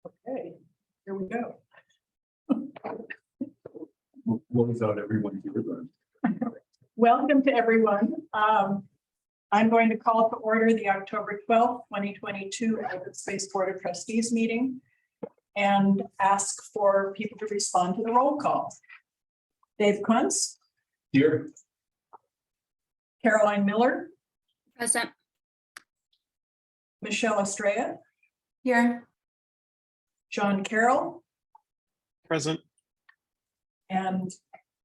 Okay, here we go. What was out everyone here then? Welcome to everyone. I'm going to call to order the October 12th, 2022 Open Space Board of Trustees meeting and ask for people to respond to the roll call. Dave Kuntz, Here. Caroline Miller, Present. Michelle Estrella, Here. John Carroll, Present. and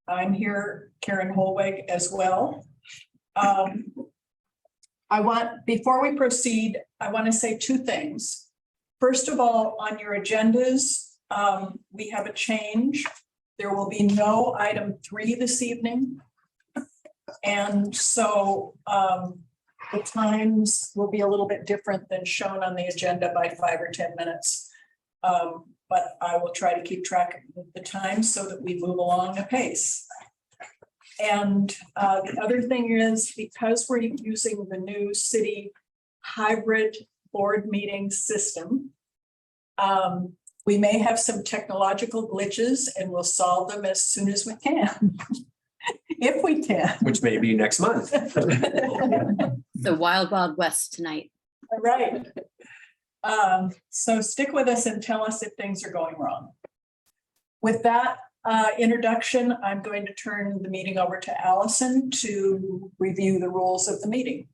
I'm here, Karen Holweg, as well. Before we proceed, I want to say two things. First of all, on your agendas, we have a change. There will be no item 3 this evening. And so the times will be a little bit different than shown on the agenda by 5 or 10 minutes. But I will try to keep track of the time so that we move along apace. And the other thing is, because we're using the new city hybrid board meeting system, we may have some technological glitches and we'll solve them as soon as we can. If we can. Which may be next month. The wild, wild west tonight. All right. So stick with us and tell us if things are going wrong. With that introduction, I'm going to turn the meeting over to Allison to review the rules of the meeting.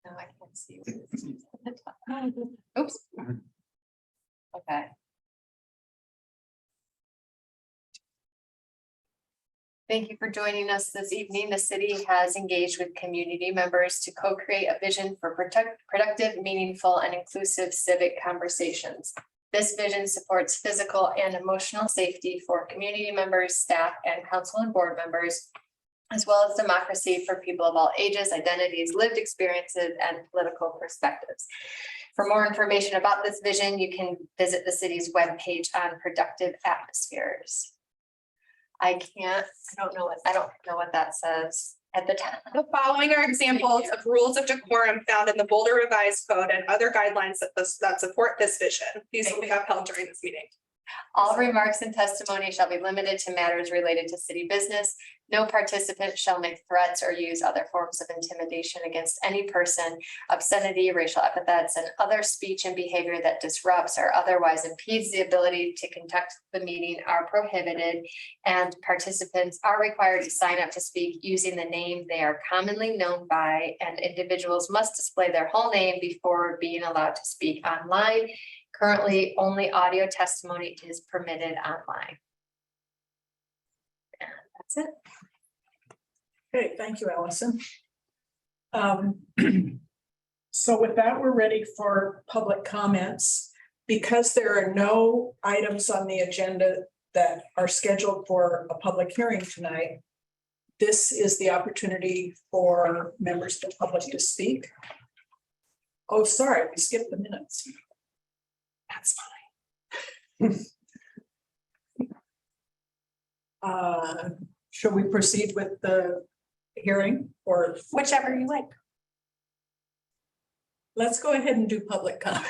No, I can't see. Oops. Okay. Thank you for joining us this evening. The city has engaged with community members to co-create a vision for productive, meaningful, and inclusive civic conversations. This vision supports physical and emotional safety for community members, staff, and council and board members, as well as democracy for people of all ages, identities, lived experiences, and political perspectives. For more information about this vision, you can visit the city's webpage on productive atmospheres. I don't know what that says at the time. The following are examples of rules of decorum found in the Boulder Revised Code and other guidelines that support this vision. These will be upheld during this meeting. All remarks and testimony shall be limited to matters related to city business. No participant shall make threats or use other forms of intimidation against any person. Obscenity, racial epithets, and other speech and behavior that disrupts or otherwise impedes the ability to conduct the meeting are prohibited, and participants are required to sign up to speak using the name they are commonly known by, and individuals must display their whole name before being allowed to speak online. Currently, only audio testimony is permitted online. And that's it. Okay, thank you, Allison. So with that, we're ready for public comments. Because there are no items on the agenda that are scheduled for a public hearing tonight, this is the opportunity for members of the public to speak. Oh, sorry, we skipped the minutes. That's fine. Shall we proceed with the hearing or Whichever you like. let's go ahead and do public comment.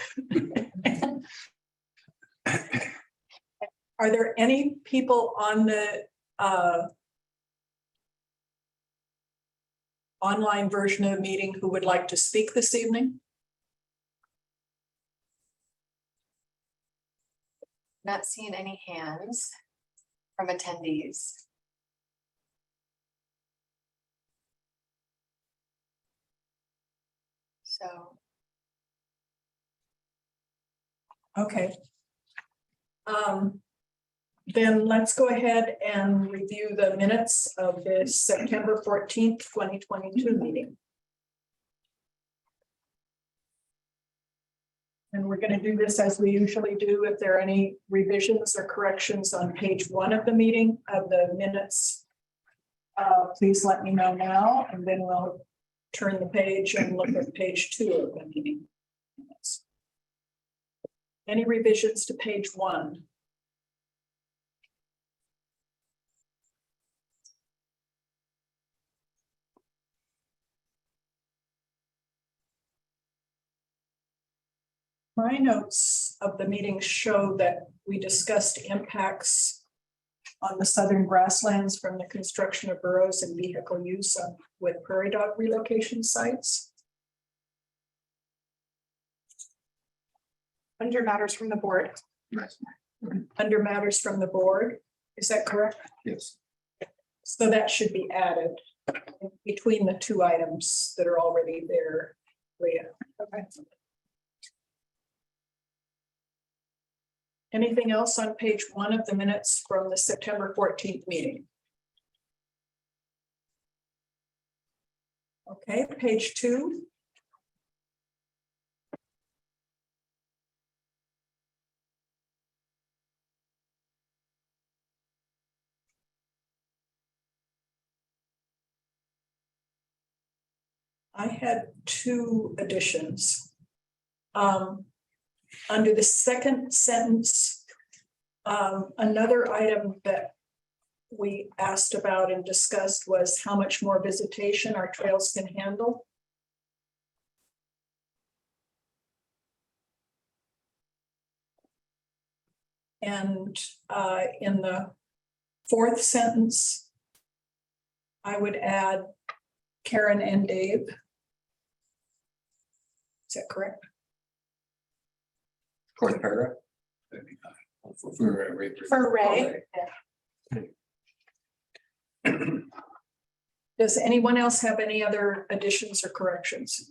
Are there any people on the online version of the meeting who would like to speak this evening? Not seeing any hands from attendees. So. Okay. Then let's go ahead and review the minutes of the September 14th, 2022 meeting. And we're going to do this as we usually do. If there are any revisions or corrections on page 1 of the meeting of the minutes, please let me know now, and then we'll turn the page and look at page 2 of the meeting minutes. Any revisions to page 1? My notes of the meeting show that we discussed impacts on the southern grasslands from the construction of burrows and vehicle use with prairie dog relocation sites. Under matters from the board. Under matters from the board, is that correct? Yes. So that should be added between the 2 items that are already there, Leah. Okay. Anything else on page 1 of the minutes from the September 14th meeting? Okay, page 2. I had 2 additions. Under the second sentence, another item that we asked about and discussed was how much more visitation our trails can handle. And in the 4th sentence, I would add Karen and Dave. Is that correct? 4th paragraph. For Ray. Does anyone else have any other additions or corrections?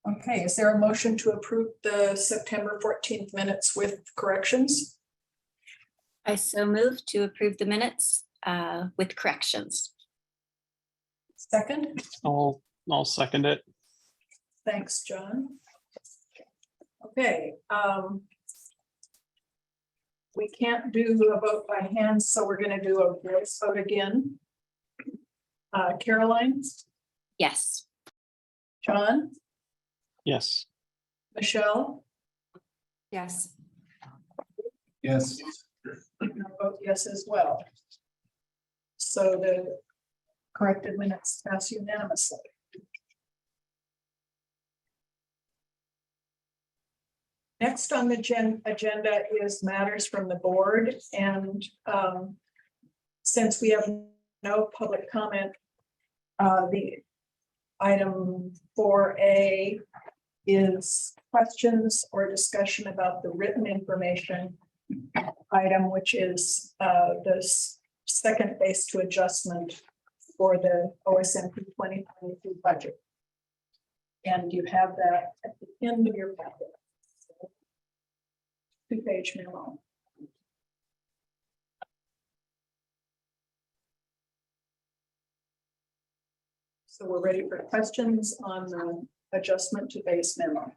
Okay, is there a motion to approve the September 14th minutes with corrections? I so move to approve the minutes with corrections. Second, I'll second it. thanks, John. Okay, we can't do a vote by hand, so we're going to do a voice vote again. Caroline, Yes. John, Yes. Michelle, Yes. Yes. and I vote yes as well. So the corrected minutes pass unanimously. Next on the agenda is matters from the board, and since we have no public comment, the item 4A is questions or discussion about the written information item, which is the second base to adjustment for the OSMP 2022 budget. And you have that at the end of your packet. 2-page memo. So we're ready for questions on the adjustment to base memo.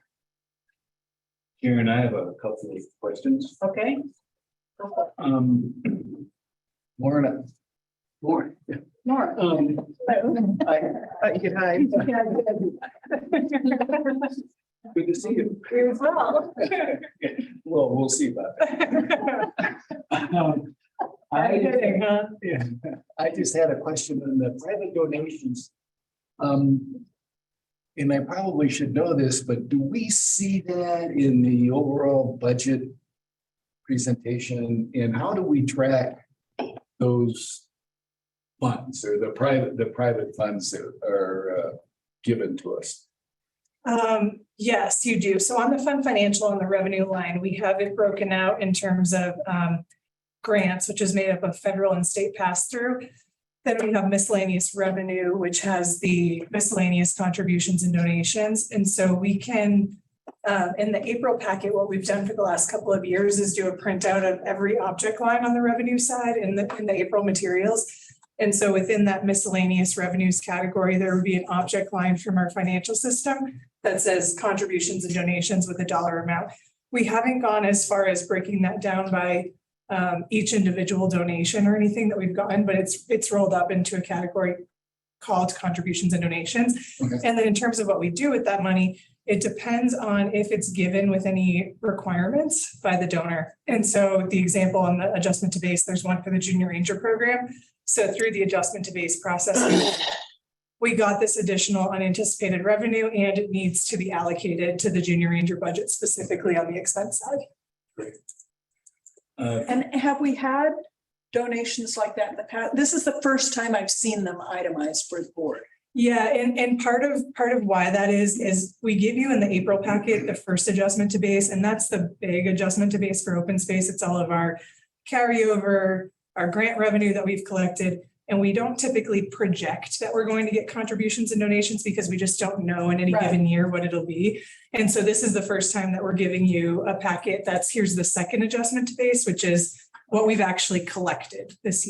Karen, I have a couple of questions. Okay? Lauren. Nora. I could hide. Good to see you. You as well. Well, we'll see about that. I just had a question on the private donations. And I probably should know this, but do we see that in the overall budget presentation? And how do we track those funds or the private funds that are given to us? Yes, you do. So on the fund financial and the revenue line, we have it broken out in terms of grants, which is made up of federal and state pass-through. Then we have miscellaneous revenue, which has the miscellaneous contributions and donations. And so we can, in the April packet, what we've done for the last couple of years is do a printout of every object line on the revenue side in the April materials. And so within that miscellaneous revenues category, there would be an object line from our financial system that says contributions and donations with a dollar amount. We haven't gone as far as breaking that down by each individual donation or anything that we've gotten, but it's rolled up into a category called contributions and donations. Okay. And then in terms of what we do with that money, it depends on if it's given with any requirements by the donor. And so the example on the adjustment to base, there's one for the Junior Ranger program. So through the adjustment to base process, we got this additional unanticipated revenue, and it needs to be allocated to the Junior Ranger budget, specifically on the expense side. And have we had donations like that in the past? This is the first time I've seen them itemized for the board. Yeah, and part of why that is we give you in the April packet, the first adjustment to base, and that's the big adjustment to base for open space. It's all of our carryover, our grant revenue that we've collected. And we don't typically project that we're going to get contributions and donations because we just don't know in any given year what it'll be. And so this is the first time that we're giving you a packet here's the second adjustment to base, which is what we've actually collected this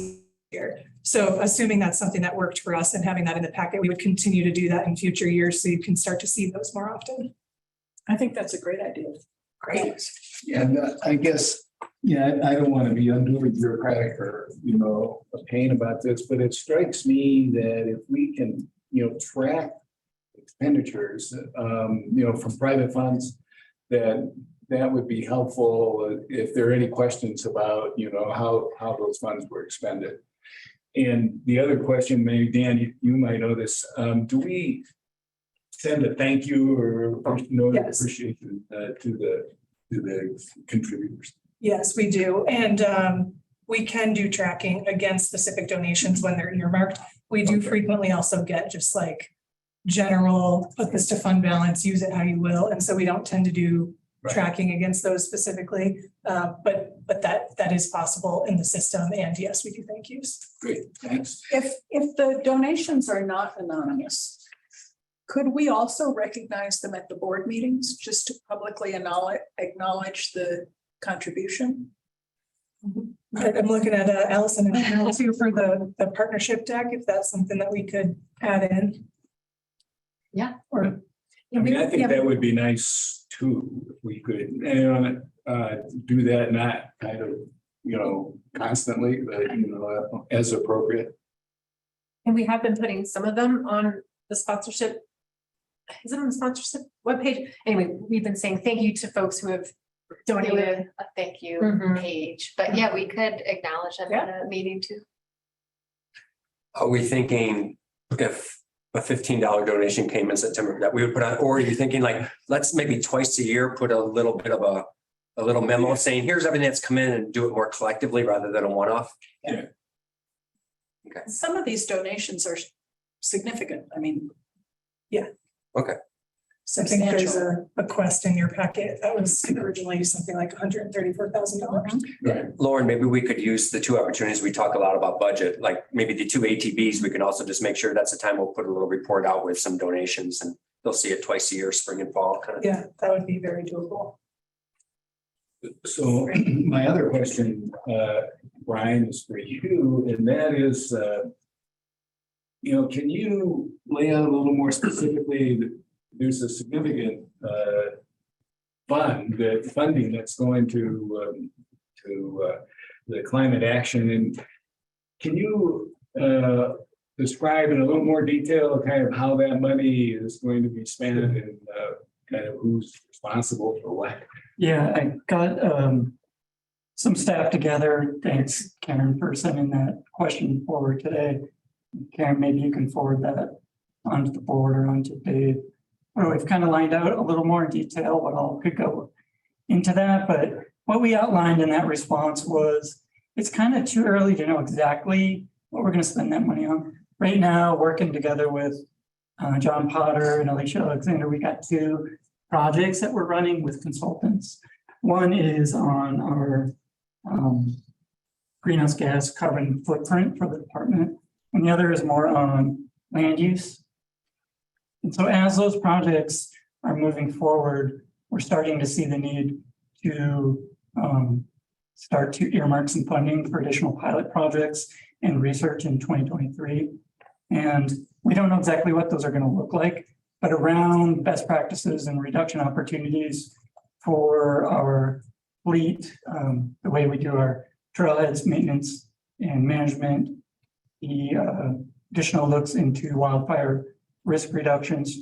year. So assuming that's something that worked for us and having that in the packet, we would continue to do that in future years so you can start to see those more often. I think that's a great idea. Great. And I guess, yeah, I don't want to be unduly bureaucratic or, a pain about this, but it strikes me that if we can, track expenditures, from private funds, that would be helpful if there are any questions about, how those funds were expended. And the other question, maybe Dan, you might know this, do we send a thank you or note of appreciation to the contributors? Yes, we do. And we can do tracking against specific donations when they're earmarked. We do frequently also get just like general, put this to fund balance, use it how you will. And so we don't tend to do tracking against those specifically. But that is possible in the system. And yes, we do thank yous. Great, thanks. If the donations are not anonymous, could we also recognize them at the board meetings just to publicly acknowledge the contribution? I'm looking at Allison and Cheryl too for the partnership deck, if that's something that we could add in. Yeah. Or I mean, I think that would be nice too, if we could, do that, not kind of, constantly, but, as appropriate. And we have been putting some of them on the sponsorship. Is it on the sponsorship webpage? Anyway, we've been saying thank you to folks who have donated. A thank you Mhm. page, but yeah, we could acknowledge them at a meeting too. Are we thinking if a $15 donation came in September that we would put on, or are you thinking like, let's maybe twice a year, put a little bit of a little memo saying, here's everything that's come in and do it more collectively rather than a one-off? Yeah. Okay. Some of these donations are significant. I mean. Yeah. Okay. I think there's Substantial. a quest in your packet that was originally something like $134,000. Right. Lauren, maybe we could use the two opportunities. We talk a lot about budget, like maybe the two ATBs. We can also just make sure that's the time we'll put a little report out with some donations and they'll see it twice a year, spring and fall kind of. Yeah, that would be very doable. So my other question, Brian, is for you, and that is, can you lay out a little more specifically that there's a significant funding that's going to the climate action, and can you describe in a little more detail kind of how that money is going to be spent and kind of who's responsible for what? Yeah, I got some staff together. Thanks, Karen, for sending that question forward today. Karen, maybe you can forward that onto the board or onto Dave. Well, we've kind of lined out a little more in detail what all could go into that, but what we outlined in that response was it's kind of too early to know exactly what we're going to spend that money on. Right now, working together with John Potter and Alicia Alexander, we got two projects that we're running with consultants. One is on our greenhouse gas carbon footprint for the department, and the other is more on land use. And so as those projects are moving forward, we're starting to see the need to start to earmark some funding for additional pilot projects and research in 2023. And we don't know exactly what those are going to look like, but around best practices and reduction opportunities for our fleet, the way we do our trailheads, maintenance and management. The additional looks into wildfire risk reductions.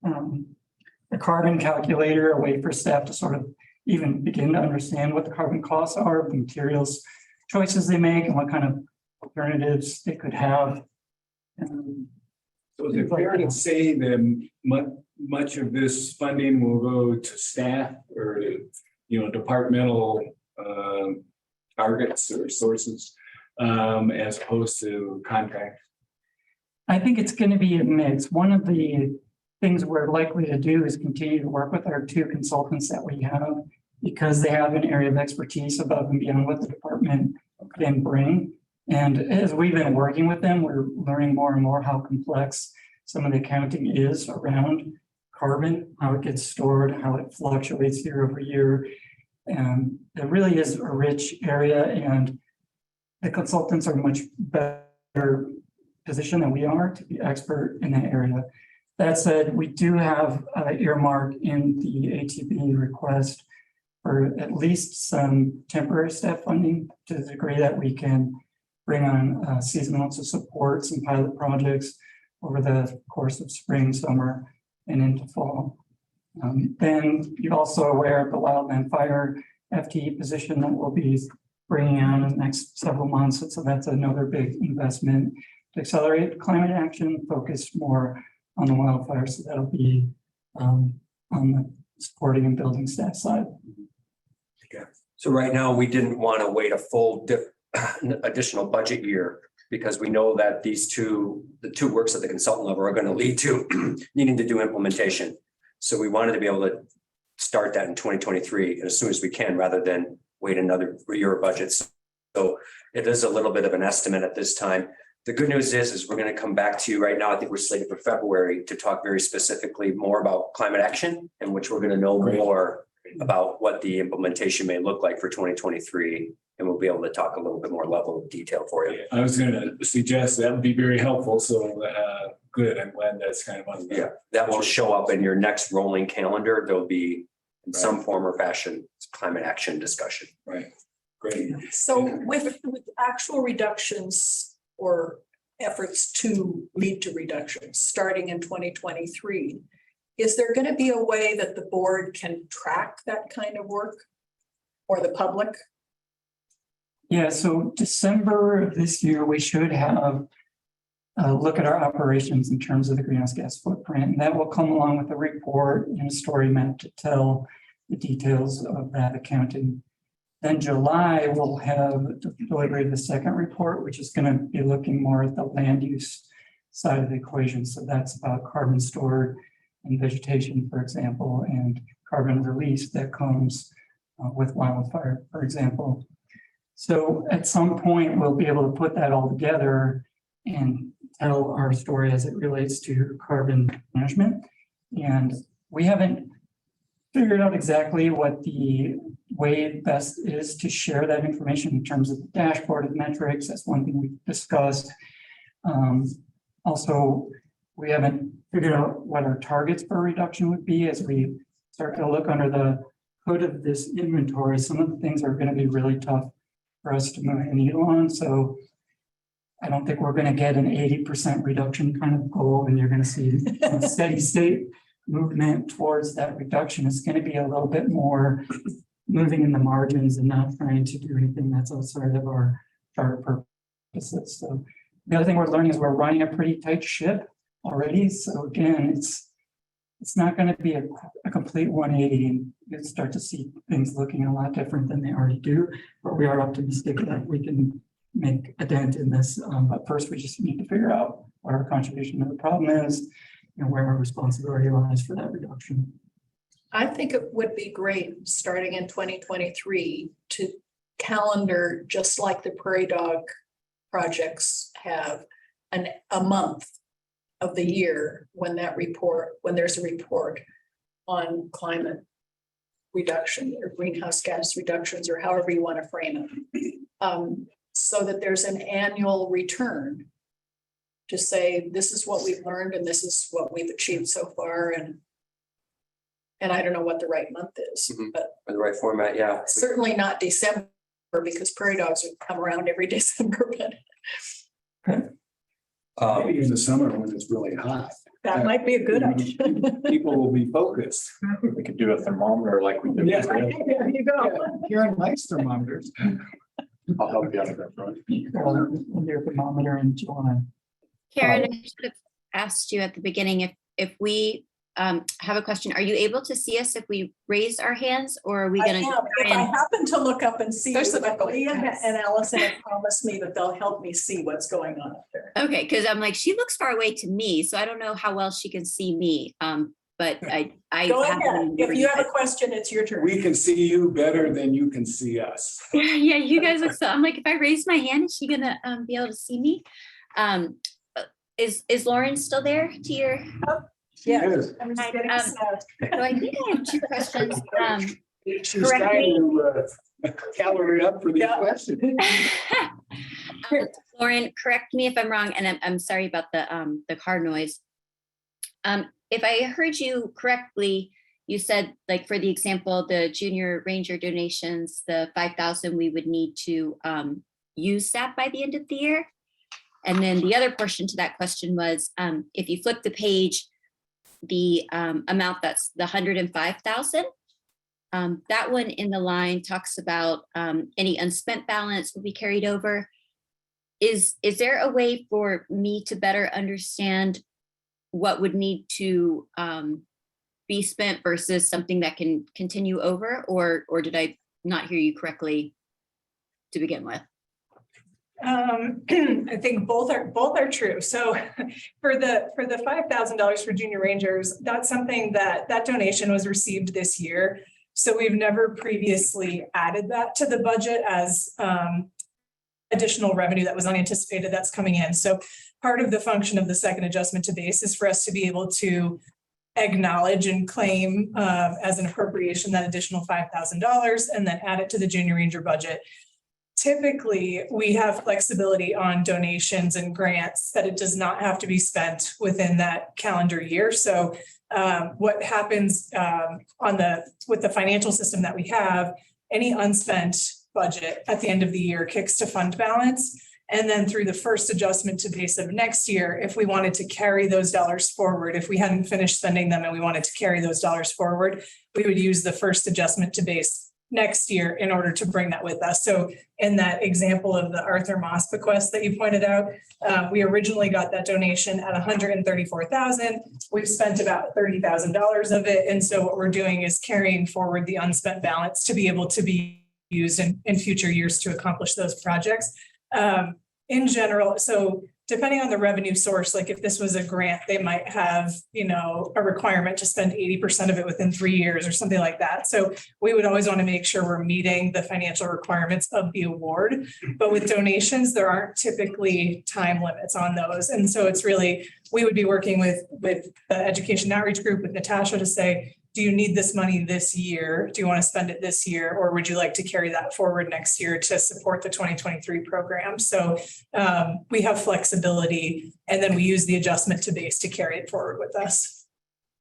The carbon calculator, a way for staff to sort of even begin to understand what the carbon costs are, the materials choices they make, and what kind of alternatives they could have. So is it fair to say that much of this funding will go to staff or, departmental targets or sources as opposed to contracts? I think it's going to be a mix. One of the things we're likely to do is continue to work with our two consultants that we have, because they have an area of expertise above and beyond what the department can bring. And as we've been working with them, we're learning more and more how complex some of the accounting is around carbon, how it gets stored, how it fluctuates year over year. And it really is a rich area, and the consultants are much better positioned than we are to be expert in that area. That said, we do have earmark in the ATB request for at least some temporary staff funding to the degree that we can bring on seasonal to support some pilot projects over the course of spring, summer, and into fall. Then you're also aware of the wildland fire FTE position that we'll be bringing on in the next several months. So that's another big investment to accelerate climate action, focused more on the wildfire. So that'll be on the supporting and building staff side. Okay. So right now, we didn't want to wait a full additional budget year, because we know that the two works at the consultant level are going to lead to needing to do implementation. So we wanted to be able to start that in 2023 as soon as we can, rather than wait another year of budgets. So it is a little bit of an estimate at this time. The good news is we're going to come back to you right now. I think we're slated for February to talk very specifically more about climate action, in which we're going to know more about what the implementation may look like for 2023. And we'll be able to talk a little bit more level of detail for you. I was going to suggest that would be very helpful. So good. I'm glad that's kind of on. Yeah, that will show up in your next rolling calendar. There'll be in some form or fashion climate action discussion. Right. Great. So with actual reductions or efforts to lead to reductions starting in 2023, is there going to be a way that the board can track that kind of work, or the public? Yeah, so December of this year, we should have a look at our operations in terms of the greenhouse gas footprint. And that will come along with a report and a story map to tell the details of that accounting. Then July, we'll have the delivery of the second report, which is going to be looking more at the land use side of the equation. So that's about carbon stored in vegetation, for example, and carbon release that comes with wildfire, for example. So at some point, we'll be able to put that all together and tell our story as it relates to carbon management. And we haven't figured out exactly what the way best is to share that information in terms of the dashboard of metrics. That's one thing we've discussed. Also, we haven't figured out what our targets for reduction would be as we start to look under the hood of this inventory. Some of the things are going to be really tough for us to move the needle on. So I don't think we're going to get an 80% reduction kind of goal, and you're going to see a steady state movement towards that reduction. It's going to be a little bit more moving in the margins and not trying to do anything that's outside of our charter purposes. So the other thing we're learning is we're running a pretty tight ship already. So again, it's not going to be a complete 180, and you'll start to see things looking a lot different than they already do. But we are optimistic that we can make a dent in this. But first, we just need to figure out what our contribution to the problem is and where our responsibility lies for that reduction. I think it would be great, starting in 2023, to calendar, just like the Prairie Dog projects have, a month of the year when there's a report on climate reduction or greenhouse gas reductions, or however you want to frame it. So that there's an annual return to say, this is what we've learned and this is what we've achieved so far. And I don't know what the right month is, but In the right format, yeah. certainly not December because prairie dogs would come around every December, but Maybe in the summer when it's really hot. that might be a good idea. People will be focused. We could do a thermometer like we did. Yeah. There you go. Karen likes thermometers. I'll help you out with that, front. We'll do a thermometer in July. Karen, I should have asked you at the beginning if we have a question. Are you able to see us if we raise our hands, or are we I gonna? am. If I happen to look up and see, There's the Leah and Allison have promised me that they'll help me see what's going on up there. Okay, because I'm like, she looks far away to me, so I don't know how well she can see me. But I. Go happen ahead. to If you have a realize- question, it's your turn. We can see you better than you can see us. Yeah, you guys look so, I'm like, if I raise my hand, is she gonna be able to see me? Is Lauren still there to your? Yes. I'm just Hi, getting set. So I think I have two questions. She's Correct trying to calorie up for these Yeah. questions. Lauren, correct me if I'm wrong, and I'm sorry about the car noise. If I heard you correctly, you said, like, for the example, the junior ranger donations, the 5,000, we would need to use that by the end of the year. And then the other portion to that question was, if you flip the page, the amount that's the 105,000. That one in the line talks about any unspent balance will be carried over. Is there a way for me to better understand what would need to be spent versus something that can continue over, or did I not hear you correctly to begin with? I think both are true. So for the $5,000 for junior rangers, that's something that donation was received this year. So we've never previously added that to the budget as additional revenue that was unanticipated that's coming in. So part of the function of the second adjustment to base is for us to be able to acknowledge and claim as an appropriation that additional $5,000 and then add it to the junior ranger budget. Typically, we have flexibility on donations and grants that it does not have to be spent within that calendar year. So what happens with the financial system that we have, any unspent budget at the end of the year kicks to fund balance. And then through the first adjustment to base of next year, if we wanted to carry those dollars forward, if we hadn't finished spending them and we wanted to carry those dollars forward, we would use the first adjustment to base next year in order to bring that with us. So in that example of the Arthur Moss bequest that you pointed out, we originally got that donation at $134,000. We've spent about $30,000 of it. And so what we're doing is carrying forward the unspent balance to be able to be used in future years to accomplish those projects. In general, so depending on the revenue source, like if this was a grant, they might have, a requirement to spend 80% of it within 3 years or something like that. So we would always want to make sure we're meeting the financial requirements of the award. But with donations, there aren't typically time limits on those. And so it's really, we would be working with the education outreach group with Natasha to say, do you need this money this year? Do you want to spend it this year? Or would you like to carry that forward next year to support the 2023 program? So we have flexibility, and then we use the adjustment to base to carry it forward with us.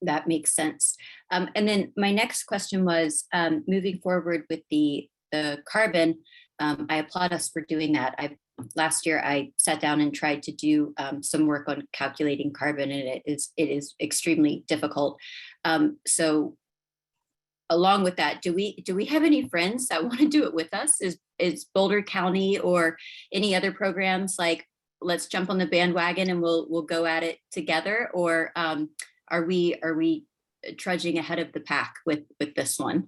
That makes sense. And then my next question was moving forward with the carbon. I applaud us for doing that. Last year I sat down and tried to do some work on calculating carbon, and it is extremely difficult. So along with that, do we have any friends that want to do it with us? Is Boulder County or any other programs like, let's jump on the bandwagon and we'll go at it together? Or are we trudging ahead of the pack with this one?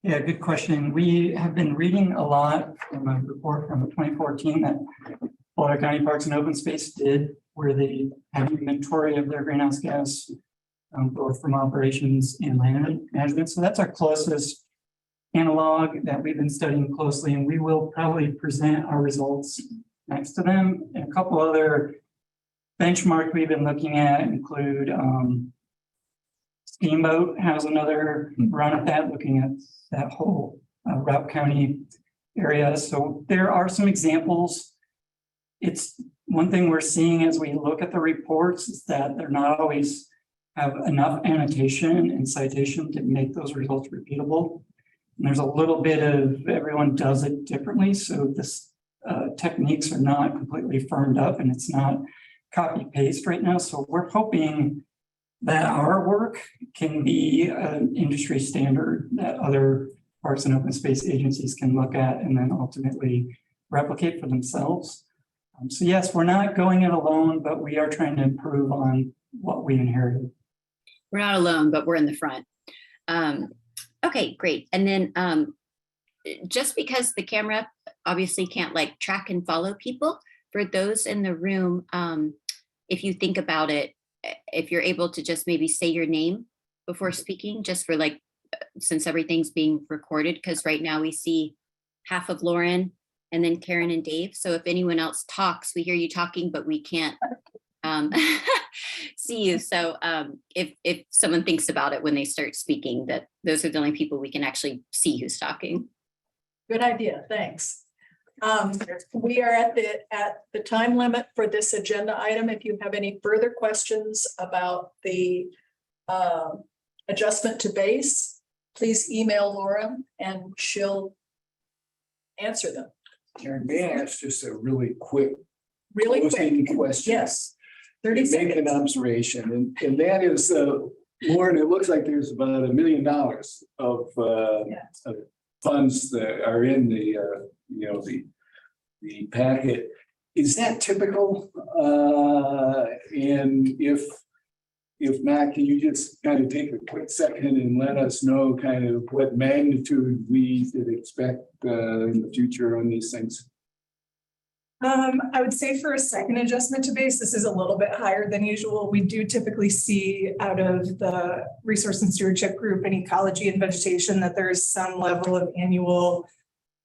Yeah, good question. We have been reading a lot from a report from 2014 that Boulder County Parks and Open Space did, where they have inventory of their greenhouse gas, both from operations and land management. So that's our closest analog that we've been studying closely, and we will probably present our results next to them. And a couple other benchmarks we've been looking at include Steamboat has another run at that, looking at that whole Route County area. So there are some examples. It's one thing we're seeing as we look at the reports is that they're not always have enough annotation and citation to make those results repeatable. And there's a little bit of, everyone does it differently, so this techniques are not completely firmed up and it's not copy paste right now. So we're hoping that our work can be an industry standard that other parks and open space agencies can look at and then ultimately replicate for themselves. So yes, we're not going it alone, but we are trying to improve on what we inherited. We're not alone, but we're in the front. Okay, great. And then just because the camera obviously can't like track and follow people, for those in the room, if you think about it, if you're able to just maybe say your name before speaking, just for like, since everything's being recorded, because right now we see half of Lauren and then Karen and Dave. So if anyone else talks, we hear you talking, but we can't see you. So if someone thinks about it when they start speaking, that those are the only people we can actually see who's talking. Good idea, thanks. We are at the time limit for this agenda item. If you have any further questions about the adjustment to base, please email Laura and she'll answer them. Karen, may I ask just a really quick Really quick. closing question? Yes, 30 Make an seconds. observation, and that is, Lauren, it looks like there's about $1 million of funds that are in the, the packet. Is that typical? And if not, can you just kind of take a quick second and let us know kind of what magnitude we could expect in the future on these things? I would say for a second adjustment to base, this is a little bit higher than usual. We do typically see out of the resource and stewardship group and ecology and vegetation that there's some level of annual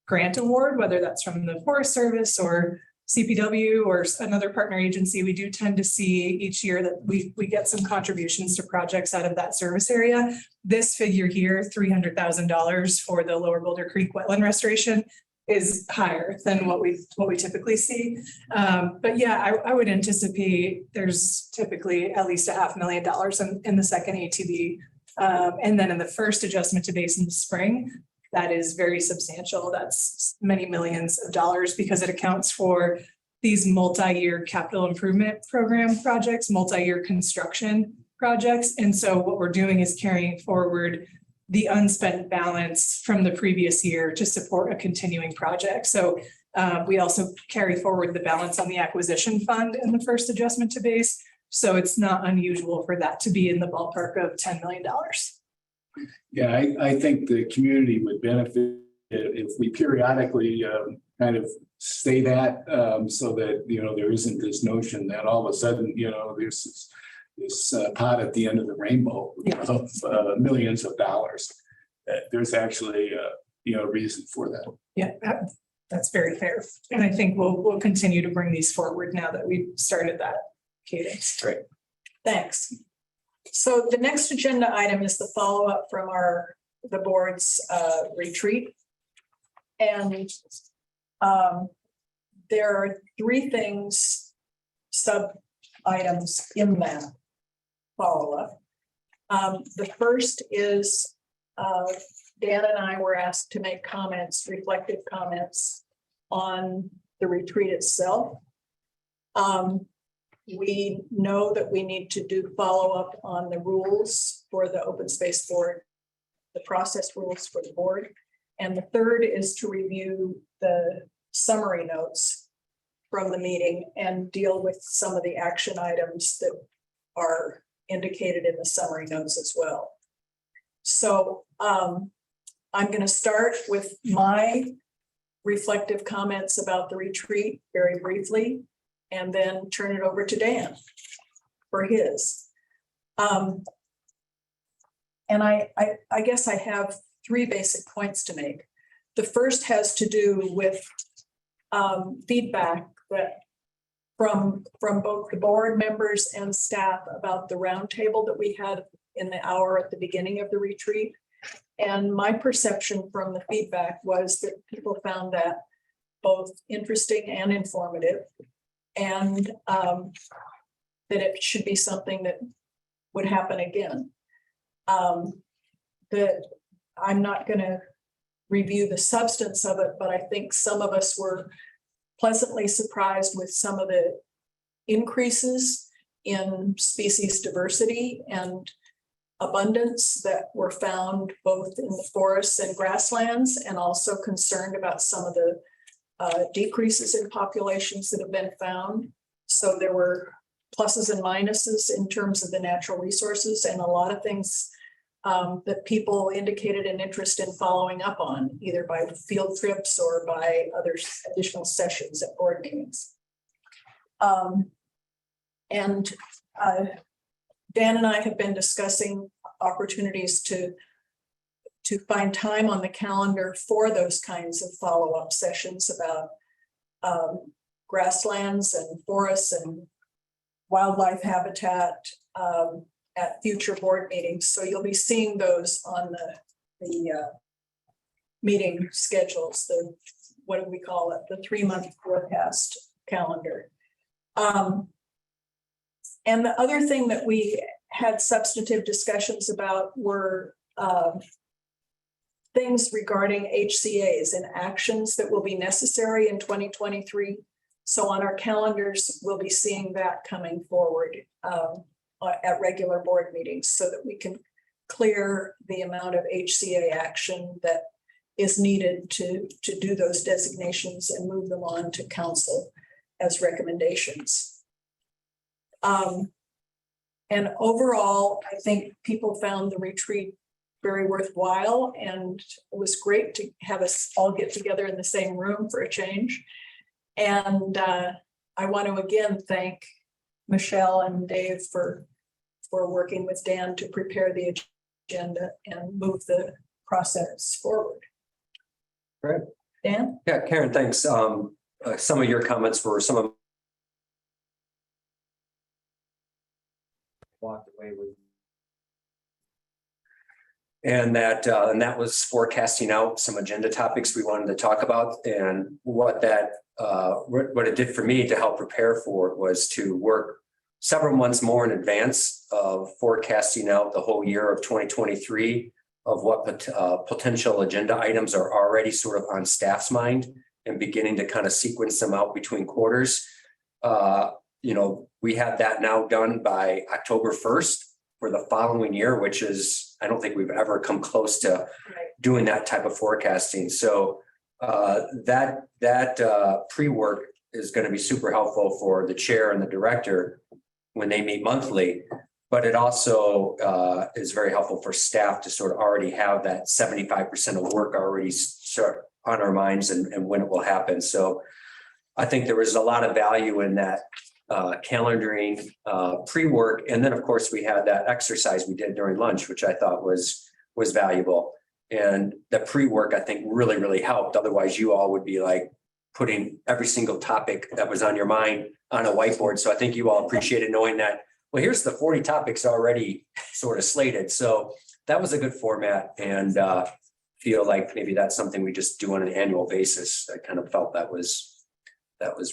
grant award, whether that's from the Forest Service or CPW or another partner agency. We do tend to see each year that we get some contributions to projects out of that service area. This figure here, $300,000 for the Lower Boulder Creek wetland restoration, is higher than what we typically see. But yeah, I would anticipate there's typically at least $500,000 in the second ATV. And then in the first adjustment to base in the spring, that is very substantial. That's many millions of dollars because it accounts for these multi-year capital improvement program projects, multi-year construction projects. And so what we're doing is carrying forward the unspent balance from the previous year to support a continuing project. So we also carry forward the balance on the acquisition fund in the first adjustment to base. So it's not unusual for that to be in the ballpark of $10 million. Yeah, I think the community would benefit if we periodically kind of say that so that, there isn't this notion that all of a sudden, there's this pot at the end of the rainbow of millions of dollars. There's actually, a reason for that. Yeah, that's very fair. And I think we'll continue to bring these forward now that we've started that cadence. Great. Thanks. So the next agenda item is the follow-up from the board's retreat. And there are 3 things, sub-items in that follow-up. The first is Dan and I were asked to make reflective comments on the retreat itself. We know that we need to do follow-up on the rules for the open space board, the process rules for the board. And the third is to review the summary notes from the meeting and deal with some of the action items that are indicated in the summary notes as well. So I'm going to start with my reflective comments about the retreat very briefly, and then turn it over to Dan for his. And I guess I have 3 basic points to make. The first has to do with feedback that from both the board members and staff about the roundtable that we had in the hour at the beginning of the retreat. And my perception from the feedback was that people found that both interesting and informative, and that it should be something that would happen again. That I'm not going to review the substance of it, but I think some of us were pleasantly surprised with some of the increases in species diversity and abundance that were found both in the forests and grasslands, and also concerned about some of the decreases in populations that have been found. So there were pluses and minuses in terms of the natural resources, and a lot of things that people indicated an interest in following up on, either by field trips or by other additional sessions at board meetings. And Dan and I have been discussing opportunities to find time on the calendar for those kinds of follow-up sessions about grasslands and forests and wildlife habitat at future board meetings. So you'll be seeing those on the meeting schedules, what do we call it? The 3-month forecast calendar. And the other thing that we had substantive discussions about were things regarding HCAs and actions that will be necessary in 2023. So on our calendars, we'll be seeing that coming forward at regular board meetings so that we can clear the amount of HCA action that is needed to do those designations and move them on to council as recommendations. And overall, I think people found the retreat very worthwhile, and it was great to have us all get together in the same room for a change. And I want to again thank Michelle and Dave for working with Dan to prepare the agenda and move the process forward. Great. Dan? Yeah, Karen, thanks. Some of your comments were some of walked away with. And that was forecasting out some agenda topics we wanted to talk about, and what it did for me to help prepare for it was to work several months more in advance of forecasting out the whole year of 2023 of what potential agenda items are already sort of on staff's mind, and beginning to kind of sequence them out between quarters. We have that now done by October 1st for the following year, which is, I don't think we've ever come close to doing that type of forecasting. So that pre-work is going to be super helpful for the chair and the director when they meet monthly. But it also is very helpful for staff to sort of already have that 75% of work already sort of on our minds and when it will happen. So I think there was a lot of value in that calendaring pre-work. And then, of course, we had that exercise we did during lunch, which I thought was valuable. And the pre-work, I think, really, really helped. Otherwise, you all would be like putting every single topic that was on your mind on a whiteboard. So I think you all appreciated knowing that, well, here's the 40 topics already sort of slated. So that was a good format, and feel like maybe that's something we just do on an annual basis. I kind of felt that was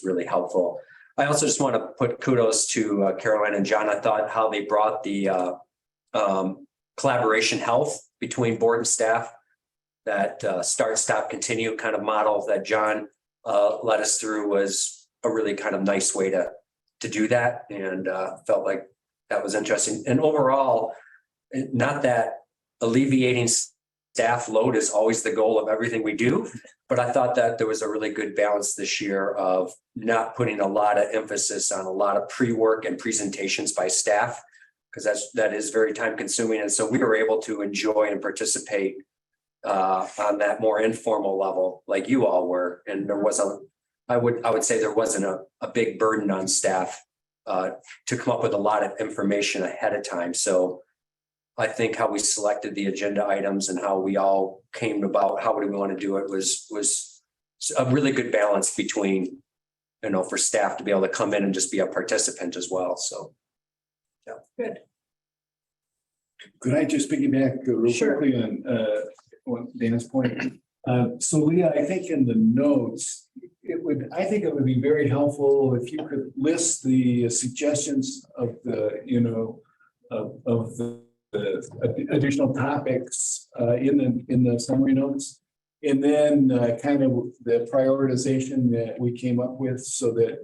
really helpful. I also just want to put kudos to Caroline and John. I thought how they brought the collaboration health between board and staff, that start, stop, continue kind of model that John led us through was a really kind of nice way to do that, and felt like that was interesting. And overall, not that alleviating staff load is always the goal of everything we do, but I thought that there was a really good balance this year of not putting a lot of emphasis on a lot of pre-work and presentations by staff, because that is very time consuming. And so we were able to enjoy and participate on that more informal level like you all were. And there wasn't, I would say there wasn't a big burden on staff to come up with a lot of information ahead of time. So I think how we selected the agenda items and how we all came about how do we want to do it was a really good balance between, for staff to be able to come in and just be a participant as well. So, yeah. Good. Could I just piggyback real quickly on Dana's point? So Leah, I think in the notes, I think it would be very helpful if you could list the suggestions of the, of the additional topics in the summary notes. And then kind of the prioritization that we came up with so that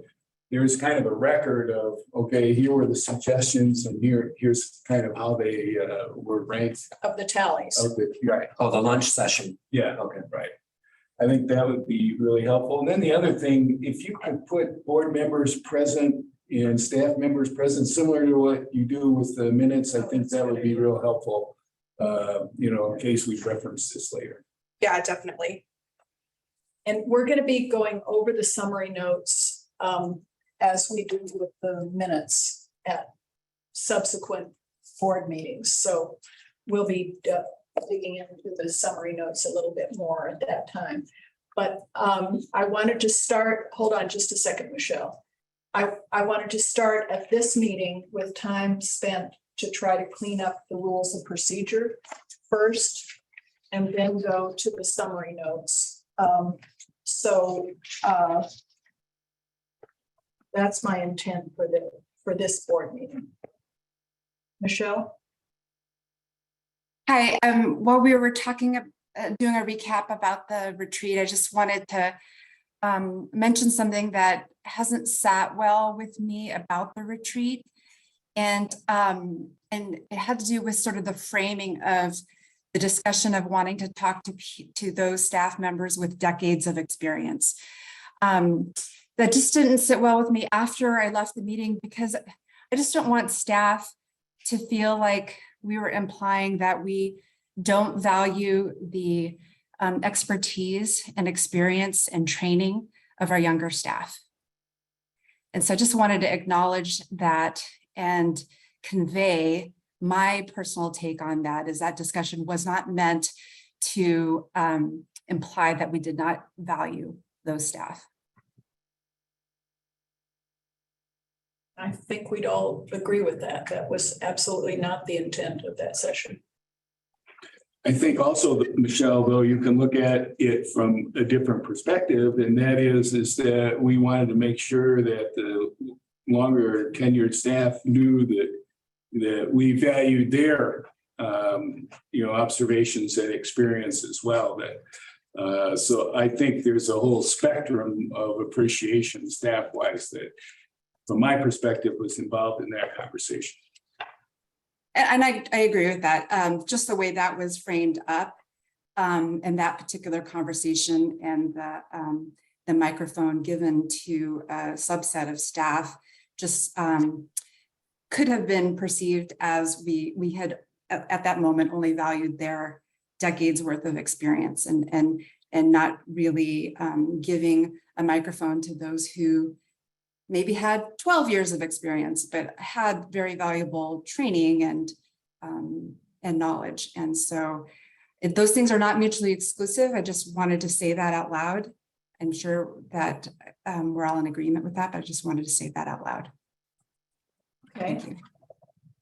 there's kind of a record of, okay, here were the suggestions and here's kind of how they were ranked. Of the tallies. Right. Oh, the lunch session. Yeah, okay, right. I think that would be really helpful. And then the other thing, if you could put board members present and staff members present, similar to what you do with the minutes, I think that would be real helpful. In case we reference this later. Yeah, definitely. And we're going to be going over the summary notes as we do with the minutes at subsequent board meetings. So we'll be digging into the summary notes a little bit more at that time. But I wanted to start, hold on just a second, Michelle. I wanted to start at this meeting with time spent to try to clean up the rules of procedure first, and then go to the summary notes. That's my intent for this board meeting. Michelle? Hi, while we were talking, doing a recap about the retreat, I just wanted to mention something that hasn't sat well with me about the retreat. And it had to do with sort of the framing of the discussion of wanting to talk to those staff members with decades of experience. That just didn't sit well with me after I left the meeting, because I just don't want staff to feel like we were implying that we don't value the expertise and experience and training of our younger staff. And so I just wanted to acknowledge that and convey my personal take on that, is that discussion was not meant to imply that we did not value those staff. I think we'd all agree with that. That was absolutely not the intent of that session. I think also, Michelle, though, you can look at it from a different perspective, and that is that we wanted to make sure that the longer tenured staff knew that we valued their observations and experience as well. So I think there's a whole spectrum of appreciation staff-wise that, from my perspective, was involved in that conversation. And I agree with that. Just the way that was framed up in that particular conversation, and the microphone given to a subset of staff just could have been perceived as we had at that moment only valued their decades worth of experience, and not really giving a microphone to those who maybe had 12 years of experience, but had very valuable training and knowledge. And so those things are not mutually exclusive. I just wanted to say that out loud. I'm sure that we're all in agreement with that, but I just wanted to say that out loud. Okay. Thank you.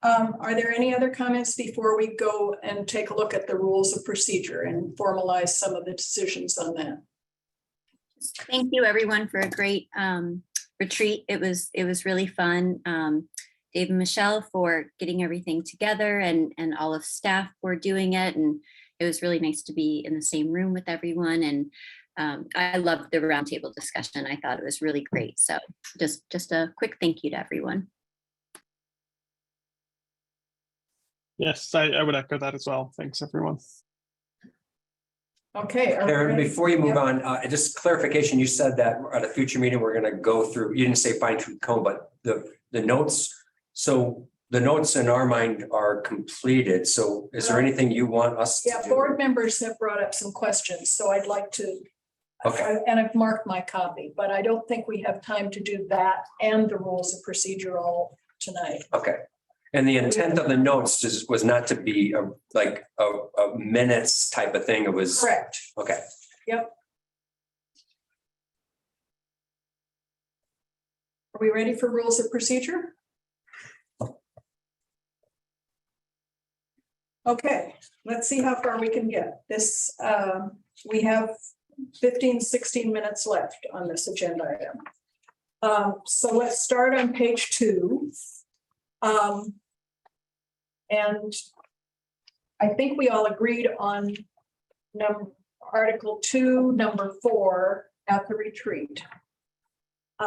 Are there any other comments before we go and take a look at the rules of procedure and formalize some of the decisions on that? Thank you, everyone, for a great retreat. It was really fun. Dave and Michelle for getting everything together, and all of staff for doing it. And it was really nice to be in the same room with everyone. And I loved the roundtable discussion. I thought it was really great. So just a quick thank you to everyone. Yes, I would echo that as well. Thanks, everyone. Okay. Karen, before you move on, just clarification, you said that at a future meeting, we're going to go through, you didn't say fine tooth comb, but the notes. So the notes in our mind are completed. So is there anything you want us to do? Yeah, board members have brought up some questions, so I'd like to, Okay. and I've marked my copy, but I don't think we have time to do that and the rules of procedure all tonight. Okay. And the intent of the notes was not to be a minutes type of thing. It was. Correct. Okay. Yep. Are we ready for rules of procedure? Okay, let's see how far we can get. This, we have 15, 16 minutes left on this agenda item. So let's start on page 2. And I think we all agreed on Article 2, number 4, at the retreat.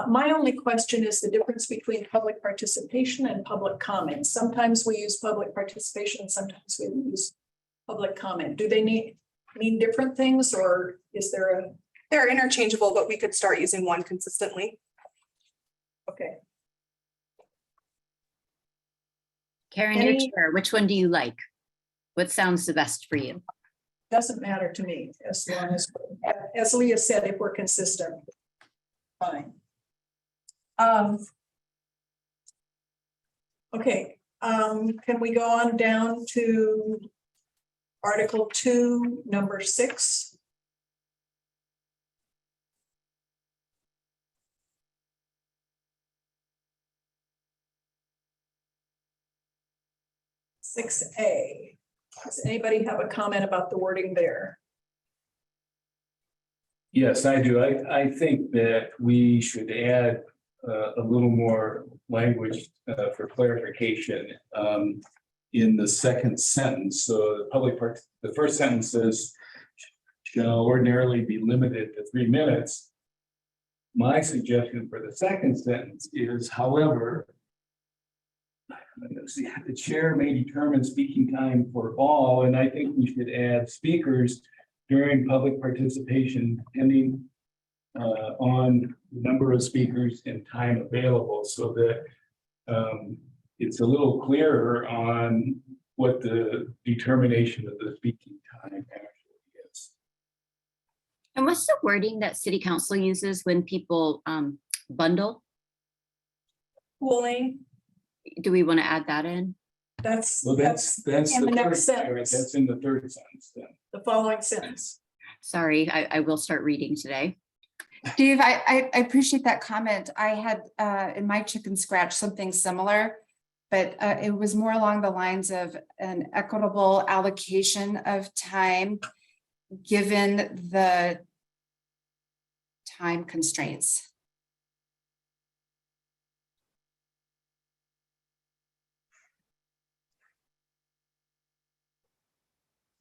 My only question is the difference between public participation and public comment. Sometimes we use public participation, sometimes we use public comment. Do they mean different things, or is there a, They're interchangeable, but we could start using one consistently. okay. Karen, your Any- chair, which one do you like? What sounds the best for you? Doesn't matter to me, as long as Leah said, if we're consistent. Fine. Okay, can we go on down to Article 2, number 6? Six A. Does anybody have a comment about the wording there? Yes, I do. I think that we should add a little more language for clarification in the second sentence. So the first sentence says shall ordinarily be limited to 3 minutes. My suggestion for the second sentence is, however, the chair may determine speaking time for all, and I think we should add speakers during public participation, depending on the number of speakers and time available, so that it's a little clearer on what the determination of the speaking time actually is. And what's the wording that city council uses when people bundle? Pooling, Do we want to add that in? that's Well, that's in the next third, sentence. that's in the third sentence then. The following sentence. Sorry, I will start reading today. Dave, I appreciate that comment. I had in my chicken scratch something similar, but it was more along the lines of an equitable allocation of time given the time constraints.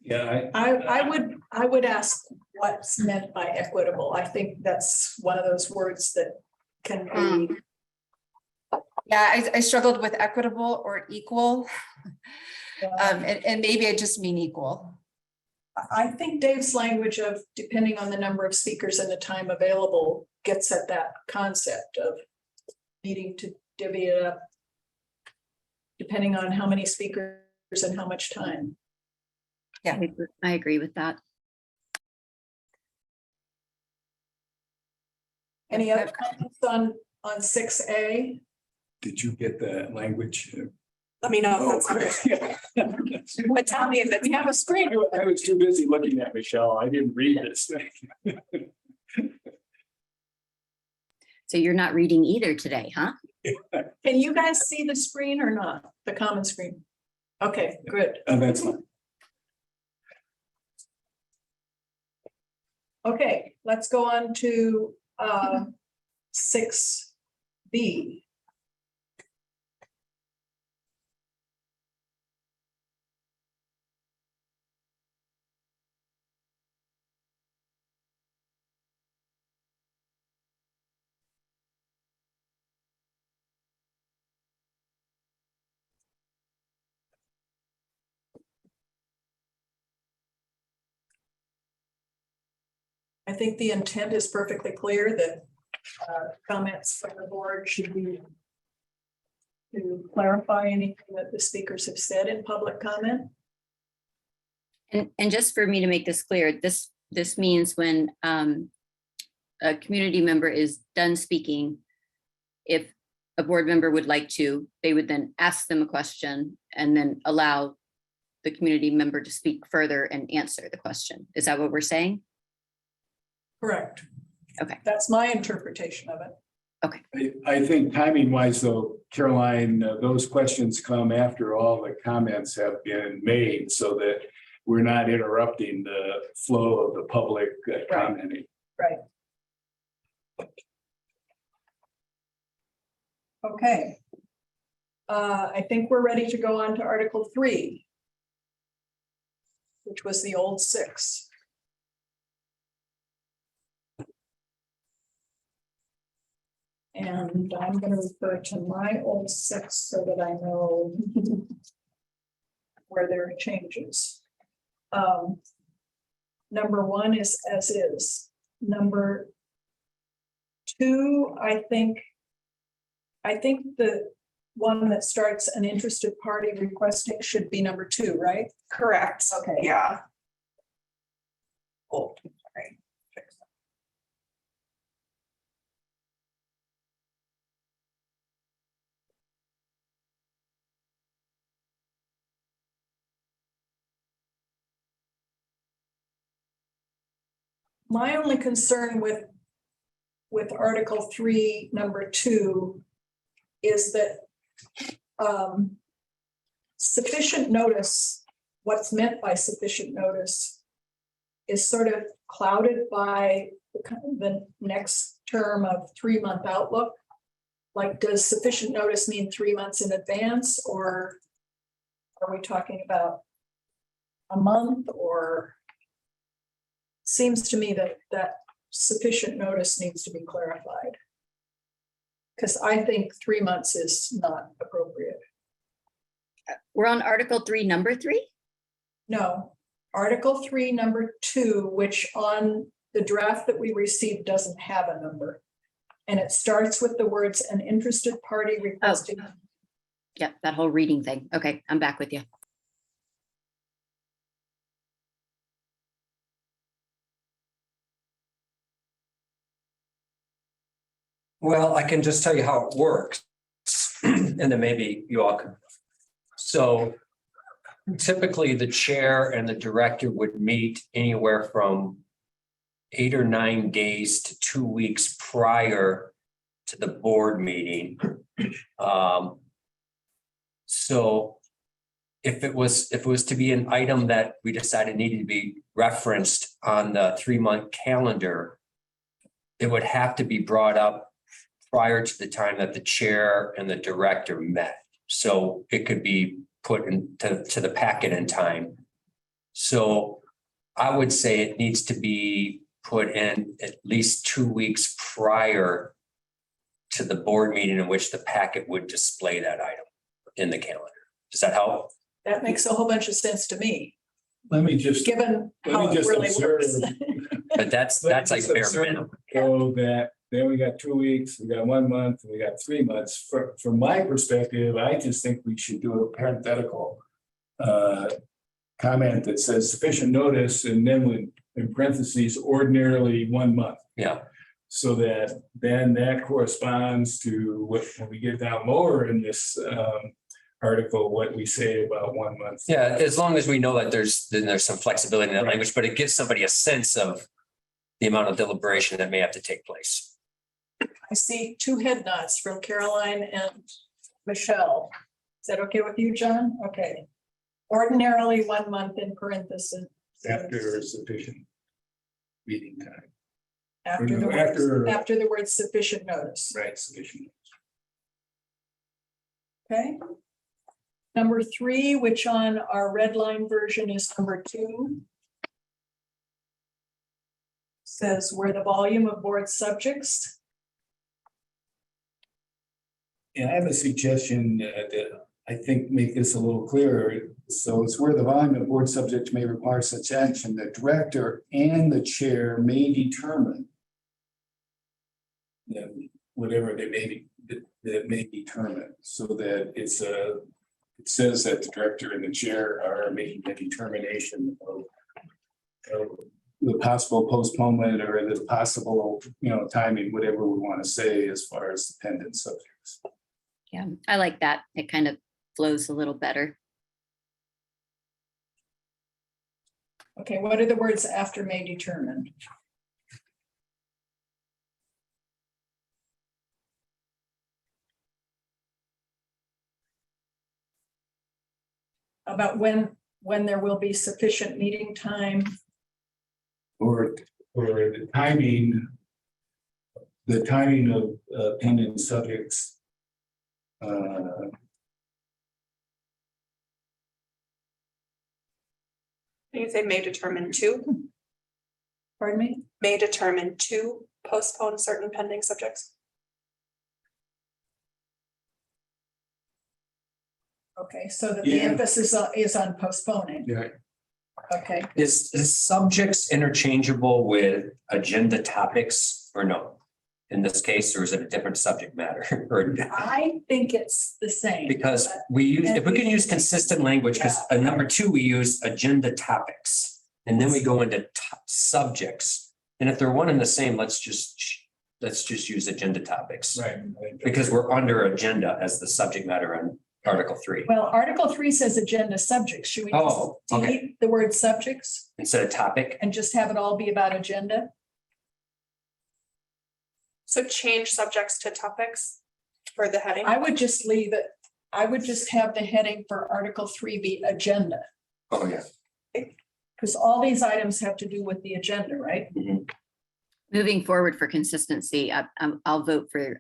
Yeah, I would ask what's meant by equitable. I think that's one of those words that can be, Yeah, I struggled with equitable or equal. And maybe I just mean equal. I think Dave's language of depending on the number of speakers and the time available gets at that concept of needing to divvy it up depending on how many speakers and how much time. Yeah. I agree with that. Any other comments on 6A? did you get the language? Let me know. Oh, if that's- But tell me if it's. We have a screen. I was too busy looking at Michelle. I didn't read this thing. So you're not reading either today, huh? Can you guys see the screen or not? The common screen? Okay, good. That's fine. Okay, let's go on to 6B. I think the intent is perfectly clear that comments from the board should be to clarify anything that the speakers have said in public comment. And just for me to make this clear, this means when a community member is done speaking, if a board member would like to, they would then ask them a question and then allow the community member to speak further and answer the question. Is that what we're saying? Correct. Okay. That's my interpretation of it. I think timing wise though, Caroline, those questions come after all the comments have been made so that we're not interrupting the flow of the public commenting. Right. Okay. I think we're ready to go on to Article 3, which was the old 6. And I'm gonna refer to my old 6 so that I know where there are changes. Number 1 is as is. Number 2, I think the one that starts an interested party requesting should be number 2, right? Correct. Okay. Yeah. Oh, sorry. My only concern with Article 3, number 2, is that sufficient notice, what's meant by sufficient notice is sort of clouded by the next term of 3-month outlook. Like, does sufficient notice mean 3 months in advance, or are we talking about a month? Or seems to me that sufficient notice needs to be clarified. Because I think 3 months is not appropriate. We're on Article 3, number 3? No, Article 3, number 2, which on the draft that we received doesn't have a number. And it starts with the words "an interested party requesting." Yep, that whole reading thing. Okay, I'm back with you. Well, I can just tell you how it works. And then maybe you all can. So typically the chair and the director would meet anywhere from 8 or 9 days to 2 weeks prior to the board meeting. So if it was to be an item that we decided needed to be referenced on the 3-month calendar, it would have to be brought up prior to the time that the chair and the director met. So it could be put into the packet in time. So I would say it needs to be put in at least 2 weeks prior to the board meeting in which the packet would display that item in the calendar. Does that help? That makes a whole bunch of sense to me, Let me just. given how Let me it just really observe. works. But that's like bare minimum. So that, then we got 2 weeks, we got 1 month, and we got 3 months. From my perspective, I just think we should do a parenthetical comment that says sufficient notice, and then with, in parentheses, ordinarily 1 month. Yeah. So that then that corresponds to what, when we get down lower in this article, what we say about 1 month. Yeah, as long as we know that there's some flexibility in that language, but it gives somebody a sense of the amount of deliberation that may have to take place. I see 2 head nods from Caroline and Michelle. Is that okay with you, John? Okay. Ordinarily 1 month in parentheses. After sufficient meeting time. After the words, after the word sufficient notice. Right, sufficient. Okay. Number 3, which on our red line version is number 2. Says where the volume of board subjects. And I have a suggestion that I think make this a little clearer. So it's where the volume of board subjects may require such action, the director and the chair may determine that whatever they may, that may determine, so that it says that the director and the chair are making a determination of the possible postponement or the possible, timing, whatever we want to say as far as dependent subjects. Yeah, I like that. It kind of flows a little better. Okay, what are the words after may determine? About when there will be sufficient meeting time. Or the timing of pending subjects. You say may determine to, Pardon me? may determine to postpone certain pending subjects. Okay, so that the Yeah. emphasis is on postponing. Yeah. Okay, Is subjects interchangeable with agenda topics or no? In this case, or is it a different subject matter? Or I think it's the same. because we use, if we can use consistent language, because number 2, we use agenda topics. And then we go into subjects. And if they're one and the same, let's just use agenda topics. Right. Because we're under agenda as the subject matter on Article 3 Well, Article 3 says agenda subjects. Should we just Oh, okay. delete the word subjects instead of topic. and just have it all be about agenda? So change subjects to topics for the heading. I would just leave it. I would just have the heading for Article 3 be agenda, Oh, yeah. because all these items have to do with the agenda, right? Moving forward for consistency, I'll vote for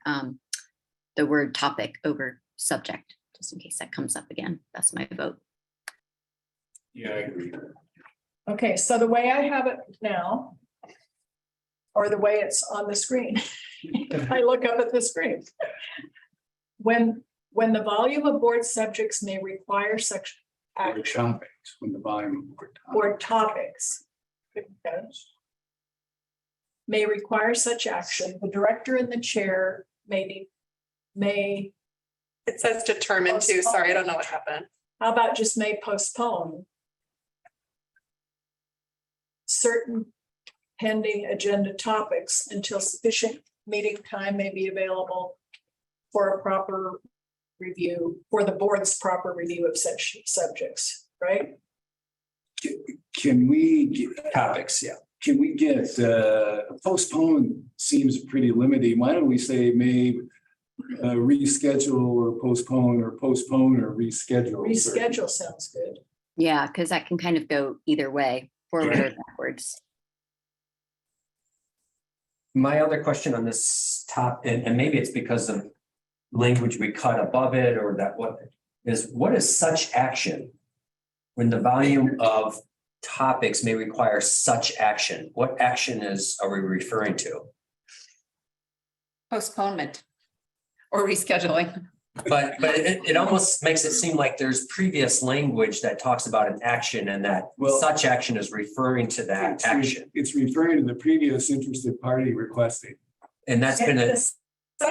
the word topic over subject, just in case that comes up again. That's my vote. Yeah, I agree. Okay, so the way I have it now, or the way it's on the screen, I look up at the screen. When the volume of board subjects may require such Or topics, when the volume. or topics may require such action, the director and the chair may, It says determined too. Sorry, I don't know what happened. how about just may postpone certain pending agenda topics until sufficient meeting time may be available for a proper review, for the board's proper review of such subjects, right? Can we, Topics, yeah. can we get, postpone seems pretty limiting. Why don't we say may reschedule or postpone or reschedule? Reschedule sounds good. Yeah, because that can kind of go either way, forward or backwards. My other question on this and maybe it's because of language we cut above it or what is such action? When the volume of topics may require such action, what action are we referring to? Postponement or rescheduling. But it almost makes it seem like there's previous language that talks about an action and that such action is referring to that action. It's referring to the previous interested party requesting. And that's been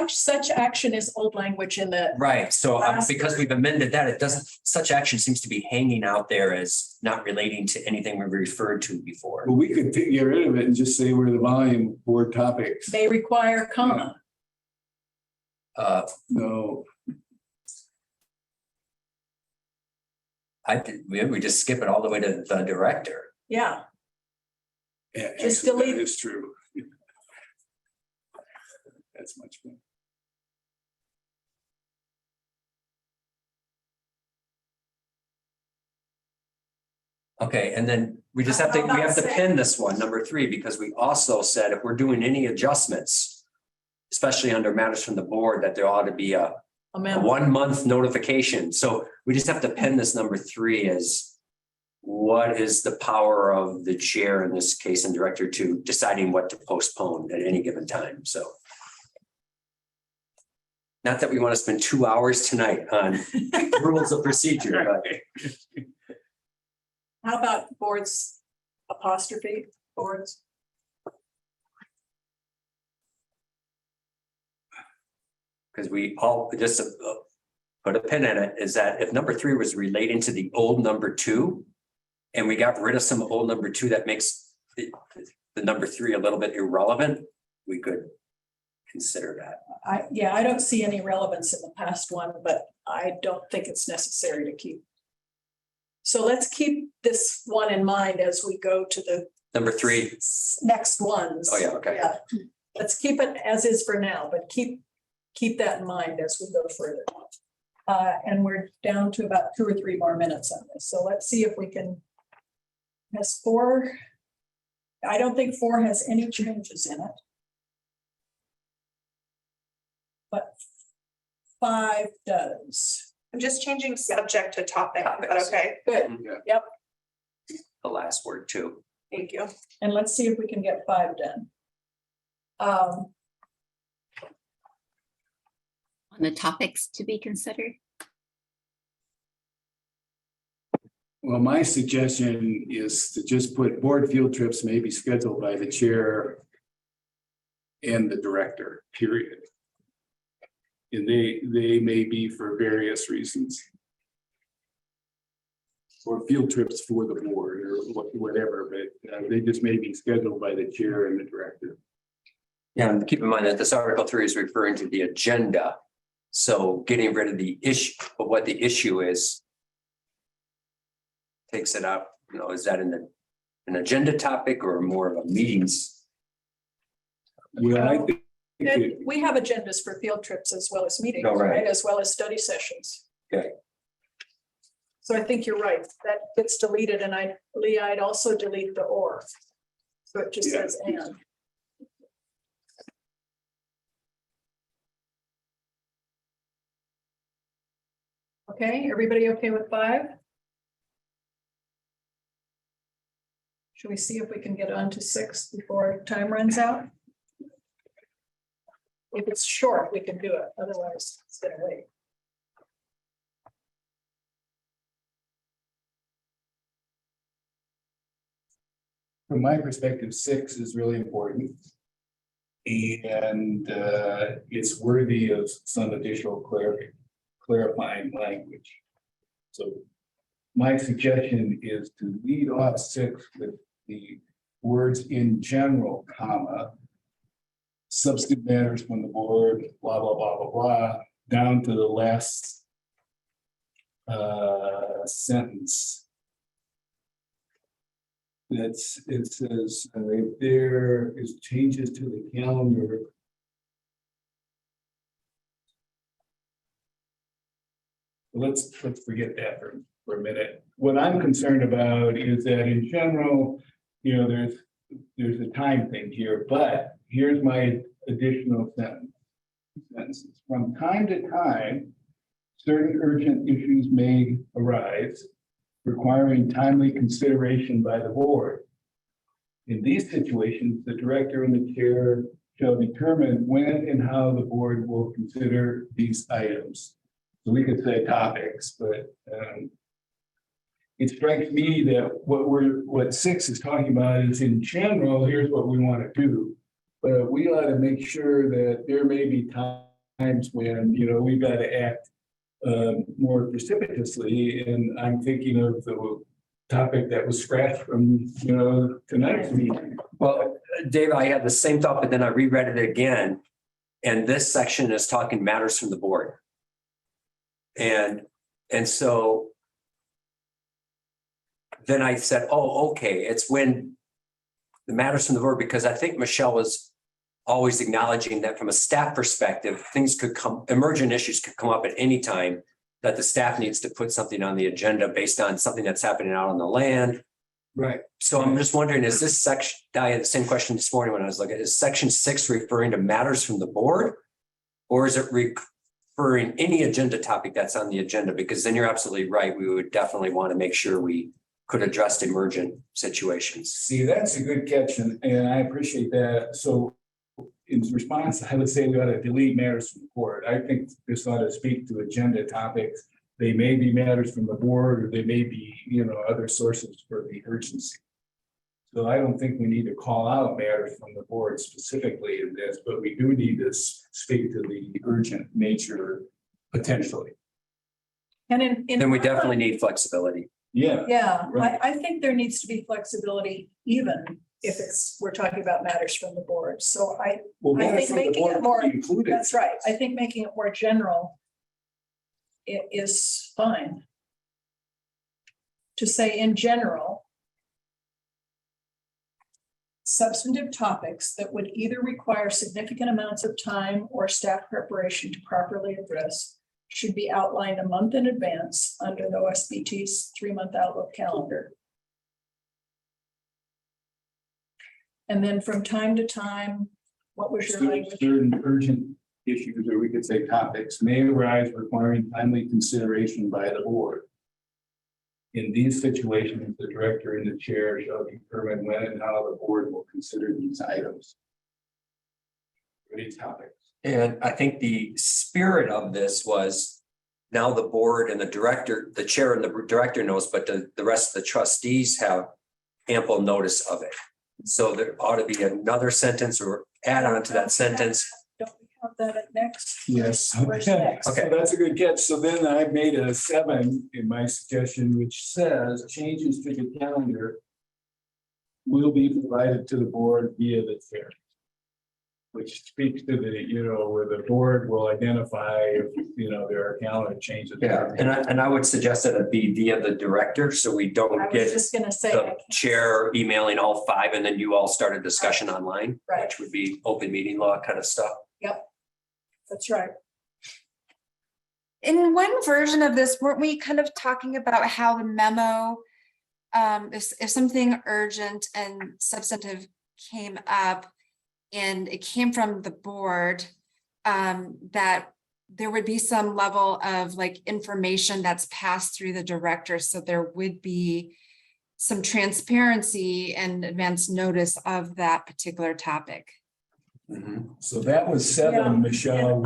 Such action is old language in the. right. So because we've amended that, it doesn't, such action seems to be hanging out there as not relating to anything we've referred to before. Well, we could get rid of it and just say where the volume board topics. They require comma. No. We just skip it all the way to the director. Yeah, Yeah, Just actually, delete- that is true. That's much better. Okay, and then we just have to, we have to pin this one, number 3, because we also said if we're doing any adjustments, especially under matters from the board, that there ought to be a amendment. 1-month notification. So we just have to pin this number 3 as what is the power of the chair in this case and director to deciding what to postpone at any given time. So not that we want to spend 2 hours tonight on rules of procedure, but How about boards apostrophe boards? because we all just put a pin in it, is that if number 3 was relating to the old number 2, and we got rid of some old number 2 that makes the number 3 a little bit irrelevant, we could consider that. I don't see any relevance in the past one, but I don't think it's necessary to keep. So let's keep this one in mind as we go to the Number 3, next ones. oh yeah, okay. Yeah, let's keep it as is for now, but keep that in mind as we go further. And we're down to about 2 or 3 more minutes on this. So let's see if we can. Has 4, I don't think 4 has any changes in it. But 5 does. I'm just changing subject to topic. Is that okay? Good, Yeah. The last word too. Thank you. and let's see if we can get 5 done. On the topics to be considered. Well, my suggestion is to just put board field trips may be scheduled by the chair and the director, period. And they may be for various reasons. Or field trips for the board or whatever, but they just may be scheduled by the chair and the director. Yeah, and keep in mind that this Article 3 is referring to the agenda. So getting rid of the issue of what the issue is takes it up, you know, is that an agenda topic or more of a meetings? Well, I think And we have agendas for field trips as well as meetings, Oh, right. right, as well as study sessions. Okay. So I think you're right, that gets deleted, and Leah, I'd also delete the or. So it just says and. Okay, everybody okay with 5? Should we see if we can get on to 6 before time runs out? If it's short, we can do it, otherwise it's gonna wait. from my perspective, 6 is really important. And it's worthy of some additional clarifying language. So my suggestion is to lead off 6 with the words in general, comma, substantive matters from the board, blah, blah, blah, blah, blah, down to the last sentence. It says, if there is changes to the calendar. Let's forget that for a minute. What I'm concerned about is that in general, you know, there's a time thing here, but here's my additional sentences. From time to time, certain urgent issues may arise, requiring timely consideration by the board. In these situations, the director and the chair shall determine when and how the board will consider these items. So we could say topics, but it strikes me that what 6 is talking about is in general, here's what we want to do. But we ought to make sure that there may be times when, you know, we've got to act more precipitously, and I'm thinking of the topic that was scratched from, you know, tonight's meeting. Well, Dave, I had the same thought, but then I reread it again. And this section is talking matters from the board. And so then I said, oh, okay, it's when the matters from the board, because I think Michelle was always acknowledging that from a staff perspective, things could come, emergent issues could come up at any time, that the staff needs to put something on the agenda based on something that's happening out on the land. Right. So I'm just wondering, is this section, I had the same question this morning when I was looking, is section 6 referring to matters from the board? Or is it referring any agenda topic that's on the agenda? Because then you're absolutely right. We would definitely want to make sure we could address emergent situations. See, that's a good catch, and I appreciate that. So in response, I would say we ought to delete matters from the board. I think this ought to speak to agenda topics. They may be matters from the board, or they may be, you know, other sources for the urgency. So I don't think we need to call out matters from the board specifically in this, but we do need to speak to the urgent nature potentially. And in. Then we definitely need flexibility. Yeah. Yeah, Right. I think there needs to be flexibility even if we're talking about matters from the board. So Well, I matters think from the making board it more, could be included. that's right. I think making it more general is fine. To say in general, substantive topics that would either require significant amounts of time or staff preparation to properly address should be outlined a month in advance under the OSBT's 3-month outlook calendar. And then from time to time, what was your language? Certain urgent issues, or we could say topics, may arise requiring timely consideration by the board. In these situations, the director and the chair shall determine when and how the board will consider these items. For these topics. And I think the spirit of this was now the board and the director, the chair and the director knows, but the rest of the trustees have ample notice of it. So there ought to be another sentence or add on to that sentence. Don't we have that at next? Yes. Where's next? So that's a good catch. So then I made a 7 in my suggestion, which says changes to the calendar will be provided to the board via the chair. Which speaks to the, where the board will identify, if, there are calendar changes. Yeah, and I would suggest that it be via the director, so we I don't was get just gonna say. I the can't- chair emailing all 5 and then you all start a discussion online, Right. which would be open meeting law kind of stuff. That's right. In one version of this, weren't we kind of talking about how the memo, if something urgent and substantive came up and it came from the board, that there would be some level of like information that's passed through the director, so there would be some transparency and advance notice of that particular topic. So that was 7, Yeah, Michelle.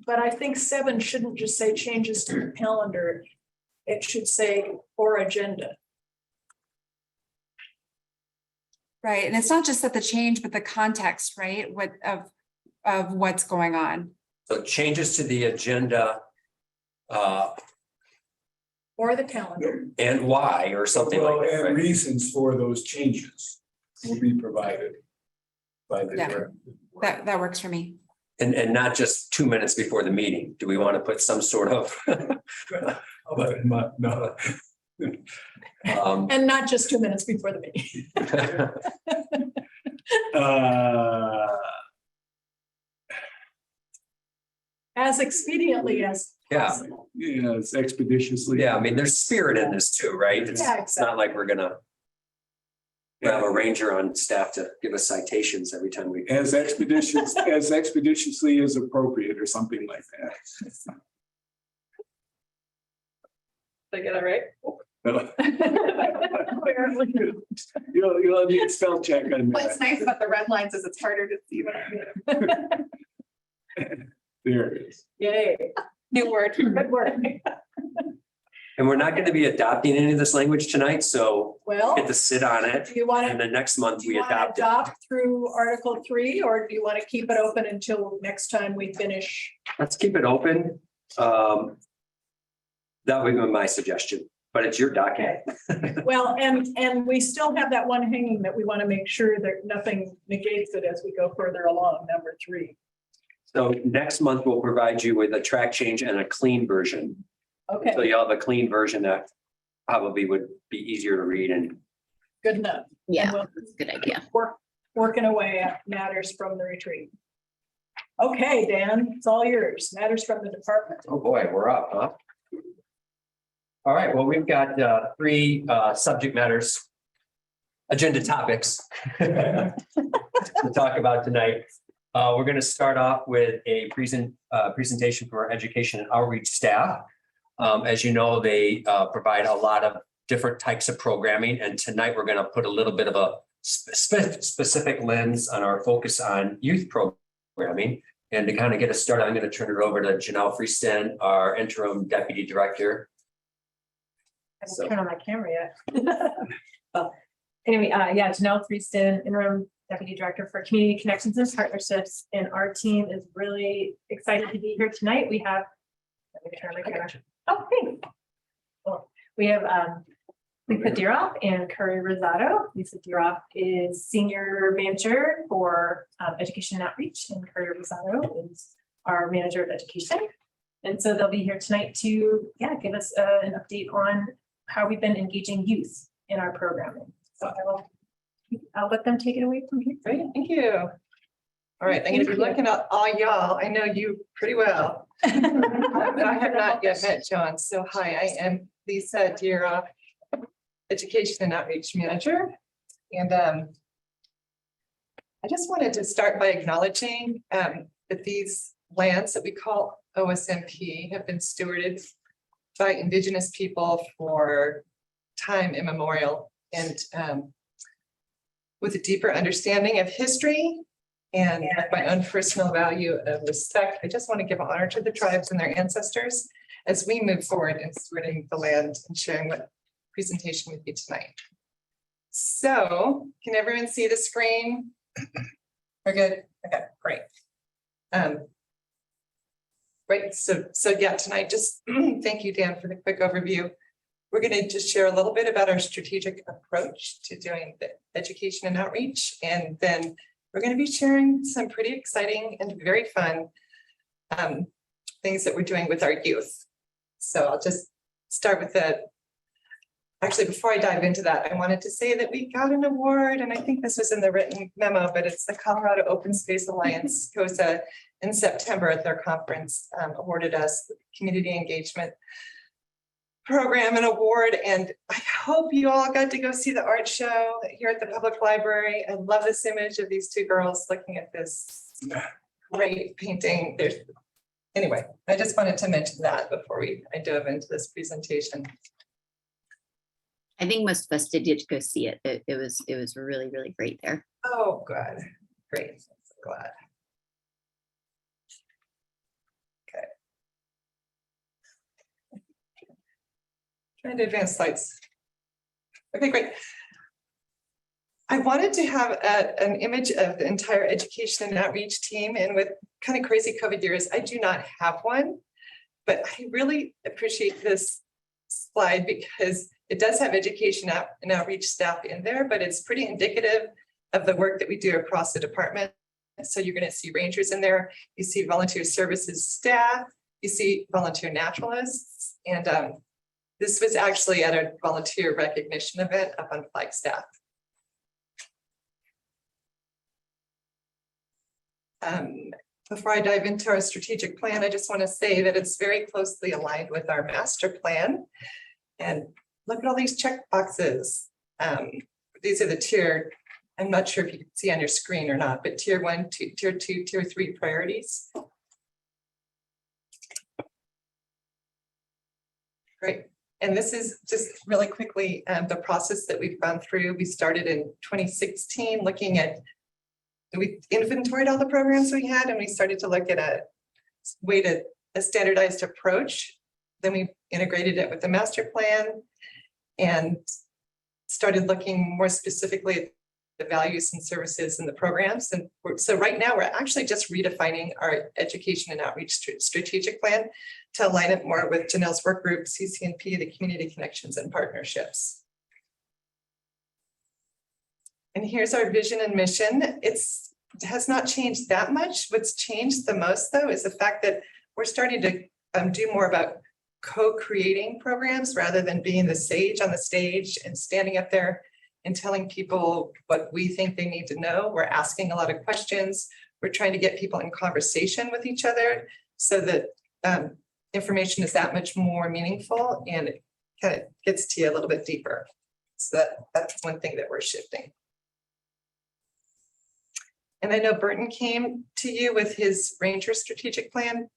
But I think 7 shouldn't just say changes to the calendar. It should say or agenda. Right, and it's not just that the change, but the context, right, of what's going on. So changes to the agenda Or the calendar. and why or something Well, like that. and right? reasons for those changes will be provided by the Yeah. director. That works for me. And not just 2 minutes before the meeting. Do we want to put some sort of? But no. And not just 2 minutes before the meeting. As expediently as Yeah. possible. Yeah, it's expeditiously. Yeah, I mean, there's spirit in this too, right? Yeah, It's not like we're gonna have a ranger on staff to give us citations every time we. As expeditiously as appropriate or something like that. Did I get it right? You'll need a spell check on What's that. nice about the red lines is it's harder to see what I mean. There it is. Yay, New word. good work. And we're not gonna be adopting any of this language tonight, so Well, get to sit on it. do you want And to, then next month do we you want to adopt it. adopt through Article 3, or do you want to keep it open until next time we finish? Let's keep it open. That would be my suggestion, but it's your document. Well, and we still have that one hanging that we want to make sure that nothing negates it as we go further along, number 3. So next month we'll provide you with a track change and a clean version. Okay, So you'll have a clean version that probably would be easier to read and good enough. Yeah, And we'll that's a good idea. working away at matters from the retreat. Okay, Dan, it's all yours. Matters from the department. oh boy, we're up, huh? All right, well, we've got 3 subject matters, agenda topics to talk about tonight. We're going to start off with a presentation from our education and outreach staff. As you know, they provide a lot of different types of programming, and tonight we're going to put a little bit of a specific lens on our focus on youth programming. And to kind of get us started, I'm going to turn it over to Janelle Freesten, our interim deputy director. I haven't turned on my camera yet. Well, anyway, yeah, Janelle Freesten, interim deputy director for community connections and partnerships, and our team is really excited to be here tonight. We have, let me turn my camera. Oh, thanks. Well, we have Lisa Diroff and Curry Rosado. Lisa Diroff is senior manager for education and outreach, and Curry Rosado is our manager of education. And so they'll be here tonight to, give us an update on how we've been engaging youth in our programming. So I'll let them take it away from here. Great, thank you. All right, I'm gonna be looking at all y'all. I know you pretty well. But I have not yet met John. So hi, I am Lisa Diroff, Education and Outreach Manager. And I just wanted to start by acknowledging that these lands that we call OSMP have been stewarded by Indigenous people for time immemorial, and with a deeper understanding of history And my own personal value of respect, I just want to give honor to the tribes and their ancestors as we move forward in stewarding the land and sharing what presentation with you tonight. So can everyone see the screen? We're good. Okay, great. Right, so yeah, tonight, just thank you, Dan, for the quick overview. We're going to just share a little bit about our strategic approach to doing the education and outreach, and then we're going to be sharing some pretty exciting and very fun things that we're doing with our youth. So I'll just start with that. Actually, before I dive into that, I wanted to say that we got an award, and I think this was in the written memo, but it's the Colorado Open Space Alliance COSA in September at their conference awarded us the Community Engagement Program and Award. And I hope you all got to go see the art show here at the public library. I love this image of these two girls looking at this great painting. Anyway, I just wanted to mention that before I dove into this presentation. I think most of us did get to go see it. It was really, really great there. Oh, good. Great. I'm so glad. Okay. Trying to advance slides. Okay, great. I wanted to have an image of the entire education and outreach team, and with kind of crazy COVID years, I do not have one, but I really appreciate this slide because it does have education and outreach staff in there, but it's pretty indicative of the work that we do across the department. So you're going to see rangers in there, you see volunteer services staff, you see volunteer naturalists, and this was actually at a volunteer recognition event up on Flagstaff. Before I dive into our strategic plan, I just want to say that it's very closely aligned with our master plan. And look at all these check boxes. These are the tier, I'm not sure if you can see on your screen or not, but tier 1, tier 2, tier 3 priorities. Great. And this is just really quickly the process that we've gone through. We started in 2016 looking at, we inventoried all the programs we had, and we started to look at a standardized approach. Then we integrated it with the master plan and started looking more specifically at the values and services in the programs. And so right now we're actually just redefining our education and outreach strategic plan to align it more with Janelle's work group, CCNP, the community connections and partnerships. And here's our vision and mission. It has not changed that much. What's changed the most, though, is the fact that we're starting to do more about co-creating programs rather than being the sage on the stage and standing up there and telling people what we think they need to know. We're asking a lot of questions. We're trying to get people in conversation with each other so that information is that much more meaningful and it kind of gets to you a little bit deeper. So that's one thing that we're shifting. And I know Burton came to you with his Ranger strategic plan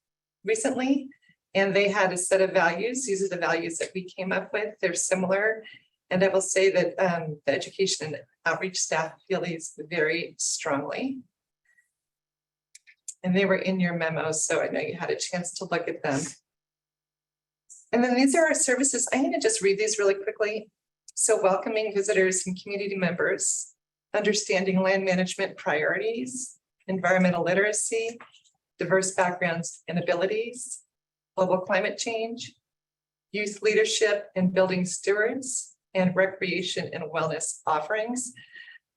recently, and they had a set of values. These are the values that we came up with. They're similar. And I will say that the education and outreach staff feel these very strongly. And they were in your memos, so I know you had a chance to look at them. And then these are our services. I'm going to just read these really quickly. So welcoming visitors and community members, understanding land management priorities, environmental literacy, diverse backgrounds and abilities, global climate change, youth leadership and building stewards, and recreation and wellness offerings.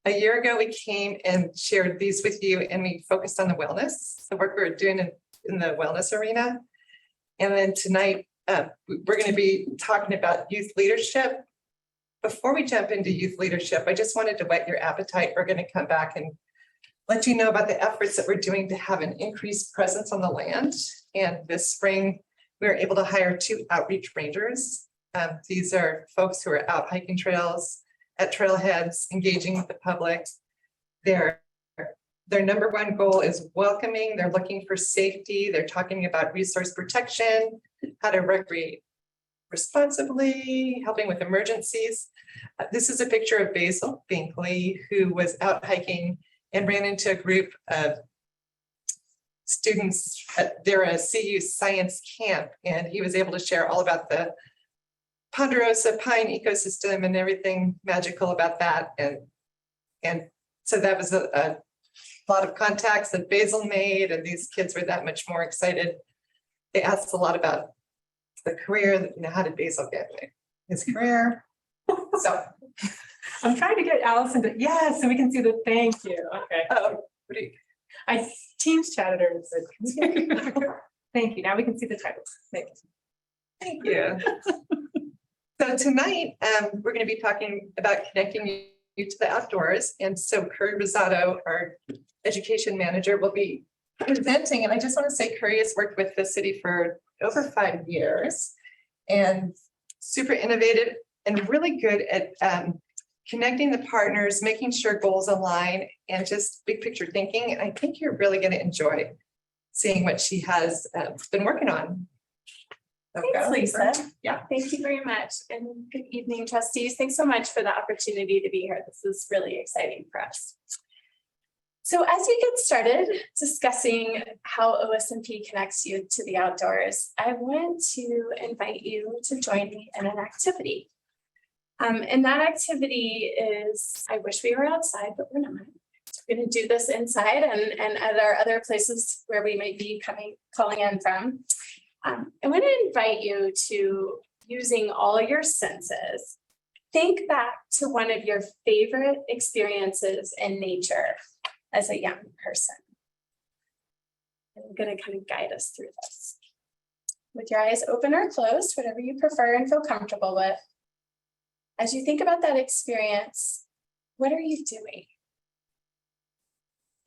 A year ago, we came and shared these with you, and we focused on the wellness, the work we're doing in the wellness arena. And then tonight, we're going to be talking about youth leadership. Before we jump into youth leadership, I just wanted to whet your appetite. We're going to come back and let you know about the efforts that we're doing to have an increased presence on the land. And this spring, we were able to hire 2 outreach rangers. These are folks who are out hiking trails, at trailheads, engaging with the public. Their number one goal is welcoming. They're looking for safety. They're talking about resource protection, how to recreate responsibly, helping with emergencies. This is a picture of Basil Binkley, who was out hiking and ran into a group of students at their CU science camp, and he was able to share all about the ponderosa pine ecosystem and everything magical about that. And so that was a lot of contacts that Basil made, and these kids were that much more excited. They asked a lot about the career, how did Basil get his career? So I'm trying to get Allison to, yes, so we can see the thank you. Okay. oh, I Teams chatted her and said, "Can we get-" thank you. Now we can see the title. thank you. So tonight, we're going to be talking about connecting you to the outdoors. And so Curry Rosado, our education manager, will be presenting. And I just want to say Curry has worked with the city for over 5 years and super innovative and really good at connecting the partners, making sure goals align, and just big picture thinking. And I think you're really going to enjoy seeing what she has been working on. Thanks, Lisa. Yeah. Thank you very much. And good evening, trustees. Thanks so much for the opportunity to be here. This is really exciting for us. So as we get started discussing how OSMP connects you to the outdoors, I want to invite you to join me in an activity. And that activity is, I wish we were outside, but we're not. We're going to do this inside and at our other places where we might be calling in from. I want to invite you to, using all your senses, think back to one of your favorite experiences in nature as a young person. I'm going to kind of guide us through this. With your eyes open or closed, whatever you prefer and feel comfortable with. As you think about that experience, what are you doing?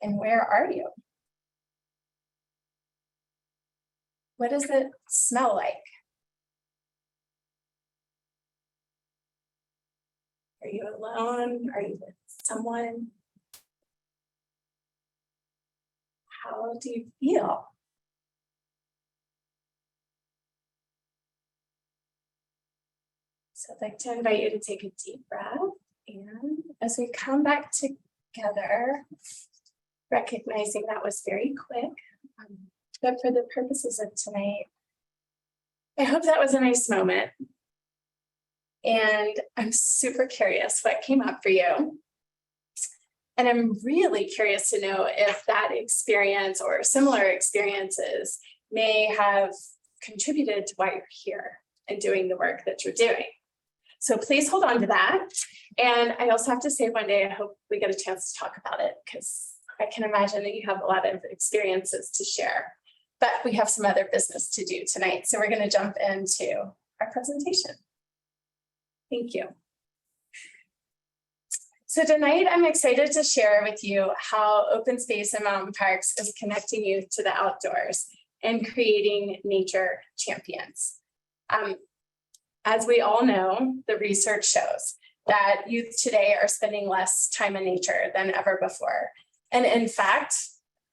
And where are you? What does it smell like? Are you alone? Are you with someone? How do you feel? So I'd like to invite you to take a deep breath, and as we come back together, recognizing that was very quick, but for the purposes of tonight, I hope that was a nice moment. And I'm super curious what came up for you. And I'm really curious to know if that experience or similar experiences may have contributed to why you're here and doing the work that you're doing. So please hold on to that. And I also have to say, one day, I hope we get a chance to talk about it, because I can imagine that you have a lot of experiences to share. But we have some other business to do tonight. So we're going to jump into our presentation. Thank you. So tonight, I'm excited to share with you how open space and mountain parks is connecting you to the outdoors and creating nature champions. As we all know, the research shows that youth today are spending less time in nature than ever before. And in fact,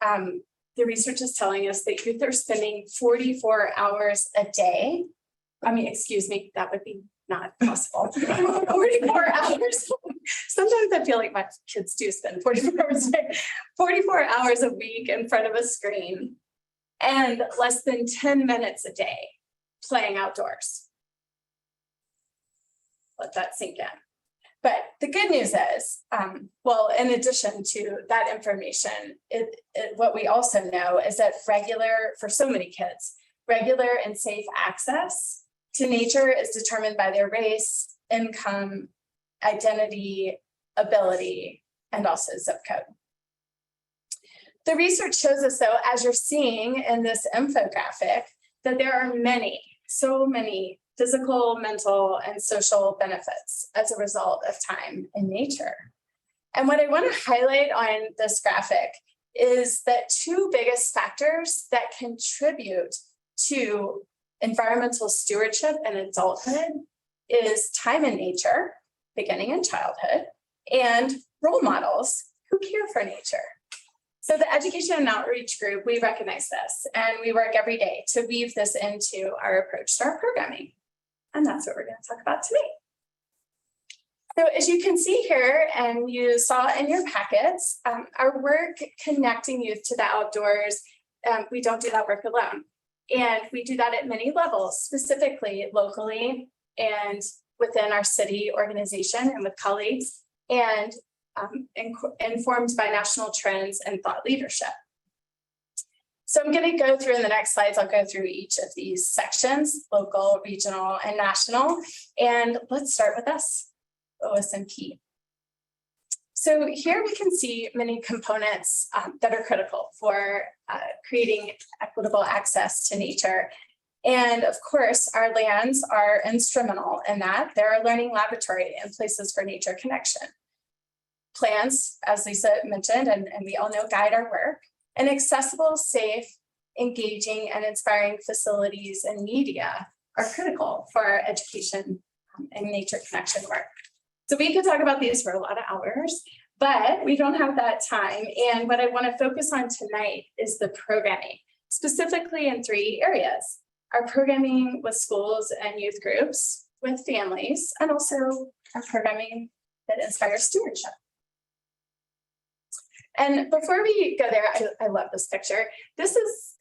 the research is telling us that youth are spending 44 hours a day. I mean, excuse me, that would be not possible. 44 hours. Sometimes I feel like my kids do spend 44 hours a day, 44 hours a week in front of a screen, and less than 10 minutes a day playing outdoors. Let that sink in. But the good news is, well, in addition to that information, what we also know is that for so many kids, regular and safe access to nature is determined by their race, income, identity, ability, and also zip code. The research shows us, though, as you're seeing in this infographic, that there are so many physical, mental, and social benefits as a result of time in nature. And what I want to highlight on this graphic is that two biggest factors that contribute to environmental stewardship and adulthood is time in nature, beginning in childhood, and role models who care for nature. So the Education and Outreach Group, we recognize this, and we work every day to weave this into our approach to our programming. And that's what we're going to talk about today. So as you can see here, and you saw in your packets, our work connecting youth to the outdoors, we don't do that work alone. And we do that at many levels, specifically locally and within our city organization and with colleagues, and informed by national trends and thought leadership. So I'm going to go through in the next slides, I'll go through each of these sections, local, regional, and national. And let's start with us, OSMP. So here we can see many components that are critical for creating equitable access to nature. And of course, our lands are instrumental in that. They're a learning laboratory and places for nature connection. Plans, as Lisa mentioned, and we all know, guide our work. And accessible, safe, engaging, and inspiring facilities and media are critical for our education and nature connection work. So we could talk about these for a lot of hours, but we don't have that time. And what I want to focus on tonight is the programming, specifically in 3 areas. Our programming with schools and youth groups, with families, and also our programming that inspires stewardship. And before we go there, I love this picture. This is,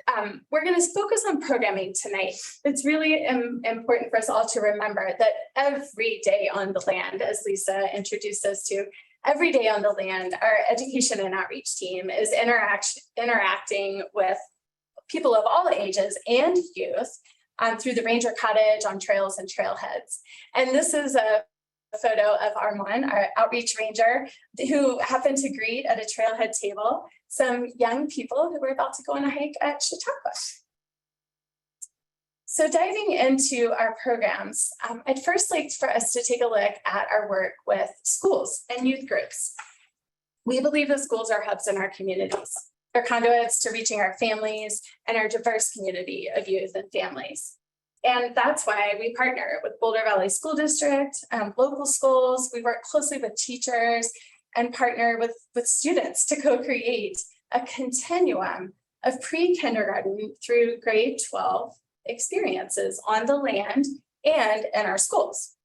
we're going to focus on programming tonight. It's really important for us all to remember that every day on the land, as Lisa introduced us to, every day on the land, our education and outreach team is interacting with people of all ages and youth through the Ranger Cottage, on trails and trailheads. And this is a photo of Armand, our outreach ranger, who happened to greet at a trailhead table some young people who were about to go on a hike at Chautauqua. So diving into our programs, I'd first like for us to take a look at our work with schools and youth groups. We believe that schools are hubs in our communities. They're conduits to reaching our families and our diverse community of youth and families. And that's why we partner with Boulder Valley School District, local schools. We work closely with teachers and partner with students to co-create a continuum of pre-kindergarten through grade 12 experiences on the land and in our schools.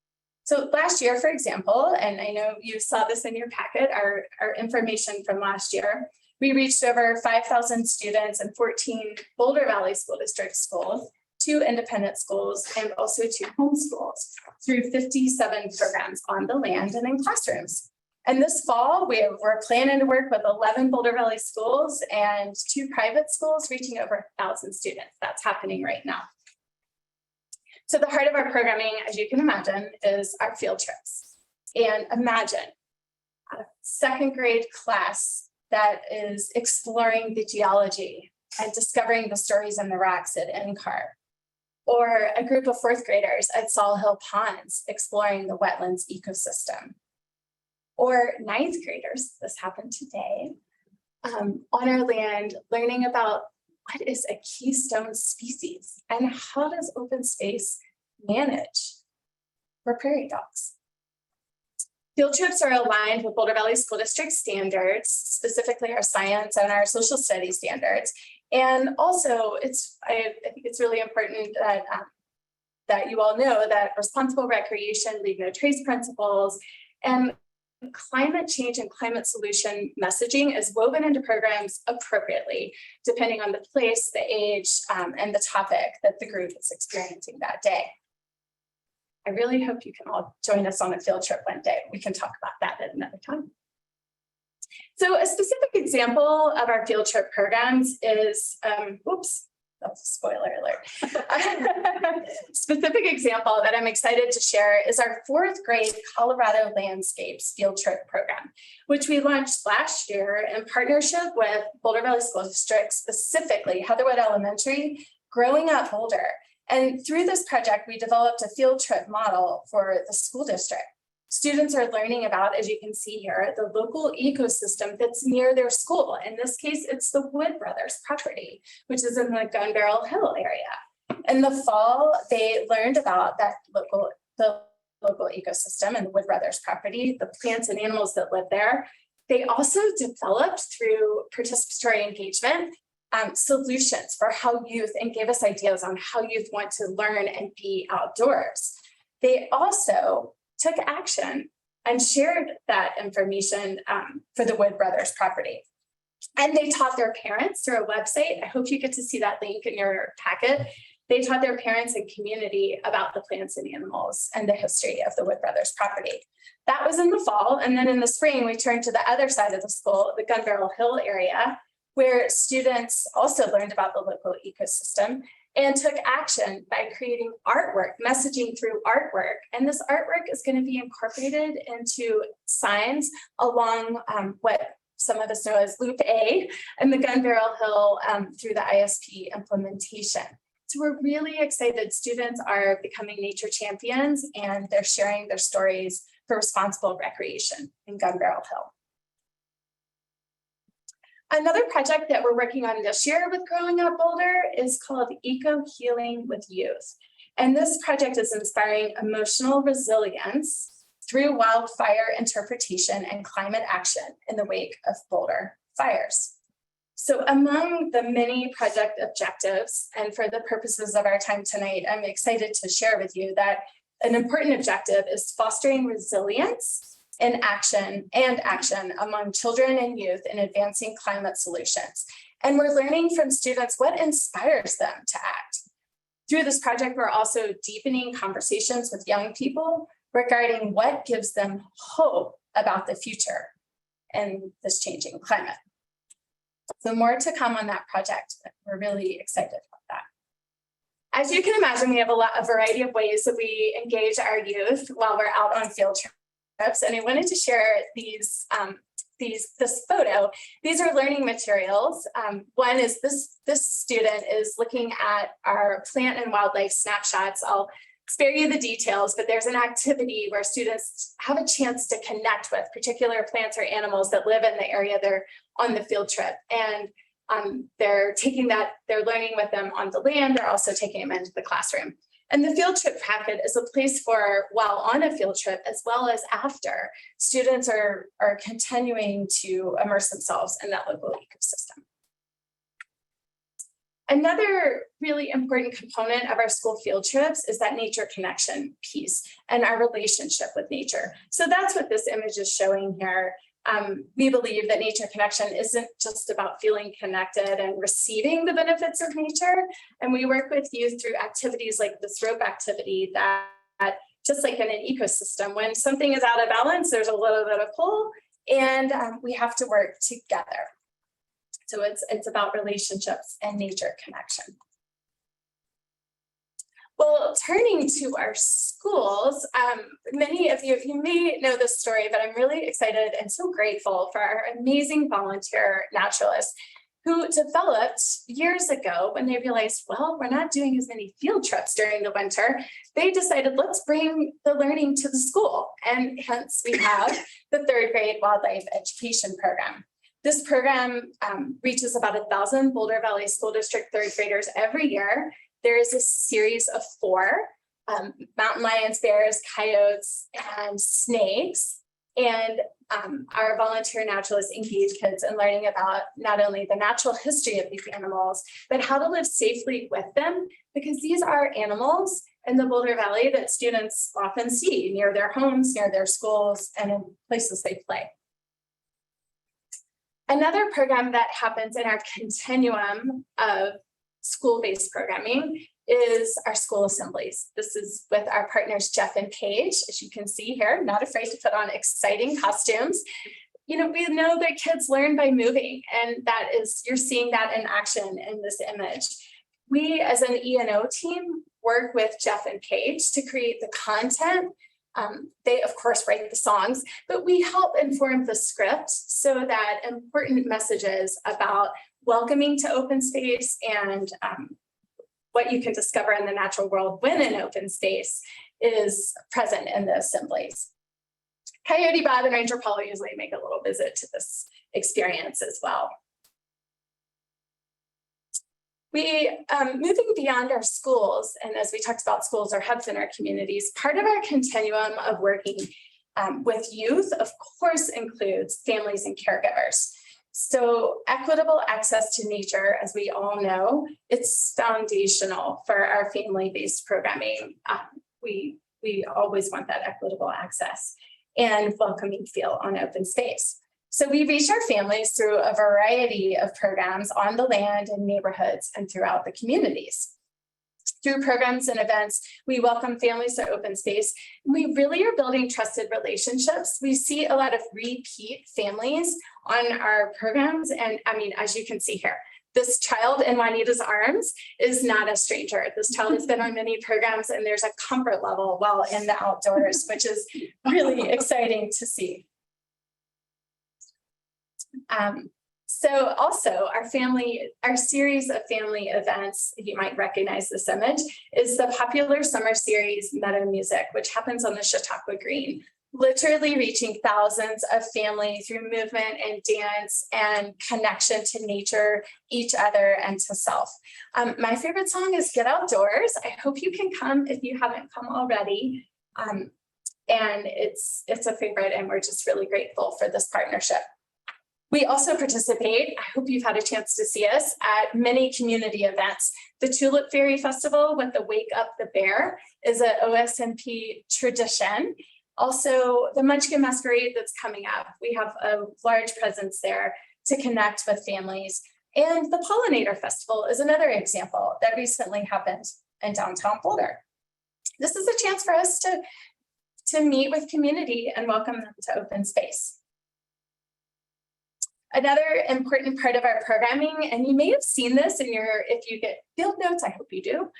So last year, for example, and I know you saw this in your packet, our information from last year, we reached over 5,000 students in 14 Boulder Valley School District schools, 2 independent schools, and also 2 homeschools through 57 programs on the land and in classrooms. And this fall, we're planning to work with 11 Boulder Valley schools and 2 private schools, reaching over 1,000 students. That's happening right now. So the heart of our programming, as you can imagine, is our field trips. And imagine a 2nd grade class that is exploring the geology and discovering the stories in the rocks at NCAR. Or a group of 4th graders at Saul Hill Ponds exploring the wetlands ecosystem. Or 9th graders, this happened today, on our land, learning about what is a keystone species and how does open space manage for prairie dogs. Field trips are aligned with Boulder Valley School District standards, specifically our science and our social studies standards. And also, I think it's really important that you all know that responsible recreation, leave no trace principles, and climate change and climate solution messaging is woven into programs appropriately, depending on the place, the age, and the topic that the group is experiencing that day. I really hope you can all join us on a field trip one day. We can talk about that at another time. So a specific example of our field trip programs is, oops, that's a spoiler alert. Specific example that I'm excited to share is our 4th grade Colorado Landscapes field trip program, which we launched last year in partnership with Boulder Valley School District, specifically Heatherwood Elementary, Growing Up Boulder. And through this project, we developed a field trip model for the school district. Students are learning about, as you can see here, the local ecosystem that's near their school. In this case, it's the Wood Brothers property, which is in the Gun Barrel Hill area. In the fall, they learned about the local ecosystem and the Wood Brothers property, the plants and animals that live there. They also developed through participatory engagement solutions for how youth, and gave us ideas on how youth want to learn and be outdoors. They also took action and shared that information for the Wood Brothers property. And they taught their parents through a website. I hope you get to see that link in your packet. They taught their parents and community about the plants and animals and the history of the Wood Brothers property. That was in the fall. And then in the spring, we turned to the other side of the school, the Gun Barrel Hill area, where students also learned about the local ecosystem and took action by creating artwork, messaging through artwork. And this artwork is going to be incorporated into signs along what some of us know as Loop A and the Gun Barrel Hill through the ISP implementation. So we're really excited. Students are becoming nature champions and they're sharing their stories for responsible recreation in Gun Barrel Hill. Another project that we're working on this year with Growing Up Boulder is called Eco Healing with Youth. And this project is inspiring emotional resilience through wildfire interpretation and climate action in the wake of Boulder fires. So among the many project objectives, and for the purposes of our time tonight, I'm excited to share with you that an important objective is fostering resilience and action among children and youth in advancing climate solutions. And we're learning from students what inspires them to act. Through this project, we're also deepening conversations with young people regarding what gives them hope about the future and this changing climate. So more to come on that project. We're really excited about that. As you can imagine, we have a variety of ways that we engage our youth while we're out on field trips. And I wanted to share this photo. These are learning materials. One is this student is looking at our plant and wildlife snapshots. I'll spare you the details, but there's an activity where students have a chance to connect with particular plants or animals that live in the area they're on the field trip. And they're learning with them on the land. They're also taking them into the classroom. And the field trip packet is a place for while on a field trip, as well as after, students are continuing to immerse themselves in that local ecosystem. Another really important component of our school field trips is that nature connection piece and our relationship with nature. So that's what this image is showing here. We believe that nature connection isn't just about feeling connected and receiving the benefits of nature. And we work with youth through activities like this rope activity that just like in an ecosystem, when something is out of balance, there's a little bit of pull and we have to work together. So it's about relationships and nature connection. Well, turning to our schools, many of you may know this story, but I'm really excited and so grateful for our amazing volunteer naturalists who developed years ago when they realized, well, we're not doing as many field trips during the winter. They decided, let's bring the learning to the school. And hence we have the 3rd grade wildlife education program. This program reaches about 1,000 Boulder Valley School District 3rd graders every year. There is a series of 4 mountain lions, bears, coyotes, and snakes. And our volunteer naturalists engage kids in learning about not only the natural history of these animals, but how to live safely with them, because these are animals in the Boulder Valley that students often see near their homes, near their schools, and in places they play. Another program that happens in our continuum of school-based programming is our school assemblies. This is with our partners, Jeff and Paige, as you can see here, not afraid to put on exciting costumes. You know, we know that kids learn by moving, and you're seeing that in action in this image. We, as an E&O team, work with Jeff and Paige to create the content. They, of course, write the songs, but we help inform the script so that important messages about welcoming to open space and what you can discover in the natural world when in open space is present in the assemblies. Coyote Bob and Ranger Paul usually make a little visit to this experience as well. We, moving beyond our schools, and as we talked about, schools are hubs in our communities, part of our continuum of working with youth, of course, includes families and caregivers. So equitable access to nature, as we all know, it's foundational for our family-based programming. We always want that equitable access. and welcoming feel on open space. So we reach our families through a variety of programs on the land and neighborhoods and throughout the communities. Through programs and events, we welcome families to open space. We really are building trusted relationships. We see a lot of repeat families on our programs. And I mean, as you can see here, this child in Juanita's arms is not a stranger. This child has been on many programs, and there's a comfort level while in the outdoors, which is really exciting to see. So also our series of family events, you might recognize this image, is the popular summer series Meadow Music, which happens on the Chautauqua Green, literally reaching thousands of families through movement and dance and connection to nature, each other, and to self. My favorite song is Get Outdoors. I hope you can come if you haven't come already. And it's a favorite, and we're just really grateful for this partnership. We also participate, I hope you've had a chance to see us, at many community events. The Tulip Fairy Festival with the Wake Up the Bear is an OSMP tradition. Also, the Munchkin Masquerade that's coming up. We have a large presence there to connect with families. And the Pollinator Festival is another example that recently happened in downtown Boulder. This is a chance for us to meet with community and welcome them to open space. Another important part of our programming, and you may have seen this in if you get field notes, I hope you do,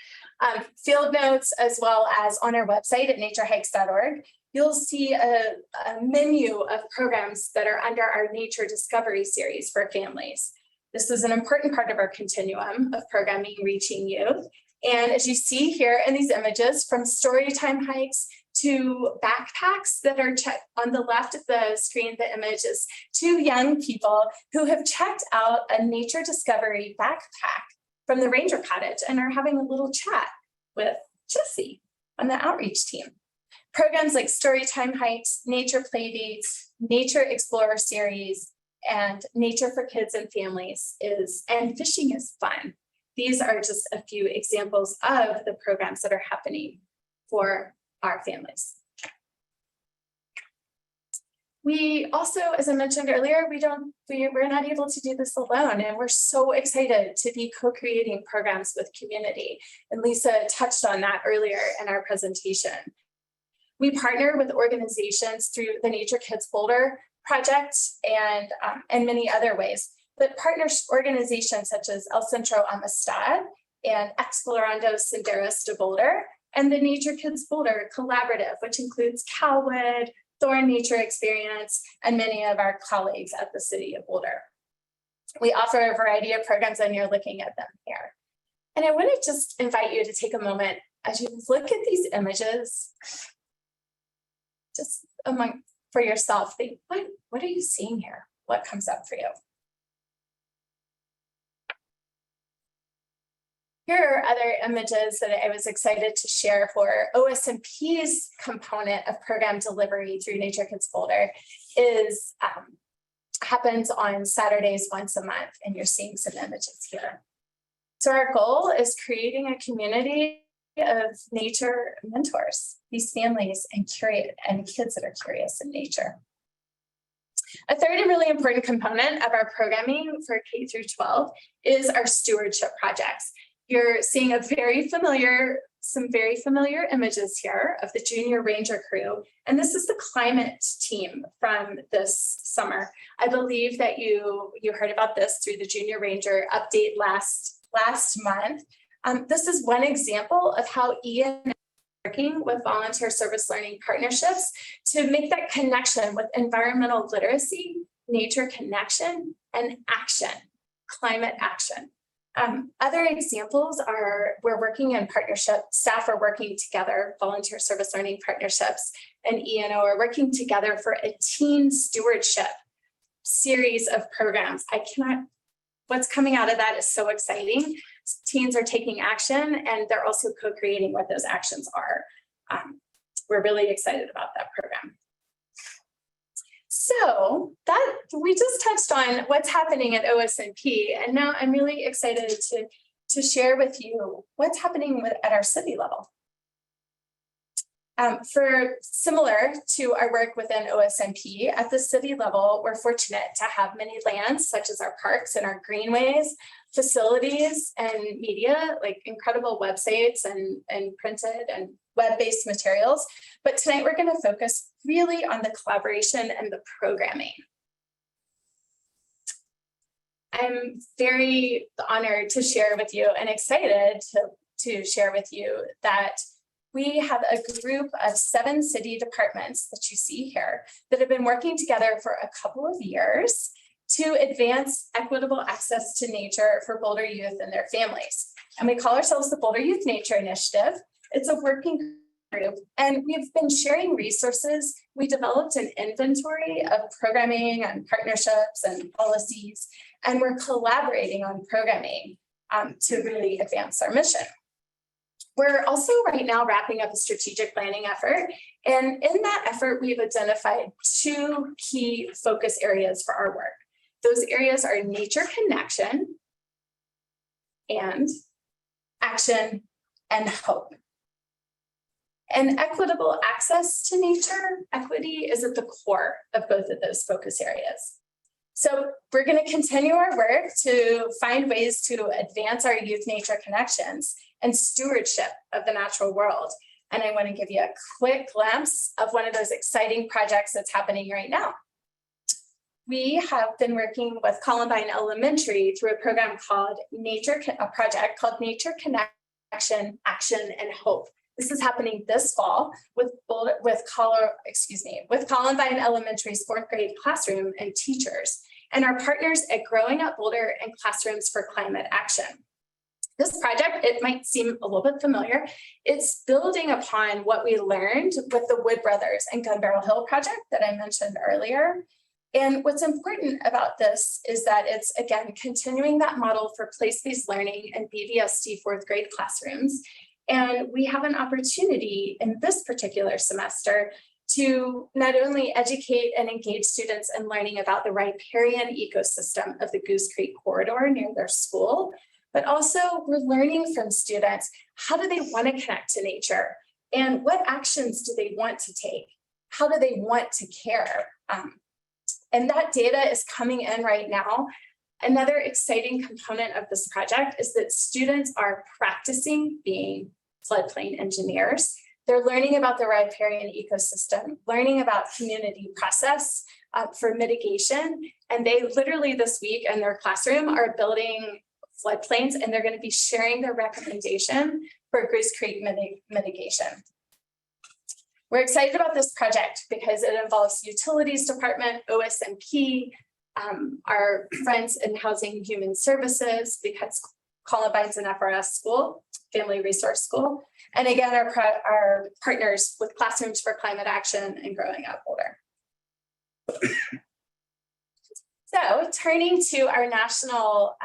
field notes as well as on our website at naturehikes.org, you'll see a menu of programs that are under our Nature Discovery series for families. This is an important part of our continuum of programming reaching youth. And as you see here in these images, from storytime hikes to backpacks that are checked on the left of the screen, the image is two young people who have checked out a nature discovery backpack from the Ranger Cottage and are having a little chat with Jesse on the outreach team. Programs like Storytime Hikes, Nature Playdates, Nature Explorer Series, and Nature for Kids and Families and Fishing is Fun. These are just a few examples of the programs that are happening for our families. We also, as I mentioned earlier, we're not able to do this alone, and we're so excited to be co-creating programs with community. And Lisa touched on that earlier in our presentation. We partner with organizations through the Nature Kids Boulder project and many other ways, but partners organizations such as El Centro Amistad and Explorando Senderos de Boulder, and the Nature Kids Boulder Collaborative, which includes Calwood, Thorn Nature Experience, and many of our colleagues at the City of Boulder. We offer a variety of programs, and you're looking at them here. And I want to just invite you to take a moment as you look at these images, just for yourself, think, what are you seeing here? What comes up for you? Here are other images that I was excited to share for OSMP's component of program delivery through Nature Kids Boulder happens on Saturdays once a month, and you're seeing some images here. So our goal is creating a community of nature mentors, these families and kids that are curious in nature. A third and really important component of our programming for K through 12 is our stewardship projects. You're seeing some very familiar images here of the Junior Ranger crew. And this is the climate team from this summer. I believe that you heard about this through the Junior Ranger update last month. This is one example of how Ian is working with volunteer service learning partnerships to make that connection with environmental literacy, nature connection, and action, climate action. Other examples are we're working in partnership, staff are working together, volunteer service learning partnerships, and E&O are working together for a teen stewardship series of programs. What's coming out of that is so exciting. Teens are taking action, and they're also co-creating what those actions are. We're really excited about that program. So that we just touched on what's happening at OSMP, and now I'm really excited to share with you what's happening at our city level. For similar to our work within OSMP, at the city level, we're fortunate to have many lands such as our parks and our greenways, facilities and media, like incredible websites and printed and web-based materials. But tonight we're going to focus really on the collaboration and the programming. I'm very honored to share with you and excited to share with you that we have a group of 7 city departments that you see here that have been working together for a couple of years to advance equitable access to nature for Boulder youth and their families. And we call ourselves the Boulder Youth Nature Initiative. It's a working group, and we've been sharing resources. We developed an inventory of programming and partnerships and policies, and we're collaborating on programming to really advance our mission. We're also right now wrapping up a strategic planning effort. And in that effort, we've identified 2 key focus areas for our work. Those areas are nature connection and action and hope. And equitable access to nature, equity is at the core of both of those focus areas. So we're going to continue our work to find ways to advance our youth nature connections and stewardship of the natural world. And I want to give you a quick glimpse of one of those exciting projects that's happening right now. We have been working with Columbine Elementary through a program called a project called Nature Connection, Action, and Hope. This is happening this fall with Columbine Elementary's 4th grade classroom and teachers, and our partners at Growing Up Boulder and Classrooms for Climate Action. This project, it might seem a little bit familiar. It's building upon what we learned with the Wood Brothers and Gun Barrel Hill project that I mentioned earlier. And what's important about this is that it's, again, continuing that model for place-based learning and BVSD 4th grade classrooms. And we have an opportunity in this particular semester to not only educate and engage students in learning about the riparian ecosystem of the Goose Creek corridor near their school, but also we're learning from students, how do they want to connect to nature? And what actions do they want to take? How do they want to care? And that data is coming in right now. Another exciting component of this project is that students are practicing being floodplain engineers. They're learning about the riparian ecosystem, learning about community process for mitigation. And they literally this week in their classroom are building floodplains, and they're going to be sharing their recommendation for Goose Creek mitigation. We're excited about this project because it involves Utilities Department, OSMP, our friends in Housing and Human Services, because Columbine's an FRS school, Family Resource School, and again, our partners with Classrooms for Climate Action and Growing Up Boulder. So turning to our national,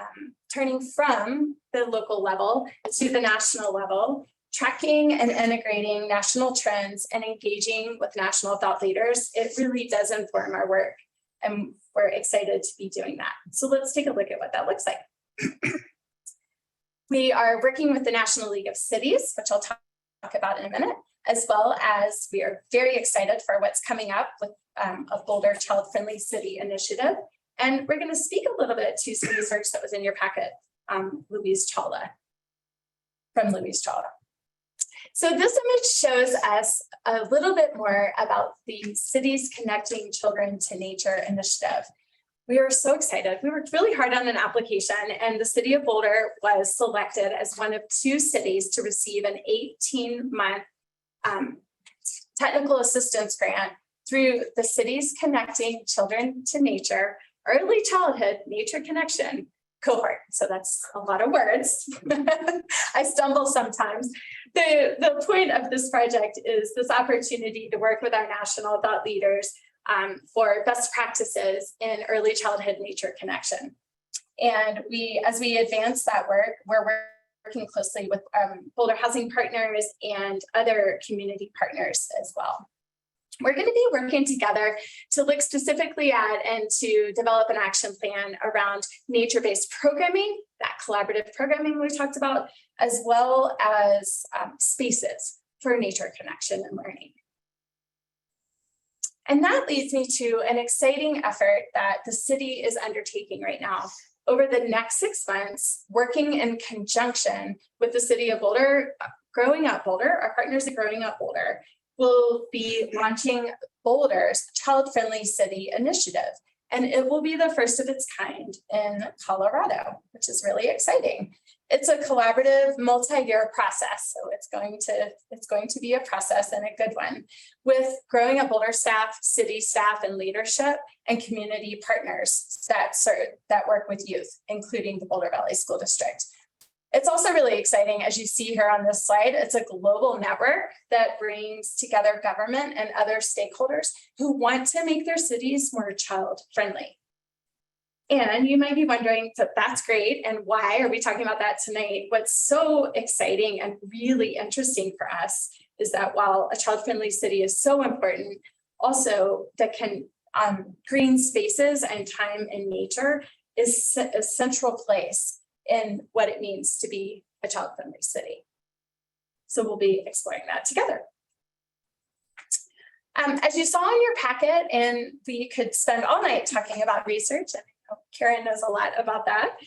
turning from the local level to the national level, tracking and integrating national trends and engaging with national thought leaders, it really does inform our work. And we're excited to be doing that. So let's take a look at what that looks like. We are working with the National League of Cities, which I'll talk about in a minute, as well as we are very excited for what's coming up with a Boulder Child-Friendly City Initiative. And we're going to speak a little bit to some research that was in your packet, from Louise Chawla. So this image shows us a little bit more about the Cities Connecting Children to Nature initiative. We were so excited. We worked really hard on an application, and the city of Boulder was selected as one of 2 cities to receive an 18-month technical assistance grant through the Cities Connecting Children to Nature Early Childhood Nature Connection cohort. So that's a lot of words. I stumble sometimes. The point of this project is this opportunity to work with our national thought leaders for best practices in early childhood nature connection. And as we advance that work, we're working closely with Boulder Housing Partners and other community partners as well. We're going to be working together to look specifically at and to develop an action plan around nature-based programming, that collaborative programming we talked about, as well as spaces. for nature connection and learning. And that leads me to an exciting effort that the city is undertaking right now. Over the next 6 months, working in conjunction with the city of Boulder, Growing Up Boulder, our partners at Growing Up Boulder, will be launching Boulder's Child-Friendly City Initiative. And it will be the first of its kind in Colorado, which is really exciting. It's a collaborative multi-year process. So it's going to be a process and a good one with Growing Up Boulder staff, city staff and leadership, and community partners that work with youth, including the Boulder Valley School District. It's also really exciting, as you see here on this slide, it's a global network that brings together government and other stakeholders who want to make their cities more child-friendly. And you might be wondering, so that's great, and why are we talking about that tonight? What's so exciting and really interesting for us is that while a child-friendly city is so important, also that green spaces and time in nature is a central place in what it means to be a child-friendly city. So we'll be exploring that together. As you saw in your packet, and we could spend all night talking about research, and I know Karen knows a lot about that.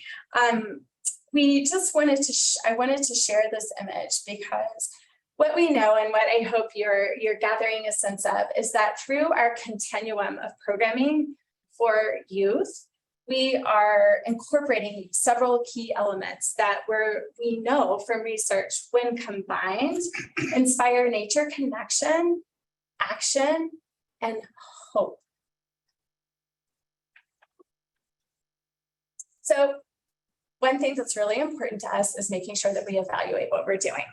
We just wanted to, I wanted to share this image because what we know and what I hope you're gathering a sense of is that through our continuum of programming for youth, we are incorporating several key elements that we know from research, when combined, inspire nature connection, action, and hope. So one thing that's really important to us is making sure that we evaluate what we're doing.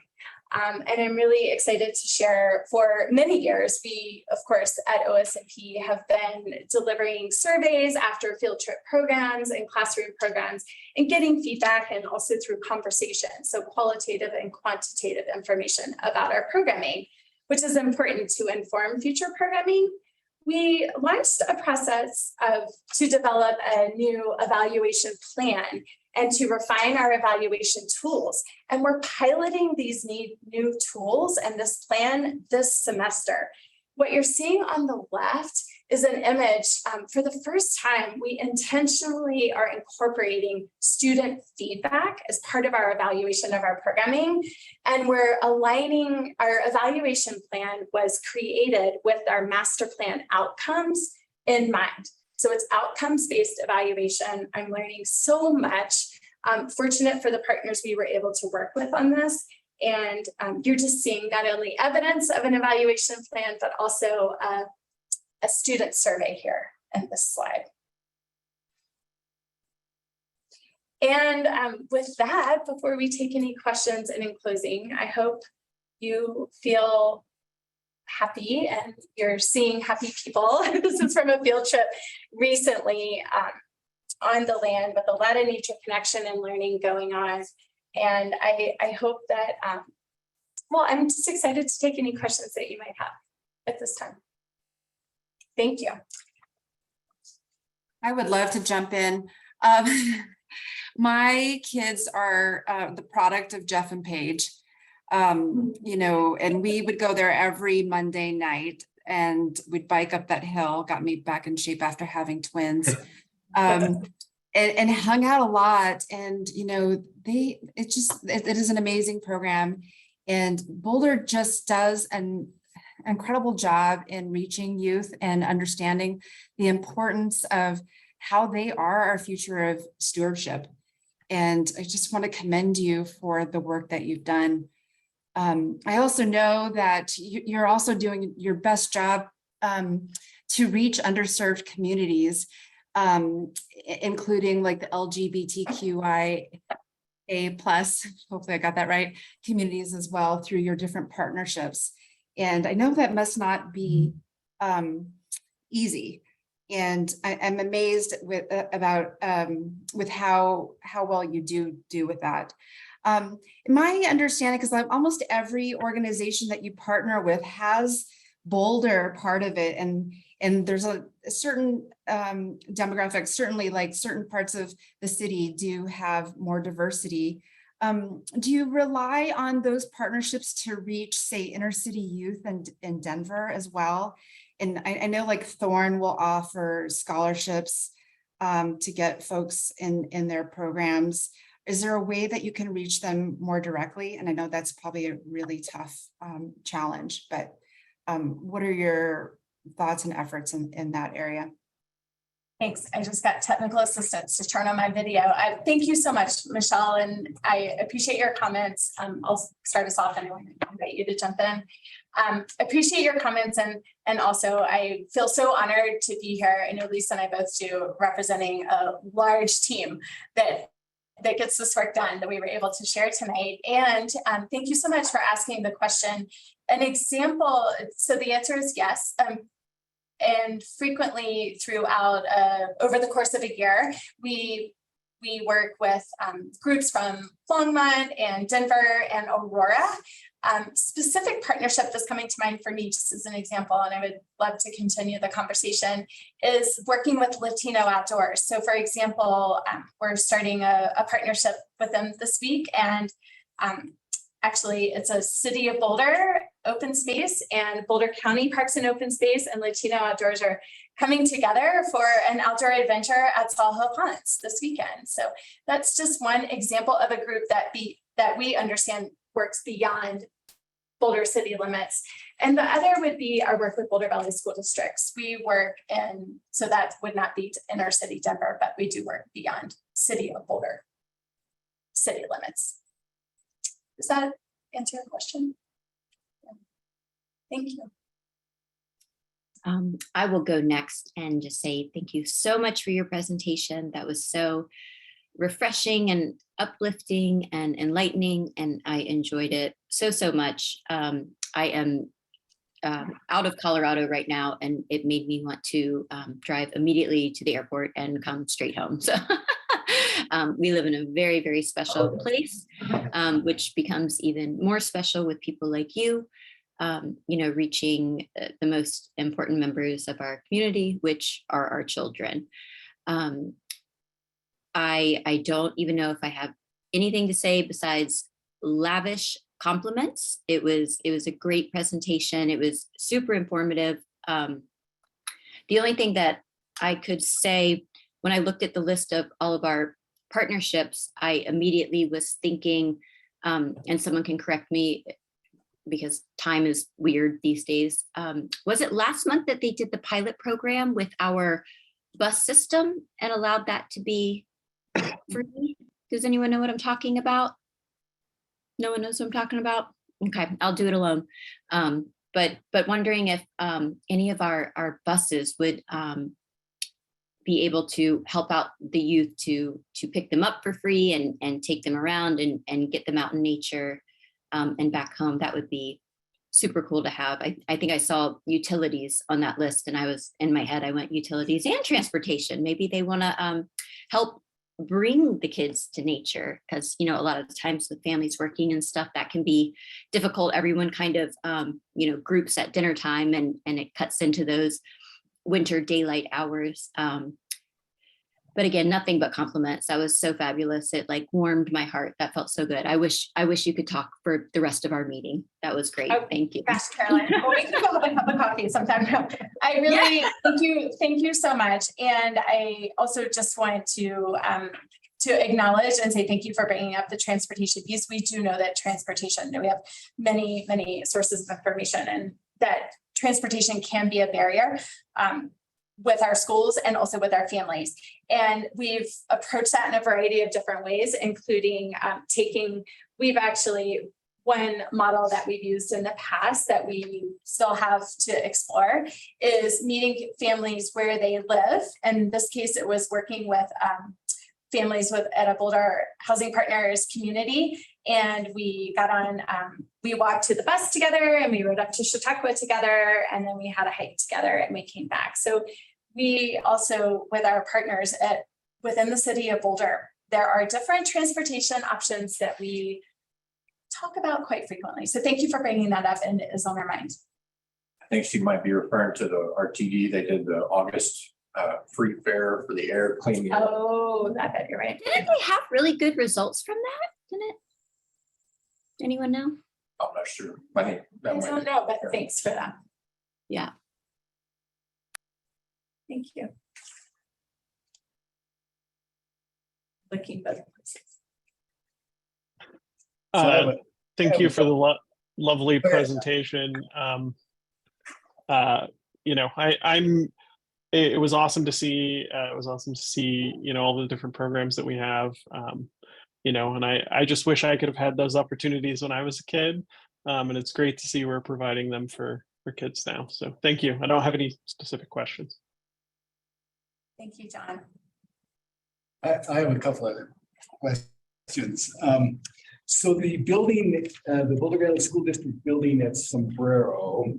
And I'm really excited to share, for many years, we, of course, at OSBT have been delivering surveys after field trip programs and classroom programs and getting feedback, and also through conversation. So qualitative and quantitative information about our programming, which is important to inform future programming. We launched a process to develop a new evaluation plan and to refine our evaluation tools. And we're piloting these new tools and this plan this semester. What you're seeing on the left is an image. For the first time, we intentionally are incorporating student feedback as part of our evaluation of our programming. And we're aligning, our evaluation plan was created with our master plan outcomes in mind. So it's outcomes-based evaluation. I'm learning so much. I'm fortunate for the partners we were able to work with on this. And you're just seeing not only evidence of an evaluation plan, but also a student survey here in this slide. And with that, before we take any questions and in closing, I hope you feel happy and you're seeing happy people. This is from a field trip recently on the land with a lot of nature connection and learning going on. And I hope that, well, I'm just excited to take any questions that you might have at this time. Thank you. I would love to jump in. My kids are the product of Jeff and Paige. You know, and we would go there every Monday night and we'd bike up that hill, got me back in shape after having twins, and hung out a lot. And, you know, it is an amazing program. And Boulder just does an incredible job in reaching youth and understanding the importance of how they are our future of stewardship. And I just want to commend you for the work that you've done. I also know that you're also doing your best job to reach underserved communities, including like the LGBTQIA+, hopefully I got that right, communities as well through your different partnerships. And I know that must not be easy. And I'm amazed with how well you do with that. My understanding, because almost every organization that you partner with has Boulder part of it, and there's a certain demographics, certainly like certain parts of the city do have more diversity. Do you rely on those partnerships to reach, say, inner city youth and in Denver as well? And I know like Thorn will offer scholarships to get folks in their programs. Is there a way that you can reach them more directly? And I know that's probably a really tough challenge, but what are your thoughts and efforts in that area? Thanks. I just got technical assistance to turn on my video. Thank you so much, Michelle, and I appreciate your comments. I'll start us off anyway. I invite you to jump in. Appreciate your comments, and also I feel so honored to be here. I know Lisa and I both do, representing a large team that gets this work done that we were able to share tonight. And thank you so much for asking the question. An example, so the answer is yes. And frequently throughout, over the course of a year, we work with groups from Longmont and Denver and Aurora. Specific partnership that's coming to mind for me, just as an example, and I would love to continue the conversation, is working with Latino Outdoors. So for example, we're starting a partnership with them this week, and actually it's a City of Boulder open space and Boulder County Parks and Open Space and Latino Outdoors are coming together for an outdoor adventure at Saw Hill Ponds this weekend. So that's just one example of a group that we understand works beyond Boulder city limits. And the other would be our work with Boulder Valley School Districts. We work in, so that would not be inner city Denver, but we do work beyond City of Boulder city limits. Does that answer your question? Yeah. Thank you. I will go next and just say thank you so much for your presentation. That was so refreshing and uplifting and enlightening, and I enjoyed it so much. I am out of Colorado right now, and it made me want to drive immediately to the airport and come straight home. So we live in a very, very special place, which becomes even more special with people like you, reaching the most important members of our community, which are our children. I don't even know if I have anything to say besides lavish compliments. It was a great presentation. It was super informative. The only thing that I could say, when I looked at the list of all of our partnerships, I immediately was thinking, and someone can correct me because time is weird these days. Was it last month that they did the pilot program with our bus system and allowed that to be free? Does anyone know what I'm talking about? No one knows what I'm talking about? Okay, I'll do it alone. But wondering if any of our buses would be able to help out the youth to pick them up for free and take them around and get them out in nature and back home. That would be super cool to have. I think I saw utilities on that list, and I was in my head, I went utilities and transportation. Maybe they want to help bring the kids to nature, because a lot of the times with families working and stuff, that can be difficult. Everyone kind of groups at dinner time, and it cuts into those winter daylight hours. But again, nothing but compliments. That was so fabulous. It warmed my heart. That felt so good. I wish you could talk for the rest of our meeting. That was great. Oh, thank you. Gosh, Caroline, well, we can go have a cup of coffee sometime. I really thank you so much. And I also just wanted to acknowledge and say thank you for bringing up the transportation piece. We do know that transportation, we have many sources of information, and that transportation can be a barrier with our schools and also with our families. And we've approached that in a variety of different ways, including we've actually, one model that we've used in the past that we still have to explore is meeting families where they live. In this case, it was working with families at a Boulder Housing Partners community. And we got on, we walked to the bus together, and we rode up to Chautauqua together, and then we had a hike together, and we came back. So we also, with our partners within the city of Boulder, there are different transportation options that we talk about quite frequently. So thank you for bringing that up, and it is on our mind. I think she might be referring to the RTD. They did the August free fare for the air cleaning. Oh, I bet you're right. Didn't they have really good results from that? Didn't it? Anyone know? I'm not sure. I think that I might don't be. know, but thanks for that. Yeah. Thank you. Looking better places. So I have a- Thank you for the lovely ahead. presentation. You know, it was awesome to see, you know, all the different programs that we have. You know, and I just wish I could have had those opportunities when I was a kid. And it's great to see we're providing them for kids now. So thank you. I don't have any specific questions. Thank you, John. I have a couple of questions. So the building, the Boulder Valley School District building at Sombrero,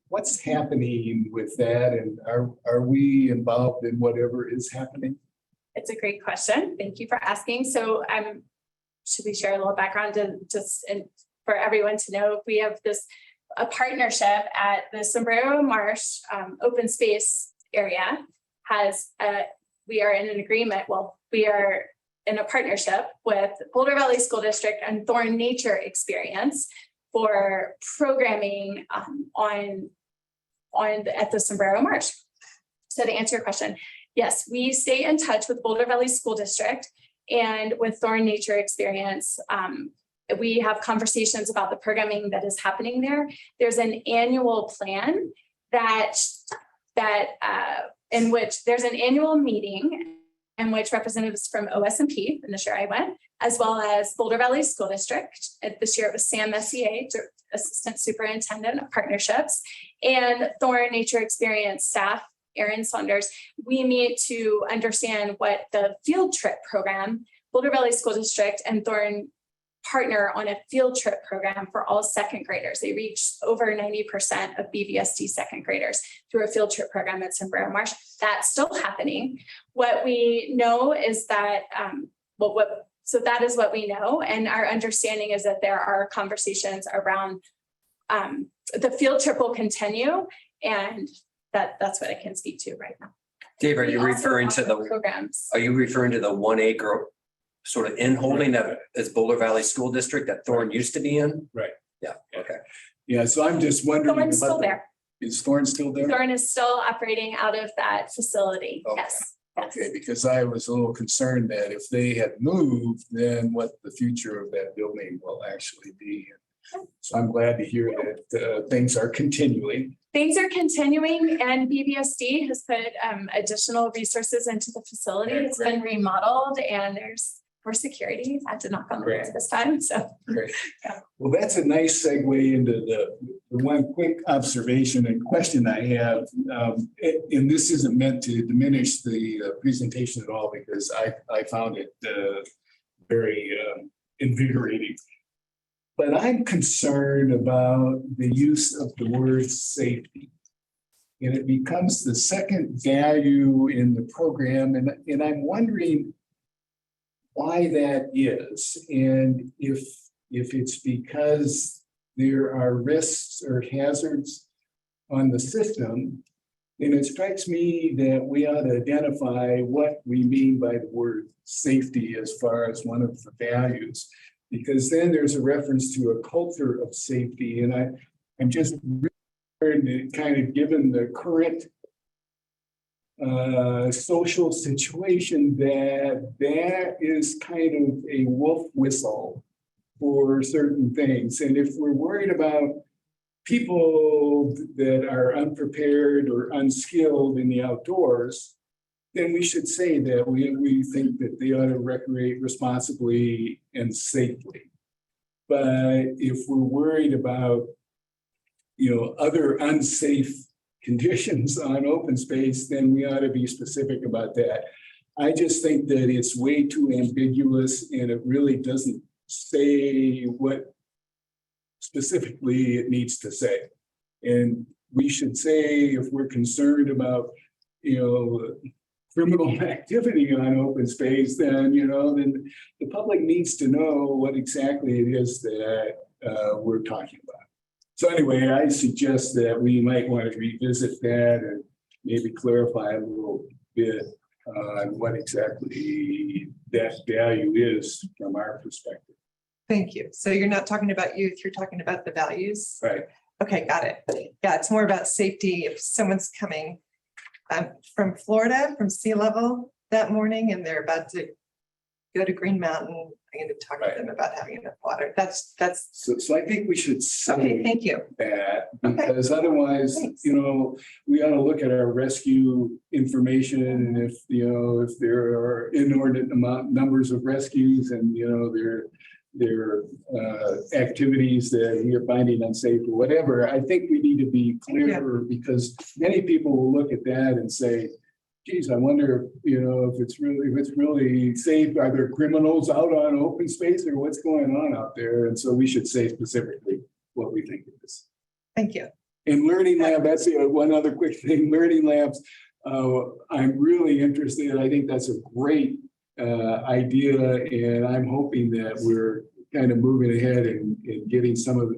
what's happening with that? And are we involved in whatever is happening? It's a great question. Thank you for asking. So should we share a little background to for everyone to know? We have a partnership at the Sombrero Marsh open space area. We are in an agreement. Well, we are in a partnership with Boulder Valley School District and Thorn Nature Experience for programming at the Sombrero Marsh. So to answer your question, yes, we stay in touch with Boulder Valley School District and with Thorn Nature Experience. We have conversations about the programming that is happening there. There's an annual plan in which there's an annual meeting in which representatives from OSBT, and this year I went, as well as Boulder Valley School District. This year it was Sam Messier, Assistant Superintendent of Partnerships, and Thorn Nature Experience staff, Erin Saunders. We meet to understand what the field trip program, Boulder Valley School District and Thorn partner on a field trip program for all second graders. They reach over 90% of BVSD second graders through a field trip program at Sombrero Marsh. That's still happening. What we know is that, so that is what we know. And our understanding is that there are conversations around the field trip will continue, and that's what I can speak to right now. Dave, are you We also referring to offer the programs? Are you referring to the 1 acre sort of in holding that is Boulder Valley School District that Thorn used to be in? Right. Yeah, okay. Yeah, so I'm just wondering. Thorn's still there. Is Thorn still there? Thorn is still operating out of that facility. Okay. Yes. Okay, because I was a little concerned that if they had moved, then what the future of that building will actually be. So I'm glad to hear that things are continuing. Things are continuing, and BVSD has put additional resources into the facility. Okay, It's been remodeled, and there's more security. I had to knock on the door Great. this time, so. Great. Yeah. Well, that's a nice segue into the one quick observation and question I have. And this isn't meant to diminish the presentation at all, because I found it very invigorating. But I'm concerned about the use of the word safety. And it becomes the second value in the program. And I'm wondering why that is. And if it's because there are risks or hazards on the system, then it strikes me that we ought to identify what we mean by the word safety as far as one of the values. Because then there's a reference to a culture of safety. And I'm just kind of given the current social situation that is kind of a wolf whistle for certain things. And if we're worried about people that are unprepared or unskilled in the outdoors, then we should say that we think that they ought to recreate responsibly and safely. But if we're worried about, other unsafe conditions on open space, then we ought to be specific about that. I just think that it's way too ambiguous, and it really doesn't say what specifically it needs to say. And we should say, if we're concerned about, criminal activity on open space, then the public needs to know what exactly it is that we're talking about. So anyway, I suggest that we might want to revisit that and maybe clarify a little bit on what exactly that value is from our perspective. Thank you. So you're not talking about youth, you're talking about the values? Right. Okay, got it. Yeah, it's more about safety if someone's coming from Florida, from sea level that morning, and they're about to go to Green Mountain. I'm going to talk to them about having enough water. That's, So I think we should okay, say thank you. that, because otherwise, Thanks. you know, we ought to look at our rescue information, and if, you know, if there are inordinate numbers of rescues and, you know, their activities that we are finding unsafe or whatever, I think we need to be clearer, because many people will look at that and say, geez, I wonder, you know, if it's really safe. Are there criminals out on open space, or what's going on out there? And so we should say specifically what we think it is. Thank you. In Learning Lab, that's one other quick thing, Learning Labs, I'm really interested. I think that's a great idea, and I'm hoping that we're kind of moving ahead and getting some of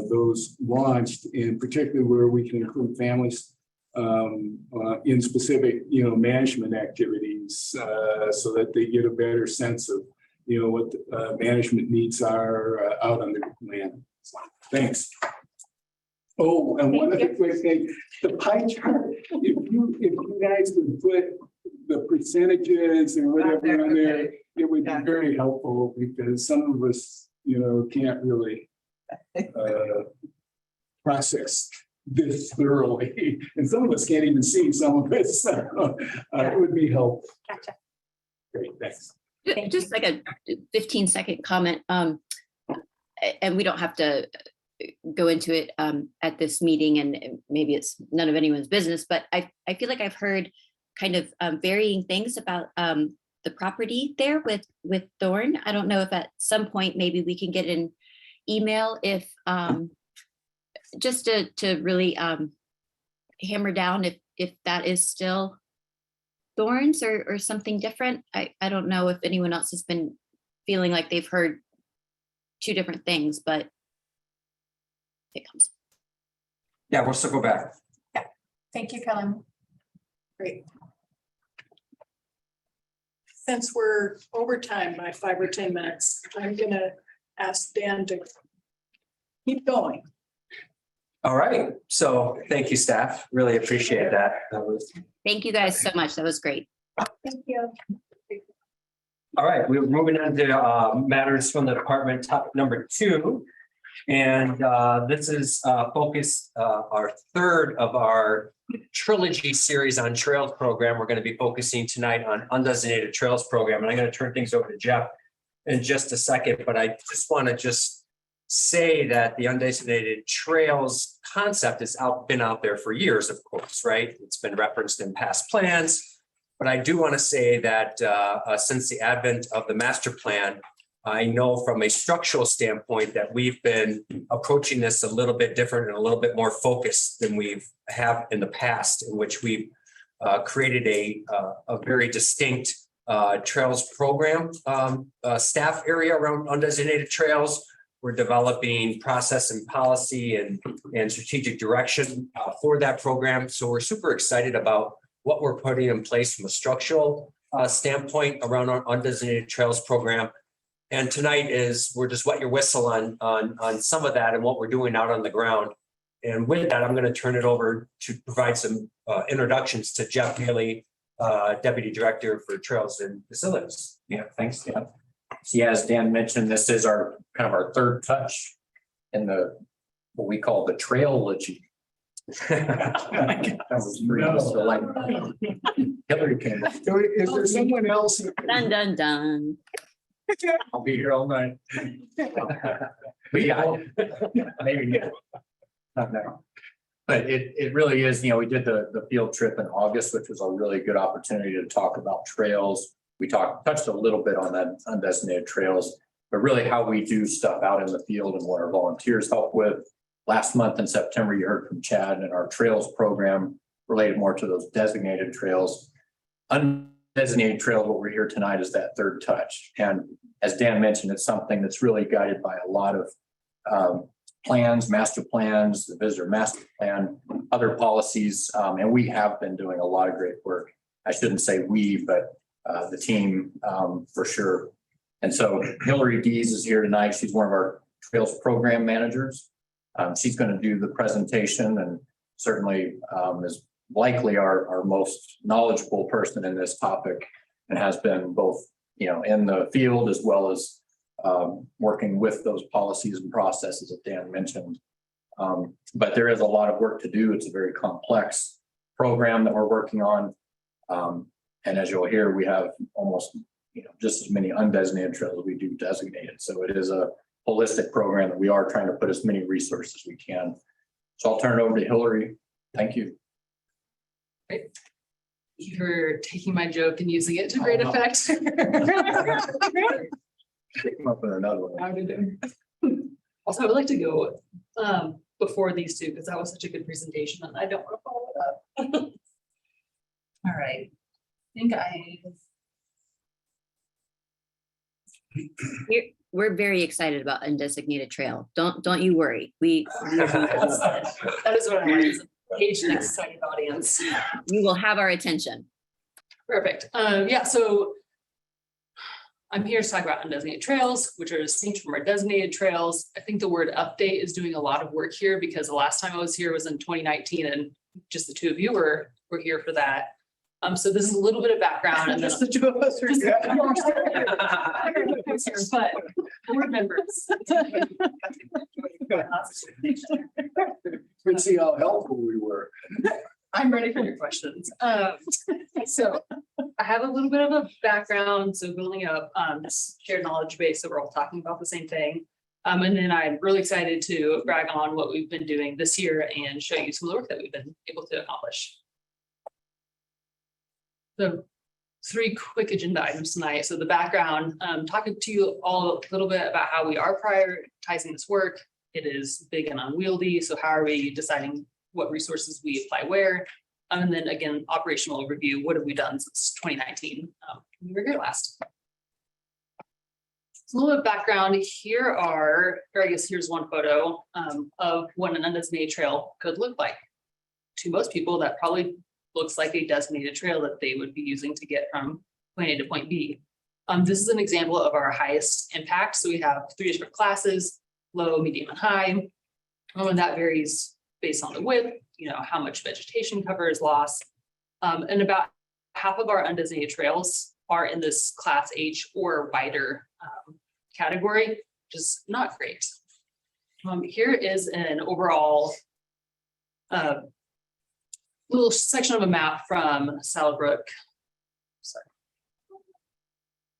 those launched, and particularly where we can include families in specific, you know, management activities, so that they get a better sense of, you know, what the management needs are out on the land. Thanks. Oh, and one other quick thing, the pie chart, if you guys would put the percentages or whatever on there, it would be very helpful, because some of us, you know, can't really process this thoroughly, and some of us can't even see some of it, so it would be helpful. Gotcha. Great, thanks. Just like a 15-second comment, and we don't have to go into it at this meeting, and maybe it's none of anyone's business, but I feel like I've heard kind of varying things about the property there with Thorn. I don't know if at some point maybe we can get an email if just to really hammer down if that is still Thorns or something different. I don't know if anyone else has been feeling like they've heard two different things, but it comes. Yeah, we'll still go back. Thank you, Kellen. Great. Since we're over time by 5 or 10 minutes, I'm gonna ask Dan to keep going. All right, so thank you, staff. Really appreciate that. Thank you guys so much. That was great. Thank you. All right, we're moving on to matters from the department, top number 2. And this is focused, our third of our trilogy series on trails program. We're going to be focusing tonight on undesignated trails program. And I'm going to turn things over to Jeff in just a second, but I just want to say that the undesignated trails concept has been out there for years, of course, right? It's been referenced in past plans, but I do want to say that since the advent of the master plan, I know from a structural standpoint that we've been approaching this a little bit different and a little bit more focused than we've have in the past, in which we've created a very distinct trails program staff area around undesignated trails. We're developing process and policy and strategic direction for that program. So we're super excited about what we're putting in place from a structural standpoint around our undesignated trails program. And tonight we're just wet your whistle on some of that and what we're doing out on the ground. And with that, I'm going to turn it over to provide some introductions to Jeff Haley, Deputy Director for Trails and Facilities. Yeah, thanks, Dan. Yeah, as Dan mentioned, this is our kind of our third touch in what we call the trailology. That was pretty like Hillary came up. Is there someone else? Dun, dun, dun. I'll be here all night. But yeah, maybe not now. But it really is, you know, we did the field trip in August, which was a really good opportunity to talk about trails. We touched a little bit on that undesignated trails, but really how we do stuff out in the field and what our volunteers help with. Last month in September, you heard from Chad and our trails program related more to those designated trails. Undesignated trails, what we're here tonight is that third touch. And as Dan mentioned, it's something that's really guided by a lot of plans, master plans, the visitor master plan, other policies. And we have been doing a lot of great work. I shouldn't say we, but the team for sure And so Hillary Dees is here tonight. She's one of our Trails Program Managers. She's going to do the presentation and certainly is likely our most knowledgeable person in this topic and has been both, in the field as well as working with those policies and processes that Dan mentioned. But there is a lot of work to do. It's a very complex program that we're working on. And as you'll hear, we have almost, just as many undesignated trails as we do designated. So it is a holistic program that we are trying to put as many resources as we can. So I'll turn it over to Hillary. Thank you. You're taking my joke and using it to great effect. Pick them up with another one. How to do. Also, I would like to go before these two, because that was such a good presentation and I don't want to follow it up. All right. I think We're very excited about undesignated trail. Don't you worry. that is what I want, is engage an excited audience. You will have our attention. Perfect. Yeah, so I'm here to talk about undesignated trails, which are distinct from our designated trails. I think the word update is doing a lot of work here because the last time I was here was in 2019 and just the two of you were here for that. So this is a little bit of background and then Just the two of us are but board members. Let's see how helpful we were. I'm ready for your questions. So I have a little bit of a background, so building up this shared knowledge base, so we're all talking about the same thing. And then I'm really excited to brag on what we've been doing this year and show you some of the work that we've been able to accomplish. So 3 quick agenda items tonight. So the background, talking to you all a little bit about how we are prioritizing this work. It is big and unwieldy. So how are we deciding what resources we apply where? And then again, operational review. What have we done since 2019? We were here last. So a little bit of background. Here are, or I guess here's one photo of what an undesignated trail could look like. To most people, that probably looks like a designated trail that they would be using to get from point A to point B. This is an example of our highest impact. So we have 3 different classes, low, medium, and high. And that varies based on the width, how much vegetation cover is lost. And about half of our undesignated trails are in this class H or wider category, which is not great. Here is an overall little section of a map from Salybrook. Sorry.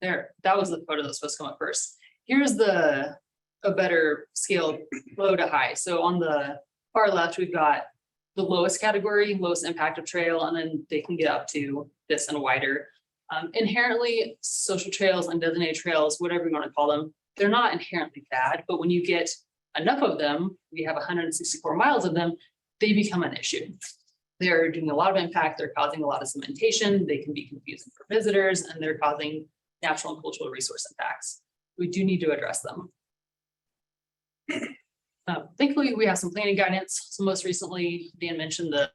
There, that was the photo that was supposed to come up first. Here's a better scale, low to high. So on the far left, we've got the lowest category, lowest impact of trail, and then they can get up to this and wider. Inherently, social trails, undesignated trails, whatever you want to call them, they're not inherently bad, but when you get enough of them, we have 164 miles of them, they become an issue. They're doing a lot of impact, they're causing a lot of cementation, they can be confusing for visitors, and they're causing natural and cultural resource impacts. We do need to address them. Thankfully, we have some planning guidance. So most recently, Dan mentioned the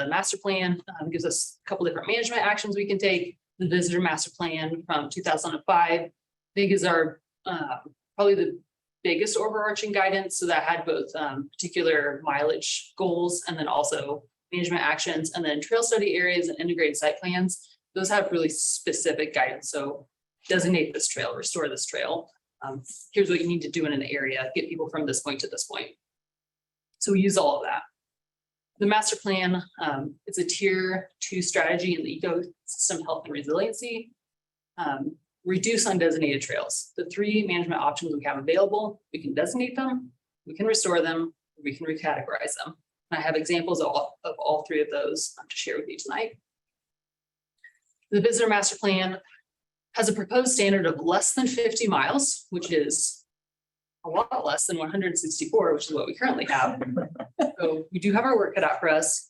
master plan gives us a couple different management actions we can take. The visitor master plan from 2005, I think is our probably the biggest overarching guidance. So that had both particular mileage goals and then also management actions, and then trail study areas and integrated site plans. Those have really specific guidance. So designate this trail, restore this trail. Here's what you need to do in an area, get people from this point to this point. So we use all of that. The master plan, it's a tier 2 strategy in the ecosystem health and resiliency. Reduce undesignated trails. The 3 management options we have available, we can designate them, we can restore them, we can recategorize them. And I have examples of all 3 of those to share with you tonight. The visitor master plan has a proposed standard of less than 50 miles, which is a lot less than 164, which is what we currently have. So we do have our work cut out for us,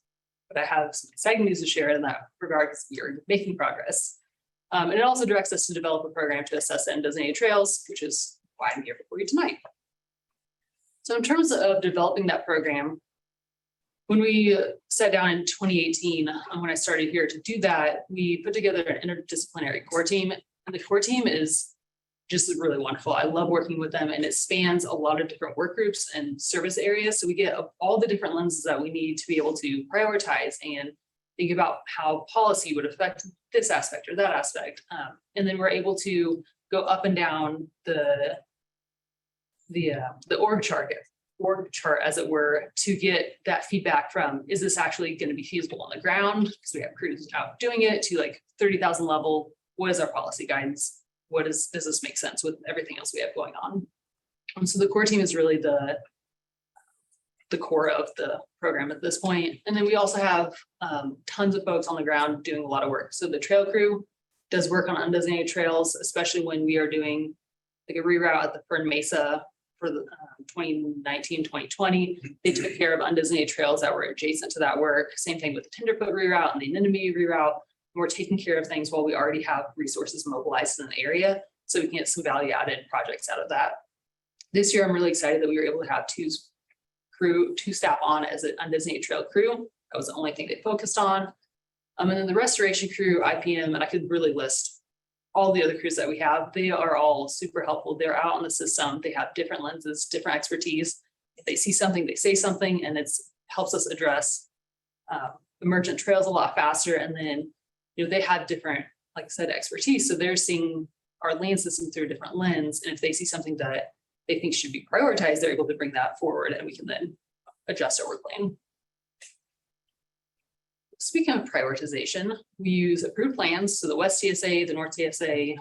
but I have some exciting news to share in that regard because we are making progress. And it also directs us to develop a program to assess undesignated trails, which is why I'm here for you tonight. So in terms of developing that program, when we sat down in 2018, when I started here to do that, we put together an interdisciplinary core team. And the core team is just really wonderful. I love working with them, and it spans a lot of different work groups and service areas. So we get all the different lenses that we need to be able to prioritize and think about how policy would affect this aspect or that aspect. And then we're able to go up and down the org chart, as it were, to get that feedback from, is this actually going to be feasible on the ground? Because we have crews out doing it, to like 30,000 level. What is our policy guidance? Does this make sense with everything else we have going on? And so the core team is really the core of the program at this point. And then we also have tons of folks on the ground doing a lot of work. So the trail crew does work on undesignated trails, especially when we are doing like a reroute at the Fern Mesa for the 2019, 2020. They took care of undesignated trails that were adjacent to that work. Same thing with the Tenderfoot reroute and the Anemone reroute. We're taking care of things while we already have resources mobilized in the area, so we can get some value added projects out of that. This year, I'm really excited that we were able to have two staff on as an undesignated trail crew. That was the only thing they focused on. And then the restoration crew, IPM, and I could really list all the other crews that we have. They are all super helpful. They're out on the system. They have different lenses, different expertise. If they see something, they say something, and it's helps us address emergent trails a lot faster. And then, you know, they have different, like I said, expertise. So they're seeing our lane system through a different lens. And if they see something that they think should be prioritized, they're able to bring that forward, and we can then adjust our work plan. Speaking of prioritization, we use approved plans. So the West TSA, the North TSA,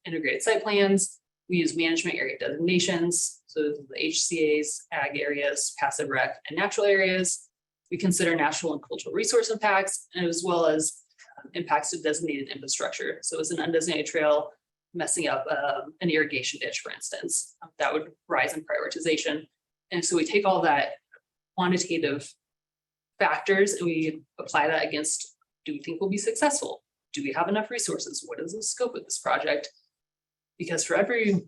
integrated site plans. We use management area designations. So the HCA's, ag areas, passive rec, and natural areas. We consider natural and cultural resource impacts, as well as impacts to designated infrastructure. So it's an undesignated trail messing up an irrigation ditch, for instance, that would rise in prioritization. And so we take all that quantitative factors and we apply that against, do we think we'll be successful? Do we have enough resources? What is the scope of this project? Because for every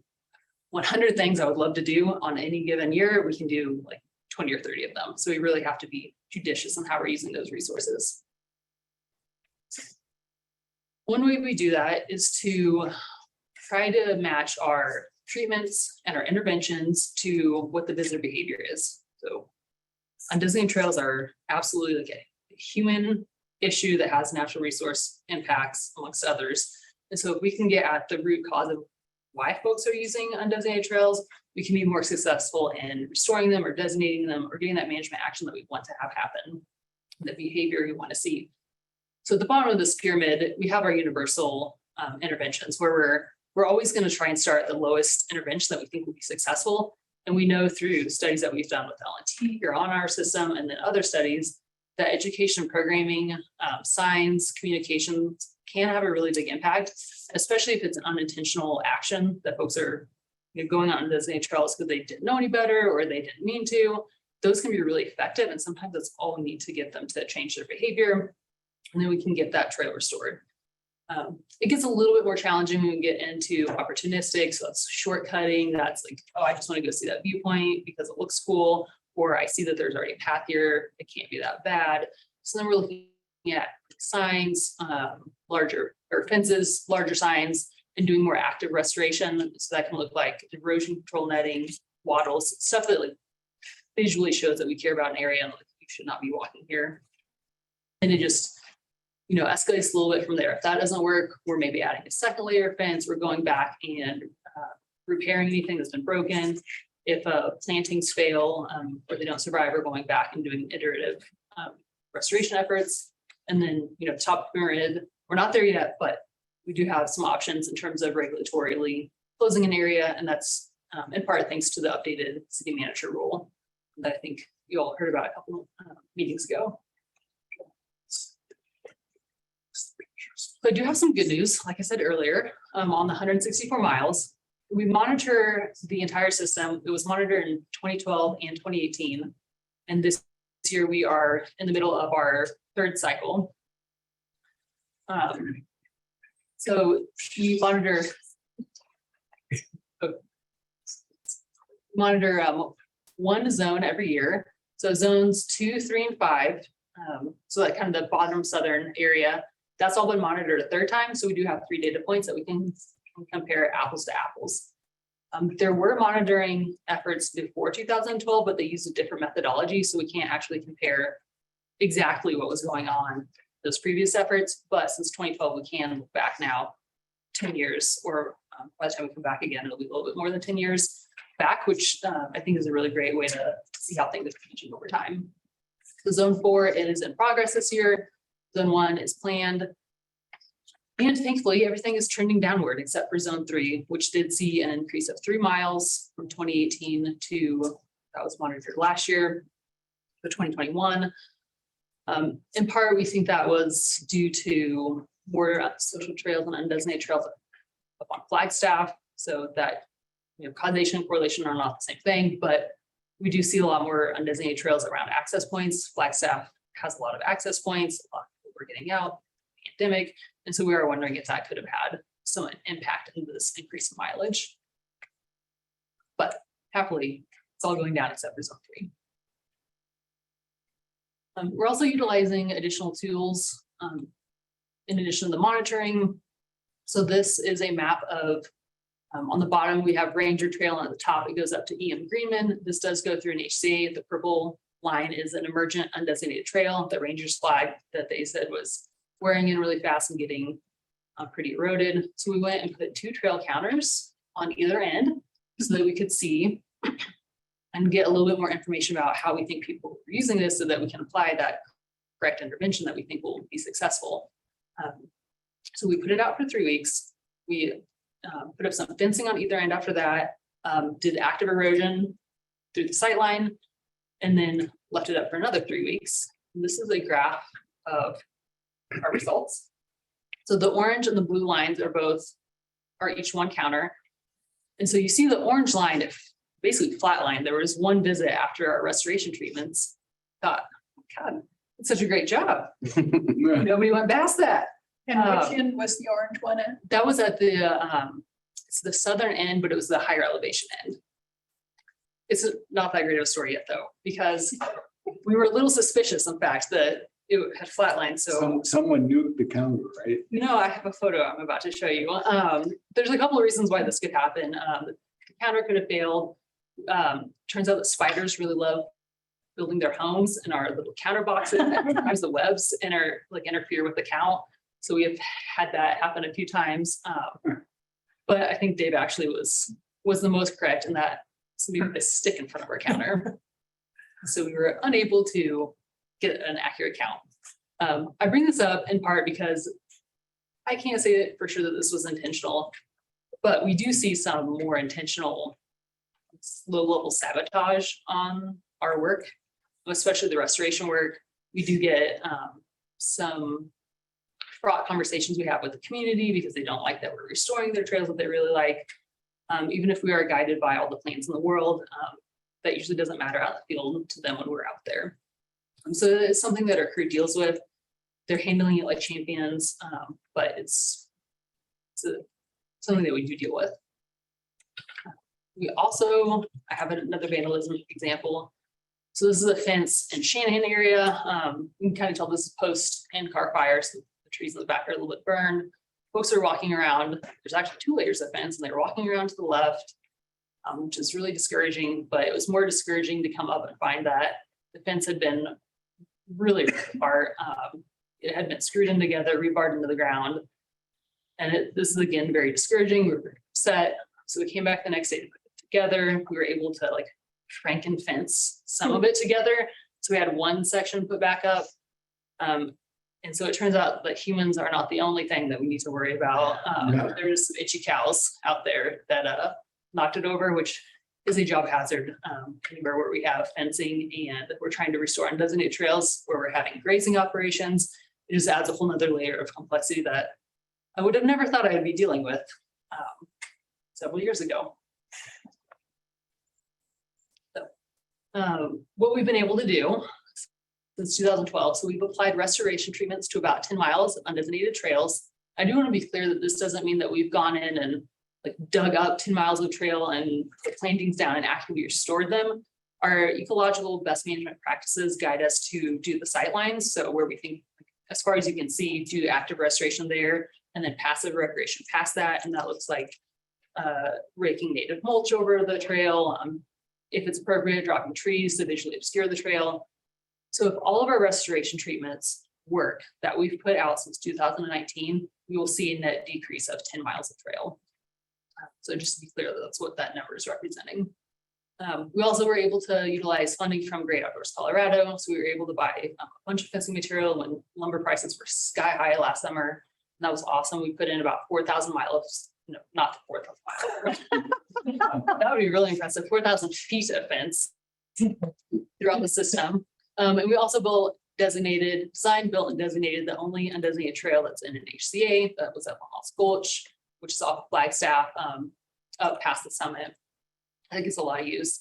100 things I would love to do on any given year, we can do like 20 or 30 of them. So we really have to be judicious on how we're using those resources. One way we do that is to try to match our treatments and our interventions to what the visitor behavior is. So undesignated trails are absolutely like a human issue that has natural resource impacts amongst others. And so if we can get at the root cause of why folks are using undesignated trails, we can be more successful in restoring them or designating them or getting that management action that we want to have happen, the behavior we want to see. So at the bottom of this pyramid, we have our universal interventions where we're always going to try and start at the lowest intervention that we think will be successful. And we know through studies that we've done with LNT or on our system and then other studies that education, programming, signs, communications can have a really big impact, especially if it's an unintentional action that folks are going on undesignated trails because they didn't know any better or they didn't mean to. Those can be really effective, and sometimes that's all we need to get them to change their behavior, and then we can get that trail restored. It gets a little bit more challenging when we get into opportunistic. So that's shortcutting. That's like, oh, I just want to go see that viewpoint because it looks cool, or I see that there's already a path here. It can't be that bad. So then we're looking at signs, larger or fences, larger signs, and doing more active restoration. So that can look like erosion control netting, wattles, stuff that like visually shows that we care about an area and like you should not be walking here. And it just, escalates a little bit from there. If that doesn't work, we're maybe adding a second layer of fence. We're going back and repairing anything that's been broken. If plantings fail or they don't survive, we're going back and doing iterative restoration efforts. And then, top pyramid, we're not there yet, but we do have some options in terms of regulatorily closing an area. And that's in part thanks to the updated city manager rule that I think you all heard about a couple meetings ago. So I do have some good news. Like I said earlier, on the 164 miles, we monitor the entire system. It was monitored in 2012 and 2018. And this year we are in the middle of our third cycle. So we monitor one zone every year. So zones 2, 3, and 5. So that kind of the bottom southern area. That's all been monitored a third time. So we do have 3 data points that we can and compare apples to apples. There were monitoring efforts before 2012, but they used a different methodology, so we can't actually compare exactly what was going on those previous efforts. But since 2012, we can look back now 10 years, or by the time we come back again, it'll be a little bit more than 10 years back, which I think is a really great way to see how things are changing over time. So zone 4 is in progress this year. Zone 1 is planned. And thankfully, everything is trending downward except for zone 3, which did see an increase of 3 miles from 2018 to, that was monitored last year, for 2021. In part, we think that was due to more social trails and undesignated trails up on Flagstaff. So that, causation and correlation are not the same thing, but we do see a lot more undesignated trails around access points. Flagstaff has a lot of access points, a lot of people were getting out, pandemic. And so we are wondering if that could have had some impact in this increase in mileage. But happily, it's all going down except for zone 3. We're also utilizing additional tools in addition to the monitoring. So this is a map of, on the bottom, we have Ranger Trail, and at the top, it goes up to EM Greenman. This does go through an HCA. The purple line is an emergent undesignated trail, the Rangers flag that they said was wearing in really fast and getting pretty eroded. So we went and put 2 trail counters on either end so that we could see and get a little bit more information about how we think people are using this so that we can apply that correct intervention that we think will be successful. So we put it out for 3 weeks. We put up some fencing on either end after that, did active erosion through the sight line, and then left it up for another 3 weeks. And this is a graph of our results. So the orange and the blue lines are each 1 counter. And so you see the orange line, if basically flatline. There was 1 visit after our restoration treatments. Thought, God, it's such a great job. Nobody went past that. And which end was the orange one at? That was at it's the southern end, but it was the higher elevation end. It's not that great of a story yet, though, because we were a little suspicious, in fact, that it had flatlined. So someone nuked the counter, right? No, I have a photo I'm about to show you. There's a couple of reasons why this could happen. The counter could have failed. Turns out that spiders really love building their homes in our little counter boxes. And sometimes the webs interfere with the count. So we have had that happen a few times. But I think Dave actually was the most correct in that somebody put a stick in front of our counter. So we were unable to get an accurate count. I bring this up in part because I can't say for sure that this was intentional, but we do see some more intentional low-level sabotage on our work, especially the restoration work. We do get some fraught conversations we have with the community because they don't like that we're restoring their trails that they really like. Even if we are guided by all the plans in the world, that usually doesn't matter out in the field to them when we're out there. So it's something that our crew deals with. They're handling it like champions, but it's something that we do deal with. We also, I have another vandalism example. So this is a fence in Shanahan area. You can kind of tell this is post and car fires. So the trees in the back are a little bit burned. Folks are walking around. There's actually 2 layers of fence, and they were walking around to the left, which is really discouraging. But it was more discouraging to come up and find that the fence had been really ripped apart. It had been screwed in together, rebarred into the ground. And this is, again, very discouraging. We were very upset. So we came back the next day to put it together. We were able to Franken fence some of it together. So we had 1 section put back up. And so it turns out that humans are not the only thing that we need to worry about. There's some itchy cows out there that knocked it over, which is a job hazard anywhere where we have fencing and we're trying to restore undesignated trails where we're having grazing operations. It just adds a whole nother layer of complexity that I would have never thought I would be dealing with several years ago. So what we've been able to do since 2012, so we've applied restoration treatments to about 10 miles of undesignated trails. I do want to be clear that this doesn't mean that we've gone in and dug up 10 miles of trail and put plantings down and actively restored them. Our ecological best management practices guide us to do the sight lines. So where we think, as far as you can see, do active restoration there, and then passive recreation past that, and that looks like raking native mulch over the trail. If it's appropriate, dropping trees to visually obscure the trail. So if all of our restoration treatments work that we've put out since 2019, we will see a net decrease of 10 miles of trail. So just to be clear, that's what that number is representing. We also were able to utilize funding from Great Outdoors Colorado. So we were able to buy a bunch of fencing material when lumber prices were sky high last summer. And that was awesome. We put in about 4,000 miles, no, not 4,000 miles. That would be really impressive. 4,000 feet of fence throughout the system. And we also designed, built, and designated the only undesignated trail that's in an HCA. That was up on Gulch, which is off Flagstaff, up past the summit. I think it's a lot of use.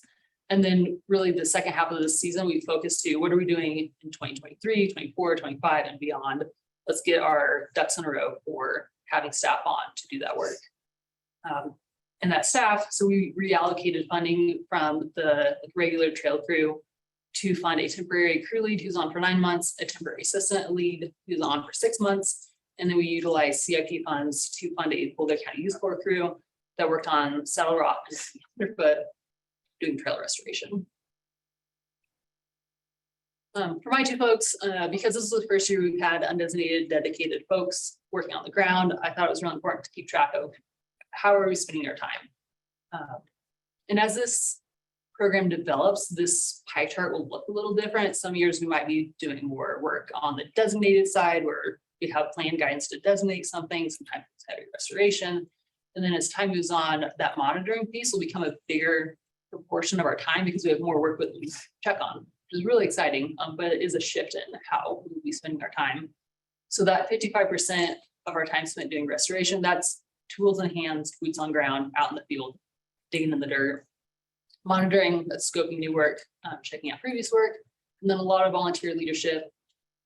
And then really the second half of the season, we focused to what are we doing in 2023, 24, 25 and beyond. Let's get our ducks in a row for having staff on to do that work. And that staff, so we reallocated funding from the regular trail crew to fund a temporary crew lead who's on for 9 months, a temporary assistant lead who's on for 6 months. And then we utilized CIP funds to fund a Boulder County Youth Corps crew that worked on Saddle Rock and Underfoot doing trail restoration. For my two folks, because this is the first year we've had undesignated dedicated folks working on the ground, I thought it was really important to keep track of how are we spending our time. And as this program develops, this pie chart will look a little different. Some years we might be doing more work on the designated side where we have planned guidance to designate something, sometimes it's heavy restoration. And then as time moves on, that monitoring piece will become a bigger proportion of our time because we have more work with we check on, which is really exciting, but it is a shift in how we'll be spending our time. So that 55% of our time spent doing restoration, that's tools in hands, boots on ground, out in the field, digging in the dirt, monitoring, that's scoping new work, checking out previous work, and then a lot of volunteer leadership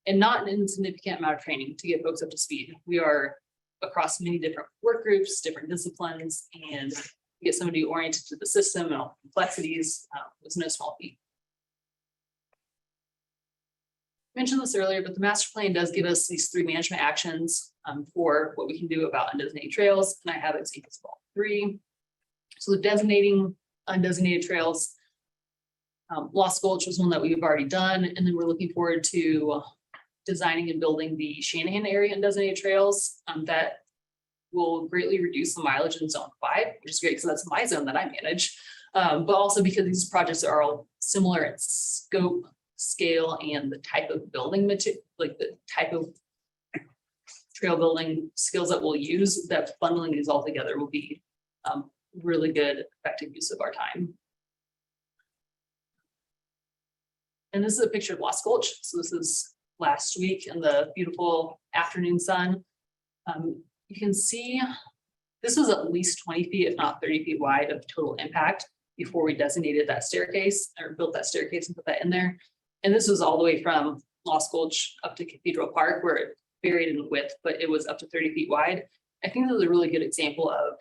and not an insignificant amount of training to get folks up to speed. We are across many different work groups, different disciplines, and get somebody oriented to the system and all the complexities was no small feat. I mentioned this earlier, but the master plan does give us these 3 management actions for what we can do about undesignated trails, and I have examples of all 3. So the designating undesignated trails, Lost Gulch was one that we've already done, and then we're looking forward to designing and building the Shanahan area undesignated trails that will greatly reduce the mileage in zone 5, which is great because that's my zone that I manage. But also because these projects are all similar in scope, scale, and the type of building material, like the type of trail building skills that we'll use, that bundling these all together will be really good, effective use of our time. And this is a picture of Lost Gulch. So this is last week in the beautiful afternoon sun. You can see this was at least 20 feet, if not 30 feet wide of total impact before we designated that staircase or built that staircase and put that in there. And this was all the way from Lost Gulch up to Cathedral Park where it varied in width, but it was up to 30 feet wide. I think this is a really good example of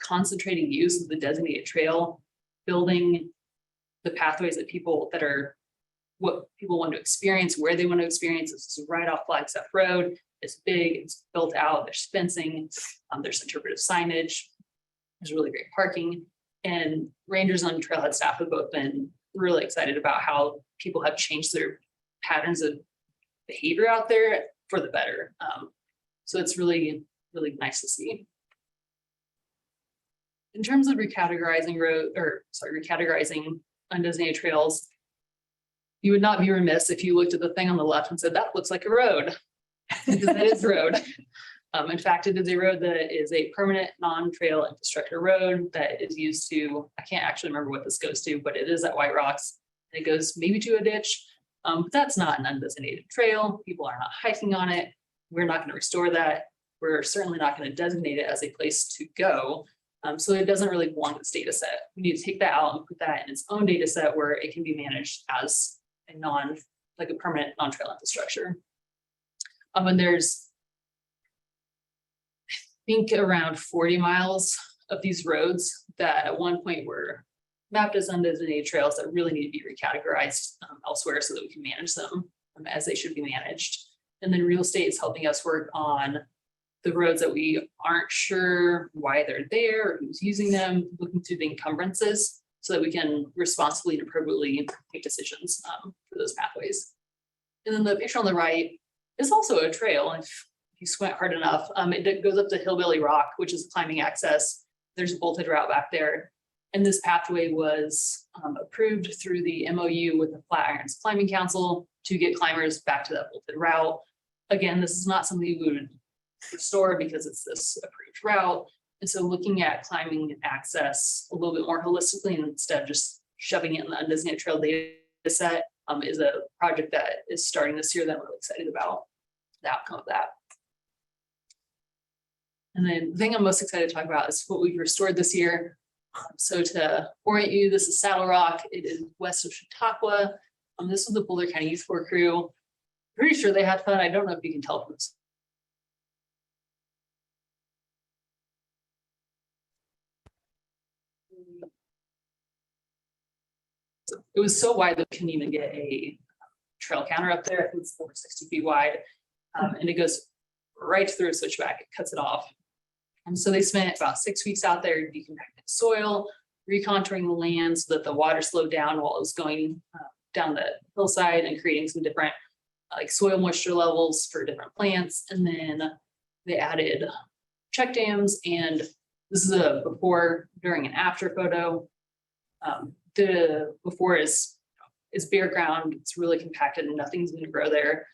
concentrating use of the designated trail, building the pathways that are what people want to experience, where they want to experience. This is right off Flagstaff Road. It's big, it's built out, there's fencing, there's interpretive signage, there's really great parking. And rangers and trailhead staff have both been really excited about how people have changed their patterns of behavior out there for the better. So it's really, really nice to see. In terms of recategorizing undesignated trails, you would not be remiss if you looked at the thing on the left and said, that looks like a road. Because that is a road. In fact, it is a road that is a permanent non-trail infrastructure road that is used to, I can't actually remember what this goes to, but it is at White Rocks. It goes maybe to a ditch, but that's not an undesignated trail. People are not hiking on it. We're not going to restore that. We're certainly not going to designate it as a place to go. So it doesn't really belong to this data set. We need to take that out and put that in its own data set where it can be managed as a permanent non-trail infrastructure. And there's, I think, around 40 miles of these roads that at one point were mapped as undesignated trails that really need to be recategorized elsewhere so that we can manage them as they should be managed. And then real estate is helping us work on the roads that we aren't sure why they're there or who's using them, looking through the encumbrances so that we can responsibly and appropriately take decisions for those pathways. And then the picture on the right is also a trail. If you squint hard enough, it goes up to Hillbilly Rock, which is climbing access. There's a bolted route back there. And this pathway was approved through the MOU with the Flatirons Climbing Council to get climbers back to that bolted route. Again, this is not something we would restore because it's this approved route. And so looking at climbing access a little bit more holistically and instead of just shoving it in the undesignated trail data set is a project that is starting this year that I'm really excited about the outcome of that. And then the thing I'm most excited to talk about is what we've restored this year. So to orient you, this is Saddle Rock. It is west of Chautauqua. This was the Boulder County Youth Corps crew. Pretty sure they had fun. I don't know if you can tell from this. It was so wide that we couldn't even get a trail counter up there. I think it's over 60 feet wide. And it goes right through a switchback. It cuts it off. And so they spent about 6 weeks out there decompacting soil, recontouring the land so that the water slowed down while it was going down the hillside and creating some different like soil moisture levels for different plants. And then they added check dams, and this is a before, during, and after photo. The before is bare ground. It's really compacted and nothing's going to grow there.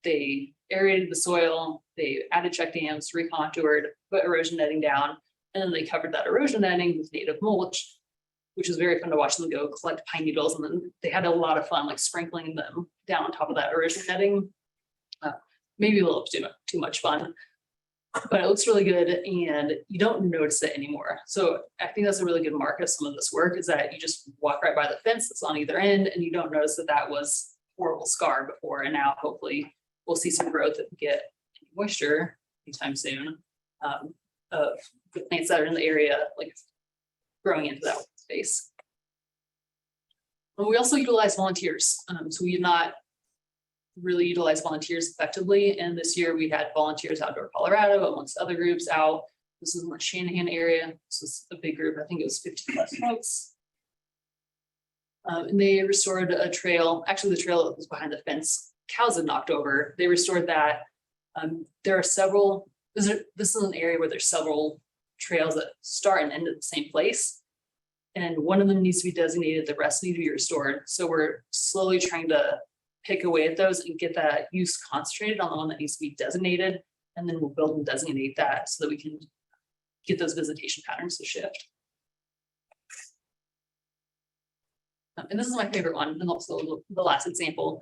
They aerated the soil, they added check dams, recontoured, put erosion netting down, and then they covered that erosion netting with native mulch, which is very fun to watch them go collect pine needles. And then they had a lot of fun like sprinkling them down on top of that erosion netting. Maybe a little too much fun, but it looks really good and you don't notice it anymore. So I think that's a really good mark of some of this work, is that you just walk right by the fence that's on either end and you don't notice that that was a horrible scar before. And now hopefully we'll see some growth if we get any moisture anytime soon of the plants that are in the area, like growing into that space. And we also utilize volunteers. So we did not really utilize volunteers effectively. And this year we had volunteers Outdoor Colorado amongst other groups out. This is in the Shanahan area. This is a big group. I think it was 50 plus folks. And they restored a trail. Actually, the trail that was behind the fence, cows had knocked over. They restored that. There are several, this is an area where there's several trails that start and end at the same place. And one of them needs to be designated, the rest need to be restored. So we're slowly trying to pick away at those and get that use concentrated on the one that needs to be designated. And then we'll build and designate that so that we can get those visitation patterns to shift. And this is my favorite one, and also the last example.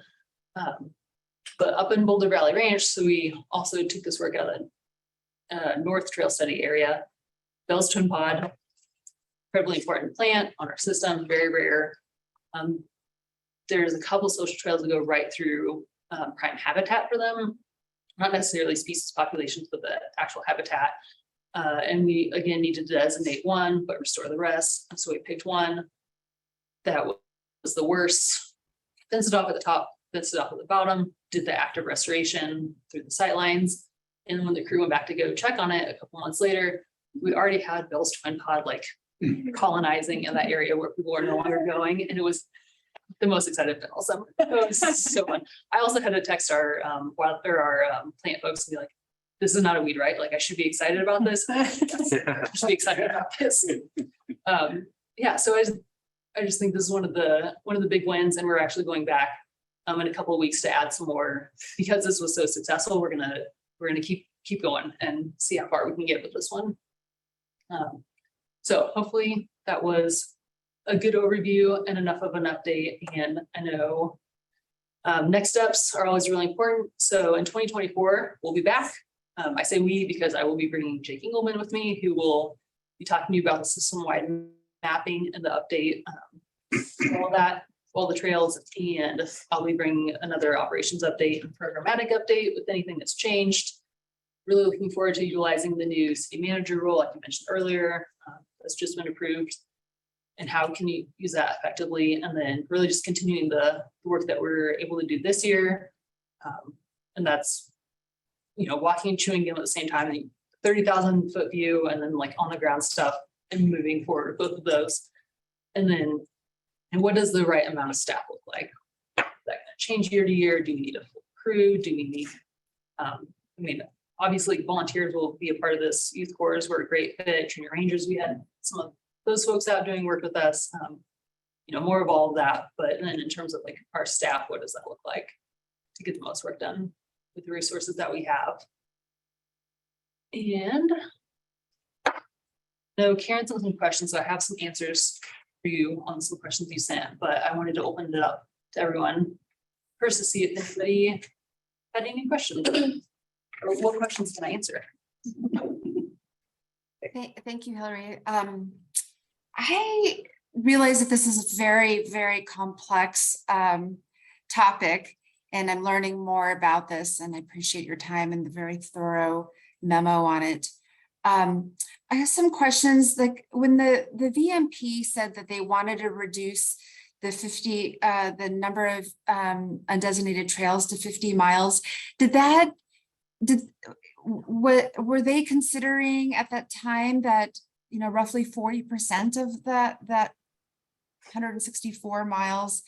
But up in Boulder Valley Ranch, so we also took this work out of North Trail Study area. Bell's Twin Pod, incredibly important plant on our system, very rare. There's a couple social trails that go right through prime habitat for them, not necessarily species populations, but the actual habitat. And we again need to designate one, but restore the rest. And so we picked one that was the worst, fenced it off at the top, fenced it off at the bottom, did the active restoration through the sight lines. And when the crew went back to go check on it a couple months later, we already had Bell's Twin Pod like colonizing in that area where people are no longer going. And it was the most excited been awesome. It was so fun. I also had to text our plant folks and be like, this is not a weed, right? Like I should be excited about this. I should be excited about this. Yeah, so I just think this is one of the big wins, and we're actually going back in a couple of weeks to add some more, because this was so successful. We're gonna keep going and see how far we can get with this one. So hopefully that was a good overview and enough of an update. And I know next steps are always really important. So in 2024, we'll be back. I say we because I will be bringing Jake Engelman with me, who will be talking to you about the system-wide mapping and the update, all the trails, and I'll be bringing another operations update and programmatic update with anything that's changed. Really looking forward to utilizing the new city manager role, like you mentioned earlier, that's just been approved, and how can you use that effectively, and then really just continuing the work that we're able to do this year. And that's walking and chewing gum at the same time, and 30,000 foot view, and then like on the ground stuff and moving forward with both of those. And what does the right amount of staff look like? That gonna change year to year? Do we need a full crew? Do we need, obviously volunteers will be a part of this. Youth corps were a great fit. Junior Rangers, we had some of those folks out doing work with us. More of all of that, but then in terms of like our staff, what does that look like to get the most work done with the resources that we have? And no, Karen sent some questions, so I have some answers for you on some questions you sent, but I wanted to open it up to everyone first to see if anybody had any questions. Or what questions can I answer? Thank you, Hillary. I realize that this is a very, very complex topic, and I'm learning more about this, and I appreciate your time and the very thorough memo on it. I have some questions, like when the VMP said that they wanted to reduce the number of undesignated trails to 50 miles. Were they considering at that time that, roughly 40% of that 164 miles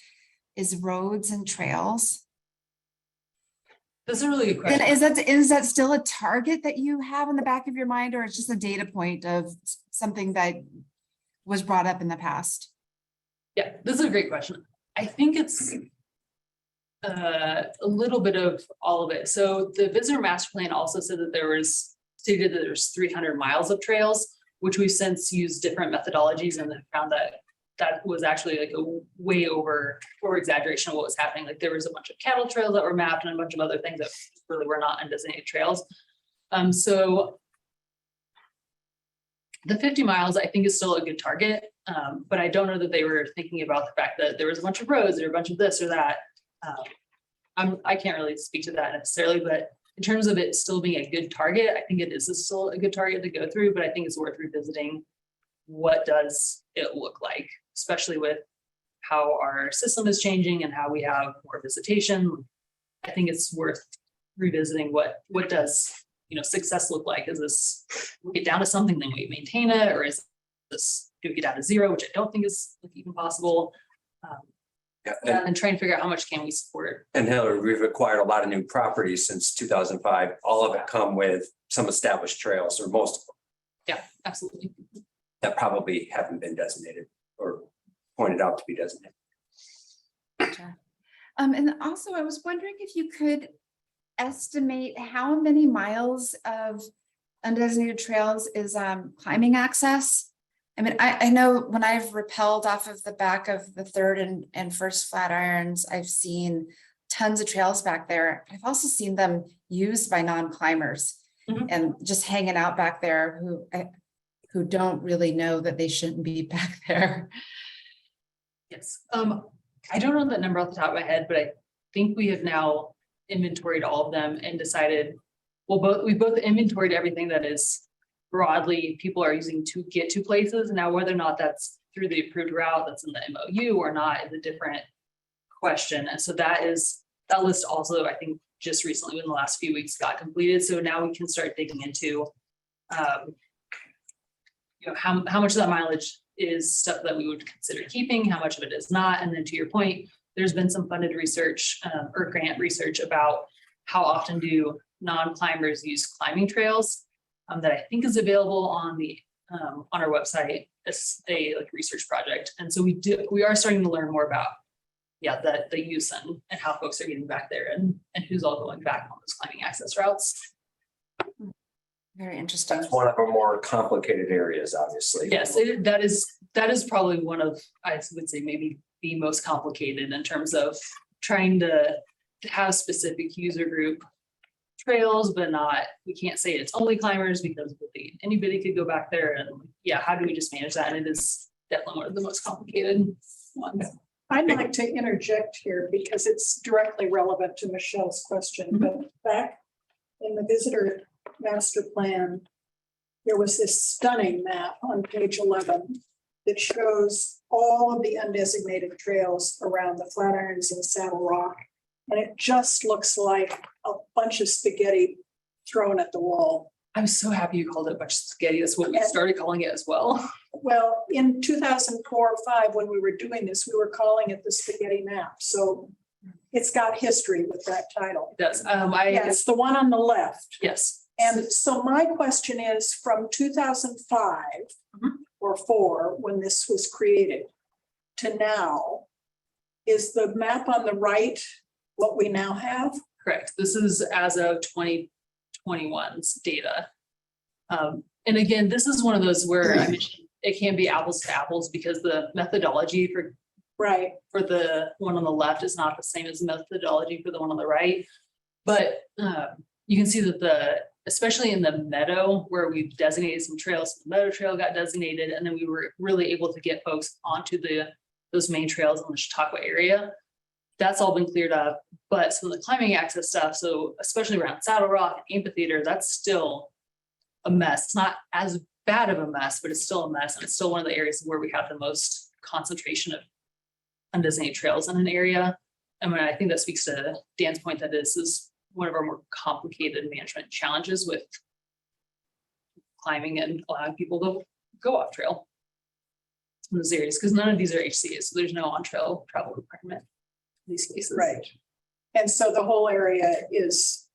is roads and trails? That's a really good question. And is that still a target that you have in the back of your mind, or it's just a data point of something that was brought up in the past? Yeah, this is a great question. I think it's a little bit of all of it. So the visitor master plan also said that stated that there's 300 miles of trails, which we've since used different methodologies and found that was actually like a way over exaggeration of what was happening. Like there was a bunch of cattle trails that were mapped and a bunch of other things that really were not undesignated trails. So the 50 miles I think is still a good target, but I don't know that they were thinking about the fact that there was a bunch of roads or a bunch of this or that. I can't really speak to that necessarily, but in terms of it still being a good target, I think it is still a good target to go through, but I think it's worth revisiting. What does it look like, especially with how our system is changing and how we have more visitation? I think it's worth revisiting what does success look like? Is this get down to something, then we maintain it, or is this do we get down to zero, which I don't think is even possible. And trying to figure out how much can we support. And Hillary, we've acquired a lot of new properties since 2005. All of it come with some established trails, or most of them. Yeah, absolutely. That probably haven't been designated or pointed out to be designated. Gotcha. And also I was wondering if you could estimate how many miles of undesignated trails is climbing access. I mean, I know when I've rappelled off of the back of the third and first Flatirons, I've seen tons of trails back there. I've also seen them used by non-climbers and just hanging out back there who don't really know that they shouldn't be back there. Yes. I don't know that number off the top of my head, but I think we have now inventoried all of them and decided, we both inventoried everything that is broadly people are using to get to places. Now, whether or not that's through the approved route that's in the MOU or not is a different question. And so that list also, I think, just recently in the last few weeks got completed. So now we can start digging into how much of that mileage is stuff that we would consider keeping, how much of it is not. And then to your point, there's been some funded research or grant research about how often do non-climbers use climbing trails that I think is available on our website as a research project. And so we are starting to learn more about the use and how folks are getting back there and who's all going back on those climbing access routes. Very interesting. That's one of our more complicated areas, obviously. Yes, that is probably one of, I would say, maybe the most complicated in terms of trying to have specific user group trails, but we can't say it's only climbers because anybody could go back there. And how do we just manage that? And it is definitely one of the most complicated ones. I'd like to interject here because it's directly relevant to Michelle's question, but back in the visitor master plan, there was this stunning map on page 11 that shows all of the undesignated trails around the Flatirons and Saddle Rock. And it just looks like a bunch of spaghetti thrown at the wall. I'm so happy you called it a bunch of spaghetti. That's what we started calling it as well. Well, in 2004 or 5, when we were doing this, we were calling it the spaghetti map. So it's got history with that title. It does. Yeah, it's the one on the left. Yes. And so my question is, from 2005 or 4, when this was created, to now, is the map on the right what we now have? Correct. This is as of 2021's data. And again, this is one of those where I mentioned it can be apples to apples because the methodology for the one on the left is not the same as the methodology for the one on the right. But you can see that especially in the meadow where we've designated some trails, the meadow trail got designated, and then we were really able to get folks onto those main trails in the Chautauqua area. That's all been cleared up, but some of the climbing access stuff, so especially around Saddle Rock and Amphitheater, that's still a mess. It's not as bad of a mess, but it's still a mess. And it's still one of the areas where we have the most concentration of undesignated trails in an area. I mean, I think that speaks to Dan's point that this is one of our more complicated management challenges with climbing and allowing people to go off trail in those areas, because none of these are HCAs, so there's no on-trail travel requirement in these cases. Right. And so the whole area is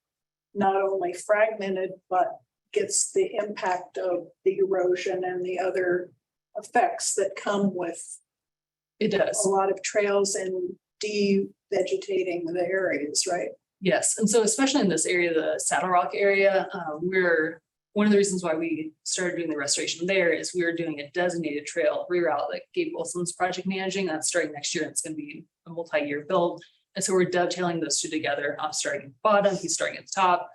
not only fragmented, but gets the impact of the erosion and the other effects that come with it does a lot of trails and de-vegetating the areas, right? Yes, and so especially in this area, the Saddle Rock area, we're one of the reasons why we started doing the restoration there is we were doing a designated trail reroute that Gabe Wilson's project managing. That's starting next year, and it's going to be a multi-year build. And so we're dovetailing those two together. I'm starting at the bottom, he's starting at the top,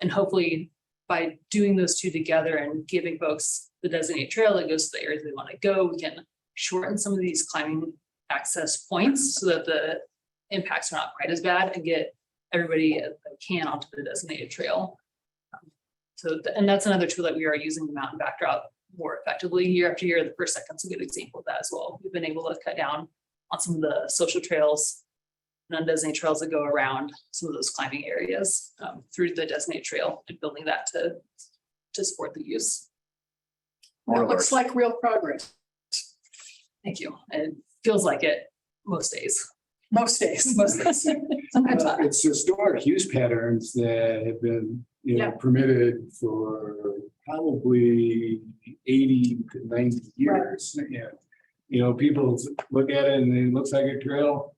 and hopefully by doing those two together and giving folks the designated trail that goes to the areas they want to go, we can shorten some of these climbing access points so that the impacts are not quite as bad and get everybody that can onto the designated trail. And that's another tool that we are using the mountain backdrop more effectively year after year. The first second's a good example of that as well. We've been able to cut down on some of the social trails and undesignated trails that go around some of those climbing areas through the designated trail and building that to support the use. That looks like real progress. Thank you. It feels like it most days. Most days. Most days. Sometimes not. It's historic use patterns that have been, permitted for probably 80 to 90 years. And, people look at it and it looks like a trail,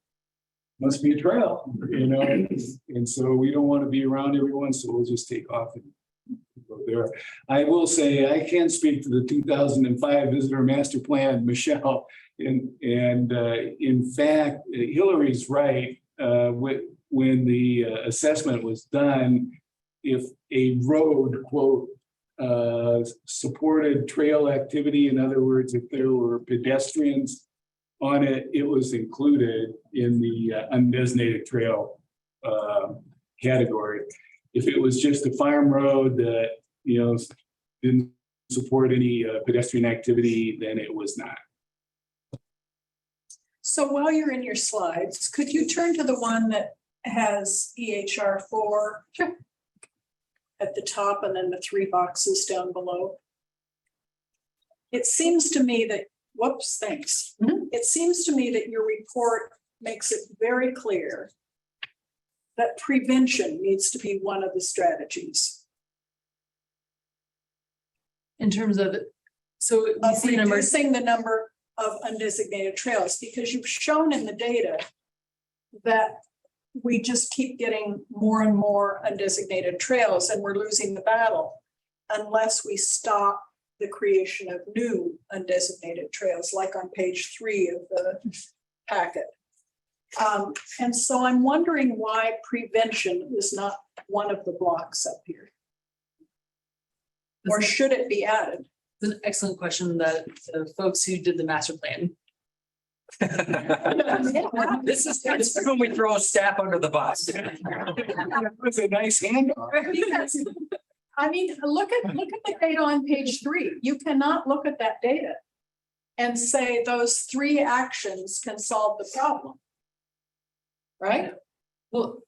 must be a trail, and so we don't want to be around everyone, so we'll just take off and go there. I will say, I can speak to the 2005 Visitor Master Plan, Michelle, and in fact, Hillary's right. When the assessment was done, if a road, quote, supported trail activity, in other words, if there were pedestrians on it, it was included in the undesignated trail category. If it was just a farm road that, didn't support any pedestrian activity, then it was not. So while you're in your slides, could you turn to the one that has EHR 4 at the top and then the 3 boxes down below? It seems to me that, thanks. It seems to me that your report makes it very clear that prevention needs to be one of the strategies. In terms of, so of reducing the number of undesignated trails, because you've shown in the data that we just keep getting more and more undesignated trails and we're losing the battle unless we stop the creation of new undesignated trails, like on page 3 of the packet. And so I'm wondering why prevention is not one of the blocks up here. Or should it be added? It's an excellent question that the folks who did the master plan. This is when we throw a staff under the bus. That's a nice handoff. Because, I mean, look at the data on page 3. You cannot look at that data and say those 3 actions can solve the problem. Right? Well,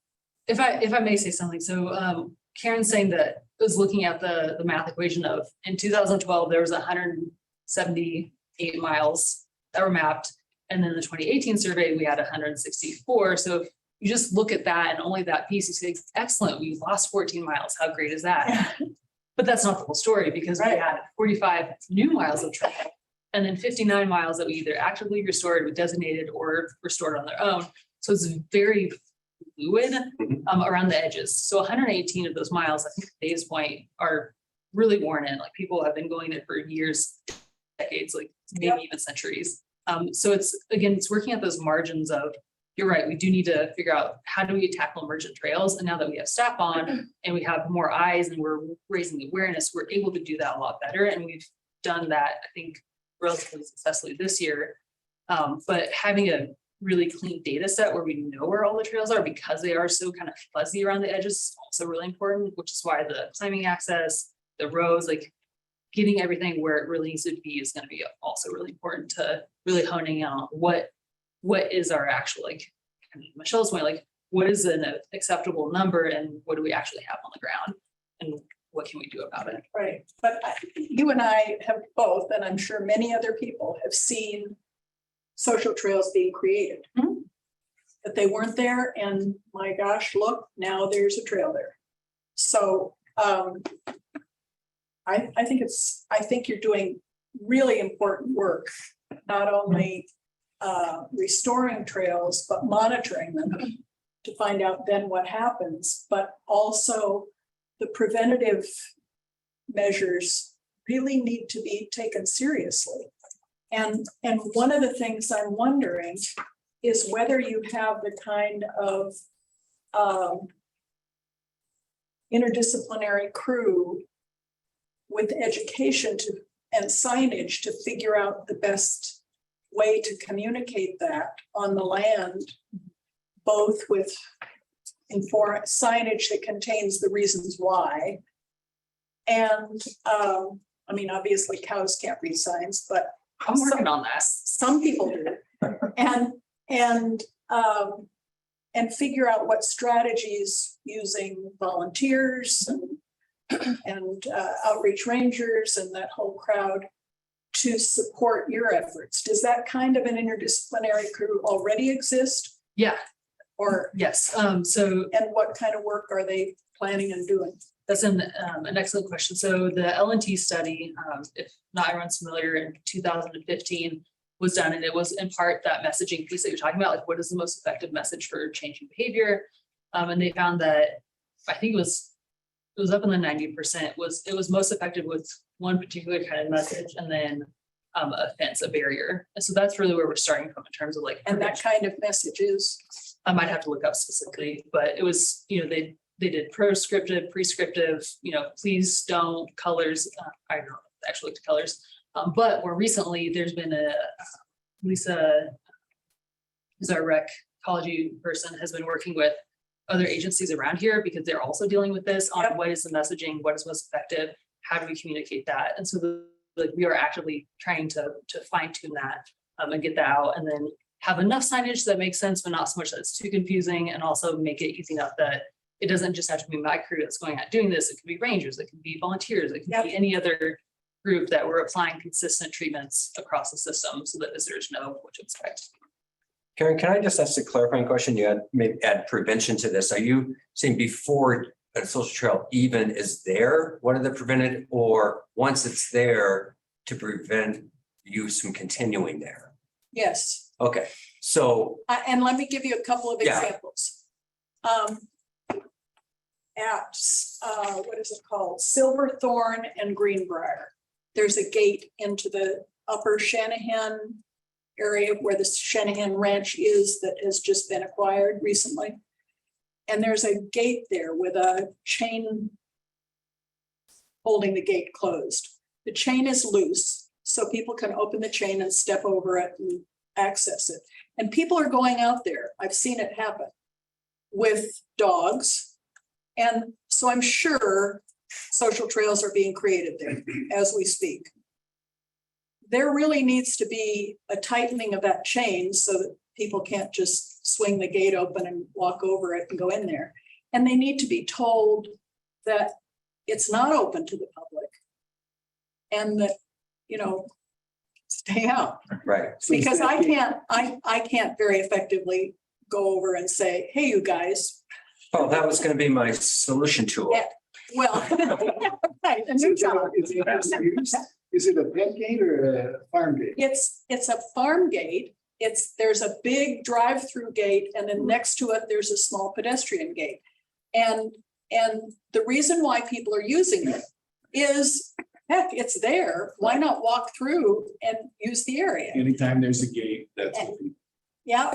if I may say something, so Karen's saying that was looking at the math equation of, in 2012, there was 178 miles that were mapped. And then the 2018 survey, we had 164. So if you just look at that and only that piece, you say, excellent, we lost 14 miles. How great is that? But that's not the whole story, because we had 45 new miles of trail and then 59 miles that we either actively restored with designated or restored on their own. So it's very fluid around the edges. So 118 of those miles, I think at today's point, are really worn in. Like, people have been going it for years, decades, like maybe even centuries. So it's, again, it's working at those margins of, you're right, we do need to figure out how do we tackle emergent trails. And now that we have staff on and we have more eyes and we're raising the awareness, we're able to do that a lot better. And we've done that, I think, relatively successfully this year. But having a really clean data set where we know where all the trails are, because they are so kind of fuzzy around the edges, is also really important, which is why the climbing access, the roads, like getting everything where it really needs to be is going to be also really important to really honing in on what is our actual, like Michelle's point, like what is an acceptable number and what do we actually have on the ground and what can we do about it? Right, but you and I have both, and I'm sure many other people have seen social trails being created. But they weren't there, and my gosh, look, now there's a trail there. So I think you're doing really important work, not only restoring trails, but monitoring them to find out then what happens, but also the preventative measures really need to be taken seriously. And one of the things I'm wondering is whether you have the kind of interdisciplinary crew with education and signage to figure out the best way to communicate that on the land, both with signage that contains the reasons why. And I mean, obviously cows can't read signs, but I'm working on that. some people do. And figure out what strategies using volunteers and outreach rangers and that whole crowd to support your efforts. Does that kind of an interdisciplinary crew already exist? Yeah. Or yes. And what kind of work are they planning on doing? That's an excellent question. So the L&T study, if not everyone's familiar, in 2015 was done, and it was in part that messaging piece that you're talking about, like what is the most effective message for changing behavior? And they found that, I think it was up in the 90%, it was most effective with one particular kind of message, and then a fence, a barrier. And so that's really where we're starting from in terms of like. And that kind of message is? I might have to look up specifically, but it was, they did proscriptive, prescriptive, please don't, colors. I don't actually look at colors. But more recently, there's been Lisa, who's our rec ecology person, has been working with other agencies around here because they're also dealing with this on what is the messaging, what is most effective, how do we communicate that? And so we are actively trying to fine tune that and get that out, and then have enough signage that makes sense, but not so much that it's too confusing, and also make it easy enough that it doesn't just have to be my crew that's going out doing this. It could be rangers, it could be volunteers, it could be any other group that we're applying consistent treatments across the system so that visitors know what to expect. Karen, can I just ask a clarifying question? You had maybe add prevention to this. Are you saying before a social trail even is there, what are the prevented, or once it's there to prevent use from continuing there? Yes. Okay, so. And let me give you a couple of examples. At what is it called? Silverthorne and Greenbrier. There's a gate into the upper Shanahan area where the Shanahan Ranch is that has just been acquired recently. And there's a gate there with a chain holding the gate closed. The chain is loose, so people can open the chain and step over it and access it. And people are going out there. I've seen it happen with dogs. And so I'm sure social trails are being created there as we speak. There really needs to be a tightening of that chain so that people can't just swing the gate open and walk over it and go in there. And they need to be told that it's not open to the public. And that, stay out. Right. Because I can't very effectively go over and say, hey, you guys, Oh, that was gonna be my solution to it. well. Right, a new job. Is it a pet gate or a farm gate? It's a farm gate. There's a big drive-through gate, and then next to it, there's a small pedestrian gate. And the reason why people are using it is, heck, it's there. Why not walk through and use the area? Anytime there's a gate, that's. Yeah.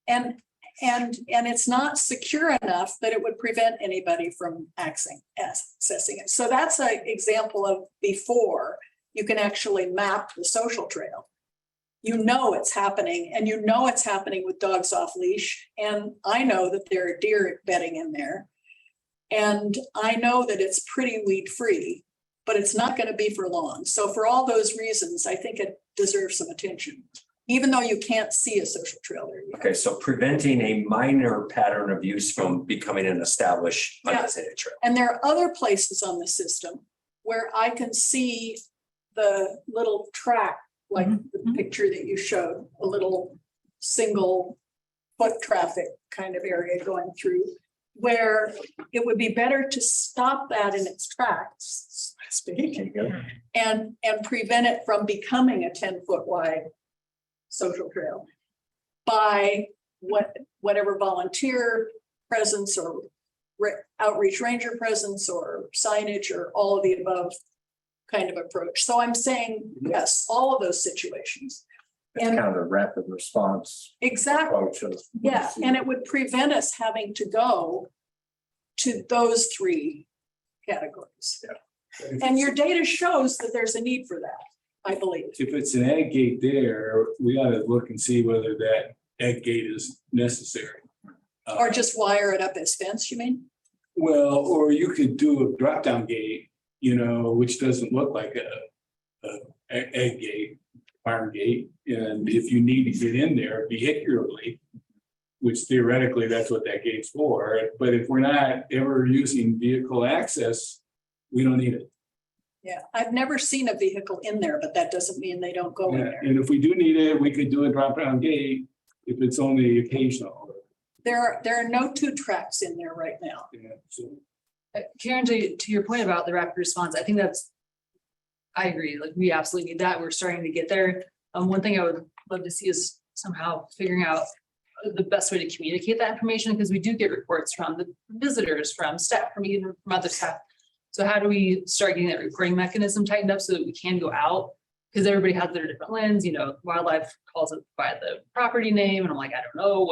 And it's not secure enough that it would prevent anybody from accessing it. So that's an example of before you can actually map the social trail. It's happening, and it's happening with dogs off leash. And I know that there are deer bedding in there. And I know that it's pretty weed free, but it's not going to be for long. So for all those reasons, I think it deserves some attention, even though you can't see a social trail there yet. Okay, so preventing a minor pattern of use from becoming an established Yeah. undesignated trail. And there are other places on the system where I can see the little track, like the picture that you showed, a little single foot traffic kind of area going through, where it would be better to stop that in its tracks, so to speak, and prevent it from becoming a 10-foot wide social trail by whatever volunteer presence or outreach ranger presence or signage or all of the above kind of approach. So I'm saying, yes, all of those situations. It's And kind of a rapid response exactly, approach of. yeah, and it would prevent us having to go to those three categories. And your data shows that there's a need for that, I believe. If it's an ag gate there, we ought to look and see whether that ag gate is necessary. Or just wire it up as fence, you mean? Well, or you could do a drop down gate, which doesn't look like a egg gate, farm gate. And if you need to get in there vehicularly, which theoretically that's what that gate's for, but if we're not ever using vehicle access, we don't need it. Yeah, I've never seen a vehicle in there, but that doesn't mean they don't go in Yeah, there. and if we do need it, we could do a drop down gate if it's only occasional. There are no 2 tracks in there right now. Yeah, so. Karen, to your point about the rapid response, I think I agree, like we absolutely need that. We're starting to get there. One thing I would love to see is somehow figuring out the best way to communicate that information, because we do get reports from the visitors, from staff, from even from other staff. So how do we start getting that reporting mechanism tightened up so that we can go out? Because everybody has their different lens, wildlife calls it by the property name. And I'm like, I don't know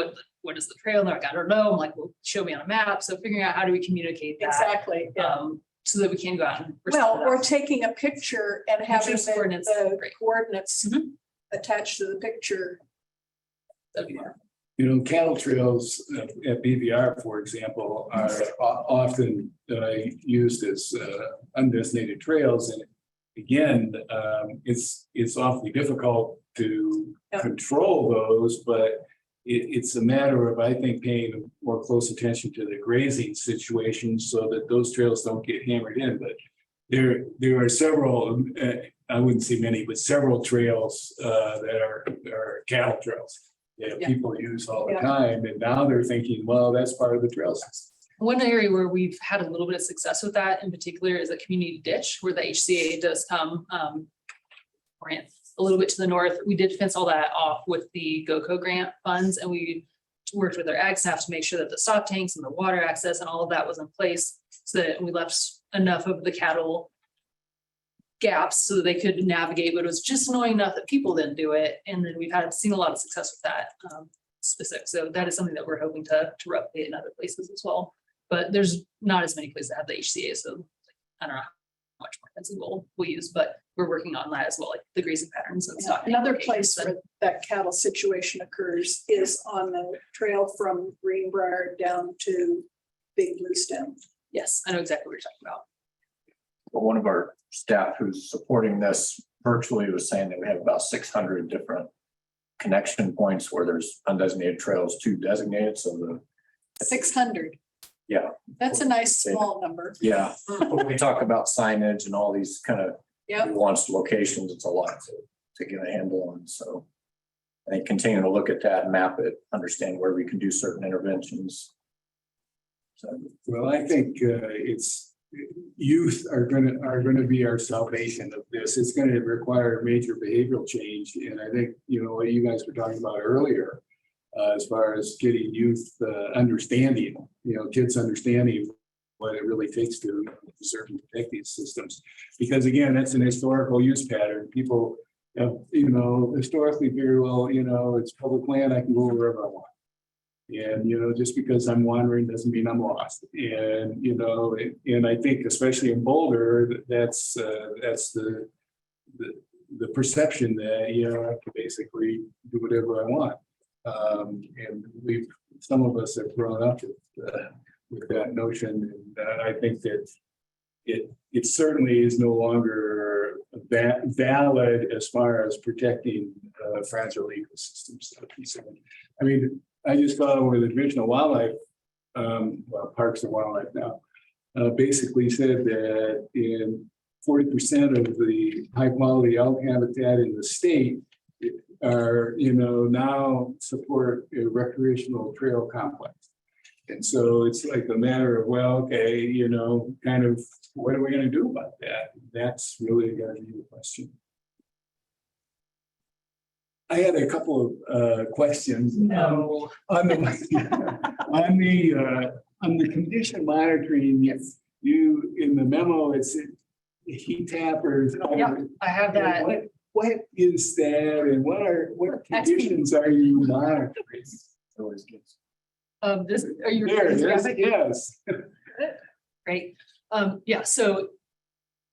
what is the trail. And they're like, I don't know. I'm like, well, show me on a map. So figuring out how do we communicate that Exactly. Yeah. so that we can go out and. Well, or taking a picture and having Pictures, coordinates, the great. coordinates attached to the picture. That'd be fun. Cattle trails at BVR, for example, are often used as undesignated trails. And again, it's awfully difficult to control those, but it's a matter of, I think, paying more close attention to the grazing situation so that those trails don't get hammered in. But there are several, I wouldn't say many, but several trails that are cattle trails that people use all the time. And now they're thinking, well, that's part of the trail system. One area where we've had a little bit of success with that in particular is a community ditch where the HCA does come grant a little bit to the north. We did fence all that off with the GOCO grant funds, and we worked with our ag staff to make sure that the stop tanks and the water access and all of that was in place so that we left enough of the cattle gaps so that they could navigate, but it was just annoying enough that people didn't do it. And then we've seen a lot of success with that specific. So that is something that we're hoping to replicate in other places as well. But there's not as many places that have the HCA. So I don't know how much more fencing we'll use, but we're working on that as well, like the grazing patterns and stuff. Another place where that cattle situation occurs is on the trail from Greenbrier down to Big Blue Stem. Yes, I know exactly what you're talking about. But one of our staff who's supporting this virtually was saying that we have about 600 different connection points where there's undesignated trails to designated. So 600. Yeah, That's a nice small number. yeah. When we talk about signage and all these kind of Yep. nuanced locations, it's a lot to get a handle on, so. I continue to look at that, map it, understand where we can do certain interventions. So, Well, I think it's youth are gonna be our salvation of this. It's gonna require major behavioral change. And I think, what you guys were talking about earlier, as far as getting youth understanding, kids understanding what it really takes to preserve and protect these systems. Because again, that's an historical use pattern. People have, historically figure, well, it's public land, I can go wherever I want. And, just because I'm wandering doesn't mean I'm lost. And, and I think especially in Boulder, that's the perception that, I can basically do whatever I want. And some of us have grown up with that notion. And I think that it certainly is no longer valid as far as protecting fragile ecosystems. I mean, I just got over the Division of Wildlife, Parks and Wildlife now, basically said that in 40% of the high quality elk habitat in the state are, now support a recreational trail complex. And so it's like a matter of, well, okay, kind of what are we going to do about that? That's really going to be the question. I had a couple of questions. No. On the condition monitoring, you in the memo, it's heat tappers. Yep, I have that. What is that, and what conditions are you monitoring? This, are you? There it is, yes. Great. Yeah, so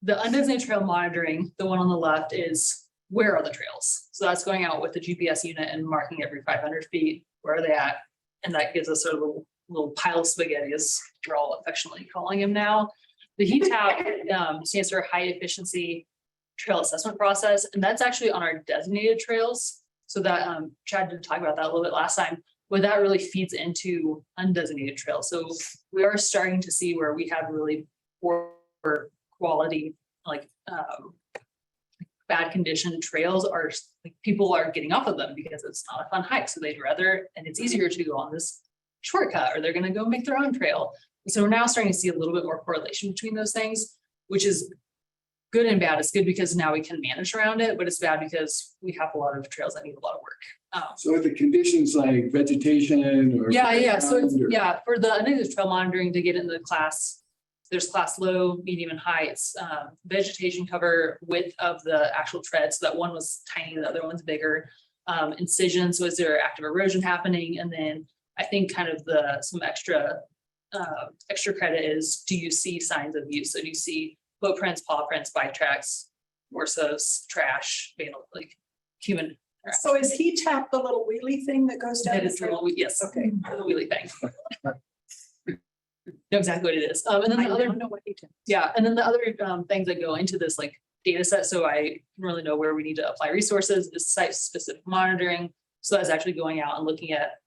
the undesignated trail monitoring, the one on the left is where are the trails? So that's going out with the GPS unit and marking every 500 feet, where are they at? And that gives us sort of a little pile of spaghetti, as we're all affectionately calling him now. The heat tap stands for high efficiency trail assessment process, and that's actually on our designated trails. So that Chad did talk about that a little bit last time, but that really feeds into undesignated trails. So we are starting to see where we have really poor quality, like bad condition trails are, like, people are getting off of them because it's not a fun hike. So they'd rather, and it's easier to go on this shortcut, or they're going to go make their own trail. So we're now starting to see a little bit more correlation between those things, which is good and bad. It's good because now we can manage around it, but it's bad because we have a lot of trails that need a lot of work. So the conditions like vegetation or. Yeah. So it's, yeah, for the undesignated trail monitoring to get into the class, there's class low, medium, and high. It's vegetation cover, width of the actual tread. So that one was tiny, the other one's bigger. Incision, so is there active erosion happening? And then I think kind of some extra credit is, do you see signs of use? So do you see footprints, paw prints, bike tracks, morsos, trash, like human? So is heat tap the little wheelie thing that goes down? That is the little, yes. Okay. The wheelie thing. Know exactly what it is. And then the other, don't know what heat tap. yeah, and then the other things that go into this like data set, so I can really know where we need to apply resources, is site specific monitoring. So that's actually going out and looking at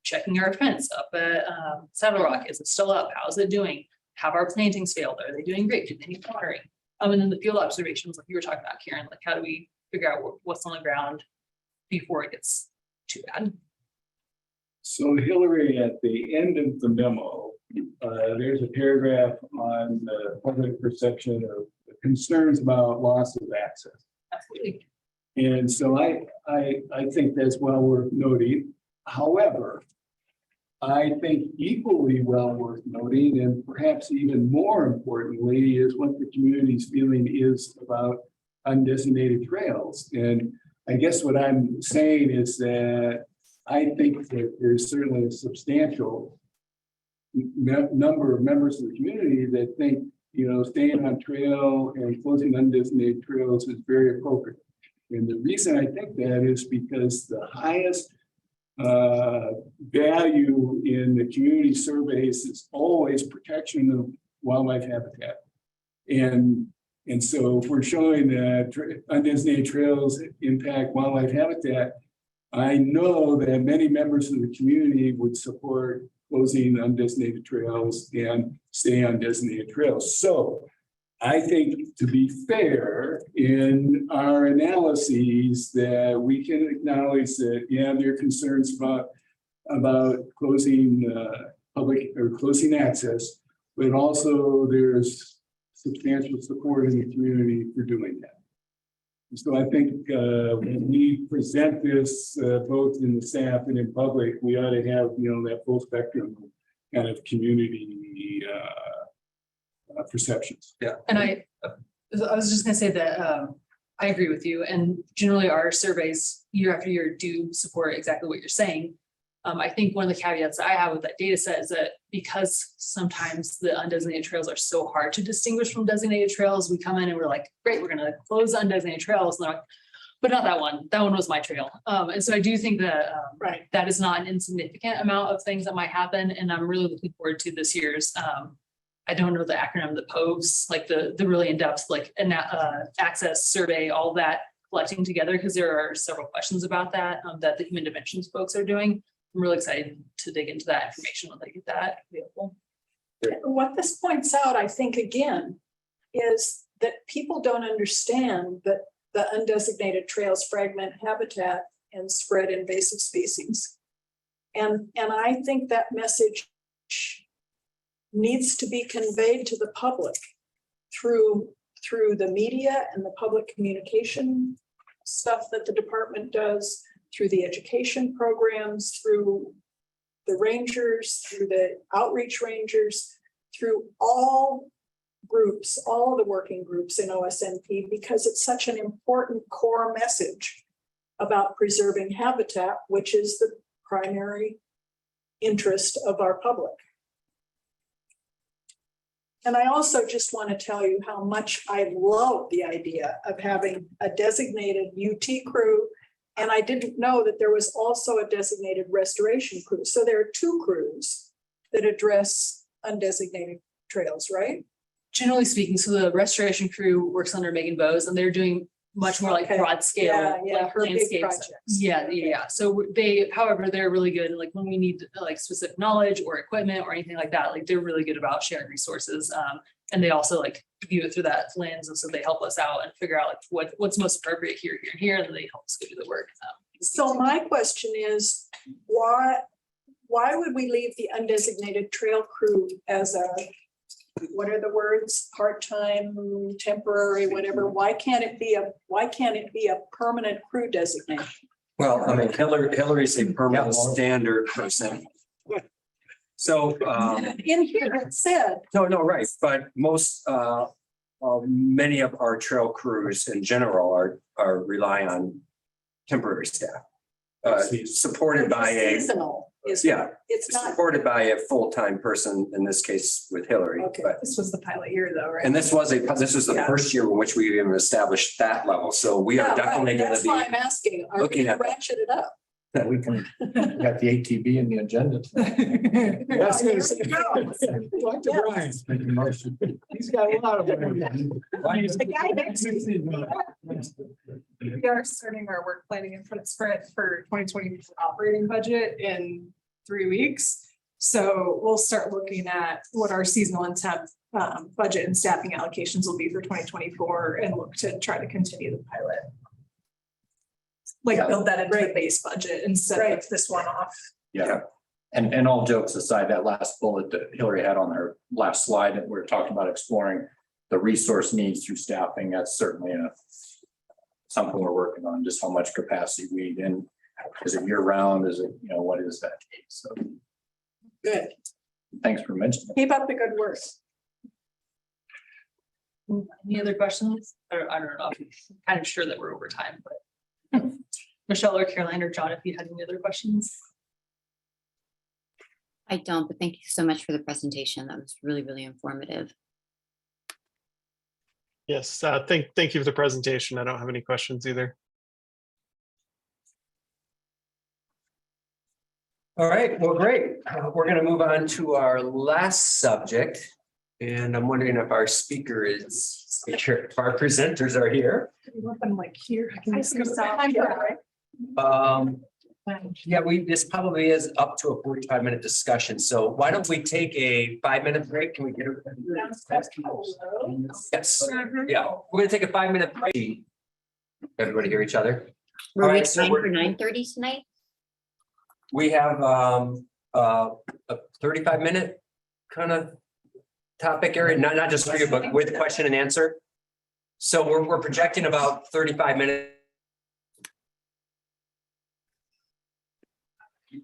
checking our fence up at Saddle Rock. Is it still up? How is it doing? Have our plantings failed? Are they doing great? Do they need watering? And then the field observations, like you were talking about, Karen, like how do we figure out what's on the ground before it gets too bad? So Hillary, at the end of the memo, there's a paragraph on the public perception of concerns about loss of access. Absolutely. And so I think that's well worth noting. However, I think equally well worth noting, and perhaps even more importantly, is what the community's feeling is about undesignated trails. And I guess what I'm saying is that I think that there's certainly a substantial number of members of the community that think, staying on trail and closing undesignated trails is very appropriate. And the reason I think that is because the highest value in the community surveys is always protection of wildlife habitat. And so if we're showing that undesignated trails impact wildlife habitat, I know that many members of the community would support closing undesignated trails and stay on designated trails. So I think, to be fair, in our analyses, that we can acknowledge that, yeah, there are concerns about closing public or closing access, but also there's substantial support in the community for doing that. So I think when we present this both in the staff and in public, we ought to have, that full spectrum kind of community perceptions. Yeah. And I was just gonna say that I agree with you, and generally our surveys year after year do support exactly what you're saying. I think one of the caveats I have with that data set is that because sometimes the undesignated trails are so hard to distinguish from designated trails, we come in and we're like, great, we're gonna close undesignated trails. And they're like, but not that one. That one was my trail. And so I do think that Right. that is not an insignificant amount of things that might happen. And I'm really looking forward to this year's I don't know the acronym, the POVs, like the really in-depth, like access survey, all that collecting together, because there are several questions about that that the human dimensions folks are doing. I'm really excited to dig into that information when they get that available. What this points out, I think, again, is that people don't understand that the undesignated trails fragment habitat and spread invasive species. And I think that message needs to be conveyed to the public through the media and the public communication stuff that the department does, through the education programs, through the rangers, through the outreach rangers, through all groups, all the working groups in OSNP, because it's such an important core message about preserving habitat, which is the primary interest of our public. And I also just want to tell you how much I love the idea of having a designated UT crew. And I didn't know that there was also a designated restoration crew. So there are two crews that address undesignated trails, right? Generally speaking, so the restoration crew works under Megan Bowes, and they're doing much more like Okay. broad scale, Yeah, like her big landscapes. projects. Yeah. So they, however, they're really good. Like when we need like specific knowledge or equipment or anything like that, like they're really good about sharing resources. And they also like view it through that lens. And so they help us out and figure out like what's most appropriate here, here, and here. And then they help us go do the work. So my question is, why would we leave the undesignated trail crew as a, what are the words, part-time, temporary, whatever? Why can't it be a permanent crew designation? Well, I mean, Hillary's a permanent standard person. So, In here it said, no, right, but many of our trail crews in general are rely on temporary staff. Supported by a, seasonal. yeah, It's not. supported by a full-time person, in this case with Hillary. Okay. But This was the pilot year though, right? and this is the Yeah. first year in which we even established that level. So we Yeah, are definitely going to that's why be I'm asking, are we looking gonna at that. ratchet it up? That we can, got the ATV in the agenda. That's There gonna we say. go. Talk to Brian. Making a motion. He's got a lot of. The guy next to me. We are starting our work planning and spread for 2020 operating budget in 3 weeks. So we'll start looking at what our seasonal and temp budget and staffing allocations will be for 2024 and look to try to continue the pilot. Like Yeah. build that into the base budget instead of this one off. Yeah. And all jokes aside, that last bullet that Hillary had on her last slide, that we're talking about exploring the resource needs through staffing, that's certainly something we're working on, just how much capacity we need. And is it year round? Is it, what is that? So Good. thanks for mentioning it. Keep up the good work. Any other questions? Or I don't know. I'm kind of sure that we're over time, but Michelle or Caroline or John, if you had any other questions. I don't, but thank you so much for the presentation. That was really, really informative. Yes, thank you for the presentation. I don't have any questions either. All right, well, great. We're going to move on to our last subject. And I'm wondering if our speaker is, if our presenters are here. You want them like here? I see some, right? Yeah, this probably is up to a 45-minute discussion. So why don't we take a 5-minute break? Can we get it? Yes, yeah, we're gonna take a 5-minute break. Everybody hear each other? Were All we right, so trying we're- for 9:30 tonight? We have a 35-minute kind of topic area, not just for you, but with question and answer. So we're projecting about 35 minutes.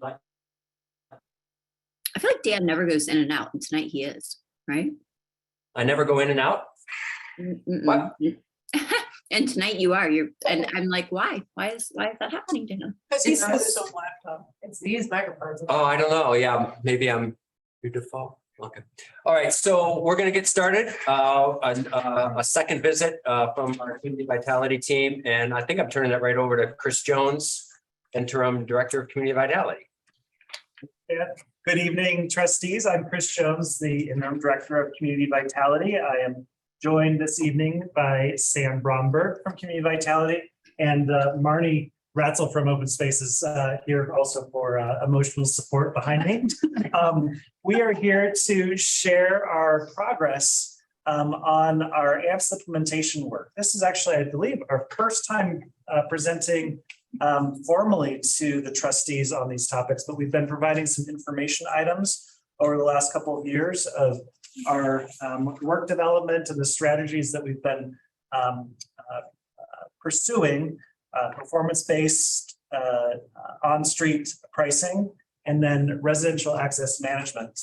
I feel like Dan never goes in and out, and tonight he is, right? I never go in and out. What? And tonight you are, and I'm like, why? Why is that happening to him? Because he's got his own laptop. It's these microphones. Oh, I don't know. Yeah, maybe I'm your default. Okay. All right. So we're going to get started. A second visit from our Community Vitality team. And I think I'm turning that right over to Chris Jones, Interim Director of Community Vitality. Yeah. Good evening, trustees. I'm Chris Jones, the Interim Director of Community Vitality. I am joined this evening by Sam Bromberg from Community Vitality and Marnie Ratzel from Open Spaces here also for emotional support behind me. We are here to share our progress on our AMPS implementation work. This is actually, I believe, our first time presenting formally to the trustees on these topics, but we've been providing some information items over the last couple of years of our work development and the strategies that we've been pursuing, performance-based on-street pricing, and then residential access management,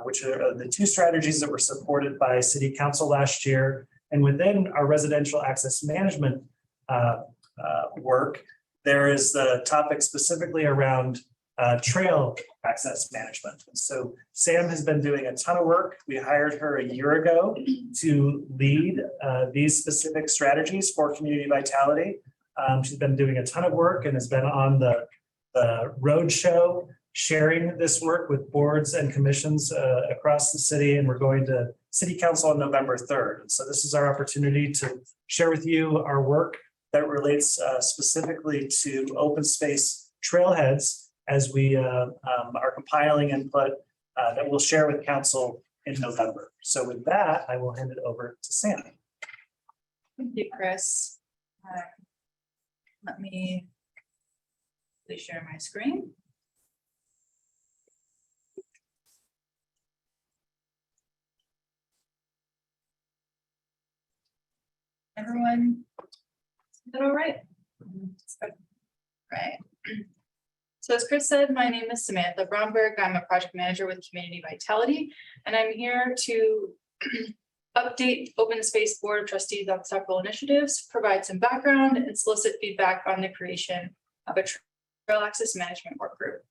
which are the two strategies that were supported by City Council last year. And within our residential access management work, there is the topic specifically around trail access management. So Sam has been doing a ton of work. We hired her a year ago to lead these specific strategies for community vitality. She's been doing a ton of work and has been on the road show, sharing this work with boards and commissions across the city. And we're going to City Council on November 3rd. And so this is our opportunity to share with you our work that relates specifically to open space trailheads as we are compiling input that we'll share with council in November. So with that, I will hand it over to Sam. Thank you, Chris. Let me please share my screen. Everyone, is that all right? Right. So as Chris said, my name is Samantha Bromberg. I'm a project manager with Community Vitality, and I'm here to update Open Space Board of Trustees on several initiatives, provide some background, and solicit feedback on the creation of a trail access management work group.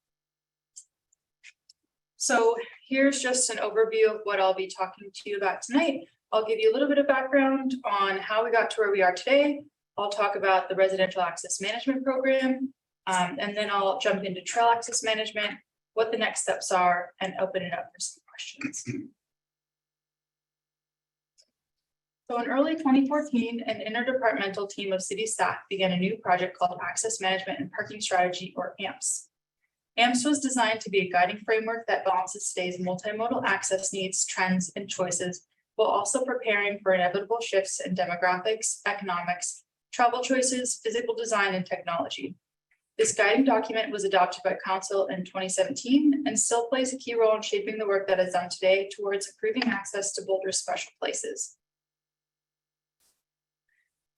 So here's just an overview of what I'll be talking to you about tonight. I'll give you a little bit of background on how we got to where we are today. I'll talk about the residential access management program, and then I'll jump into trail access management, what the next steps are, and open it up for some questions. So in early 2014, an interdepartmental team of city staff began a new project called Access Management and Parking Strategy, or AMPS. AMPS was designed to be a guiding framework that balances today's multimodal access needs, trends, and choices, while also preparing for inevitable shifts in demographics, economics, travel choices, physical design, and technology. This guiding document was adopted by Council in 2017 and still plays a key role in shaping the work that is done today towards improving access to Boulder's special places.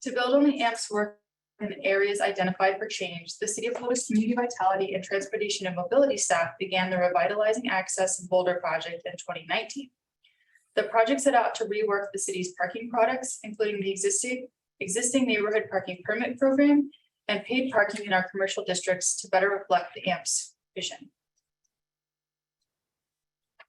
To build on the AMPS work in areas identified for change, the City of Boulder's Community Vitality and Transportation and Mobility staff began the Revitalizing Access in Boulder project in 2019. The project set out to rework the city's parking products, including the existing neighborhood parking permit program and paid parking in our commercial districts to better reflect the AMPS vision.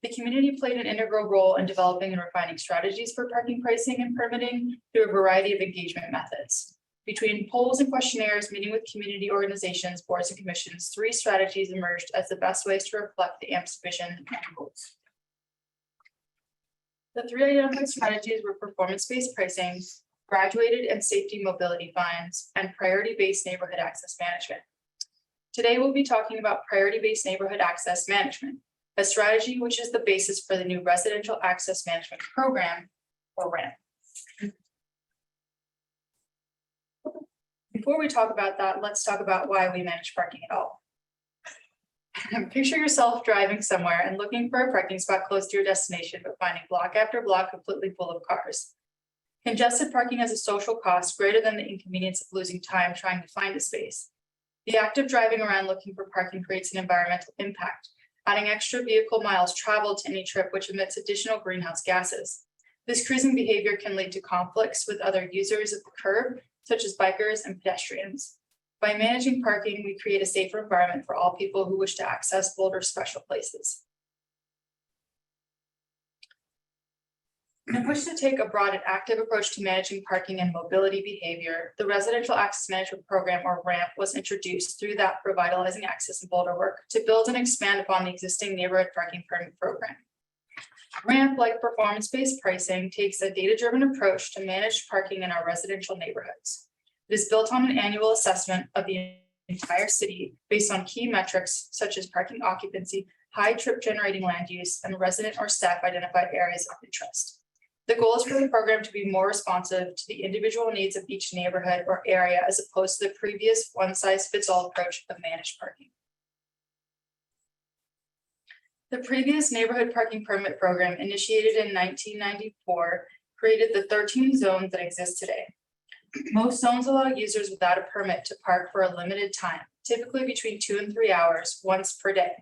The community played an integral role in developing and refining strategies for parking pricing and permitting through a variety of engagement methods. Between polls and questionnaires, meeting with community organizations, boards, and commissions, 3 strategies emerged as the best ways to reflect the AMPS vision and goals. The 3 identified strategies were performance-based pricing, graduated and safety mobility fines, and priority-based neighborhood access management. Today, we'll be talking about priority-based neighborhood access management, a strategy which is the basis for the new residential access management program, or RAMP. Before we talk about that, let's talk about why we manage parking at all. Picture yourself driving somewhere and looking for a parking spot close to your destination, but finding block after block completely full of cars. Congested parking has a social cost greater than the inconvenience of losing time trying to find a space. The act of driving around looking for parking creates an environmental impact, adding extra vehicle miles traveled to any trip, which emits additional greenhouse gases. This cruising behavior can lead to conflicts with other users of the curb, such as bikers and pedestrians. By managing parking, we create a safer environment for all people who wish to access Boulder's special places. In a push to take a broad and active approach to managing parking and mobility behavior, the Residential Access Management Program, or RAMP, was introduced through that Revitalizing Access in Boulder work to build and expand upon the existing neighborhood parking permit program. RAMP, like performance-based pricing, takes a data-driven approach to manage parking in our residential neighborhoods. It is built on an annual assessment of the entire city based on key metrics such as parking occupancy, high trip generating land use, and resident or staff identified areas of interest. The goal is for the program to be more responsive to the individual needs of each neighborhood or area as opposed to the previous one-size-fits-all approach of managed parking. The previous neighborhood parking permit program, initiated in 1994, created the 13 zones that exist today. Most zones allow users without a permit to park for a limited time, typically between 2 and 3 hours, once per day.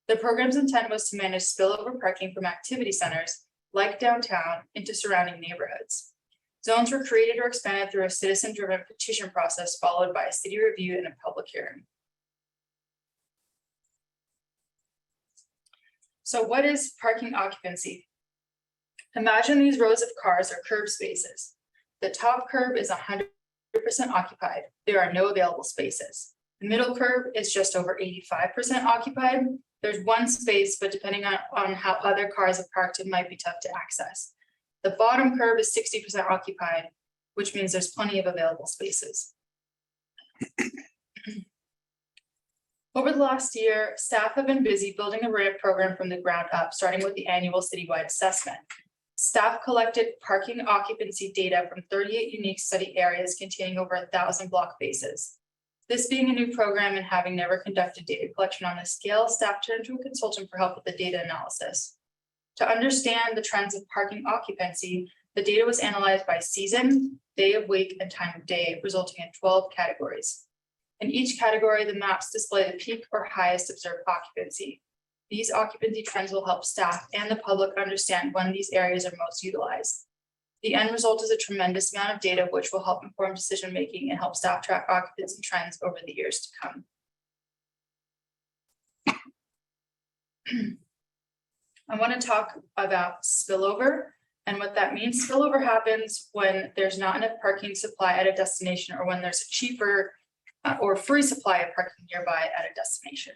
The program's intent was to manage spillover parking from activity centers, like downtown, into surrounding neighborhoods. Zones were created or expanded through a citizen-driven petition process followed by a city review and a public hearing. So what is parking occupancy? Imagine these rows of cars are curb spaces. The top curb is 100% occupied. There are no available spaces. The middle curb is just over 85% occupied. There's one space, but depending on how other cars have parked, it might be tough to access. The bottom curb is 60% occupied, which means there's plenty of available spaces. Over the last year, staff have been busy building a RAMP program from the ground up, starting with the annual citywide assessment. Staff collected parking occupancy data from 38 unique study areas containing over 1,000 block faces. This being a new program and having never conducted data collection on this scale, staff turned to a consultant for help with the data analysis. To understand the trends of parking occupancy, the data was analyzed by season, day of week, and time of day, resulting in 12 categories. In each category, the maps display the peak or highest observed occupancy. These occupancy trends will help staff and the public understand when these areas are most utilized. The end result is a tremendous amount of data which will help inform decision-making and help staff track occupancy trends over the years to come. I want to talk about spillover and what that means. Spillover happens when there's not enough parking supply at a destination or when there's a cheaper or free supply of parking nearby at a destination.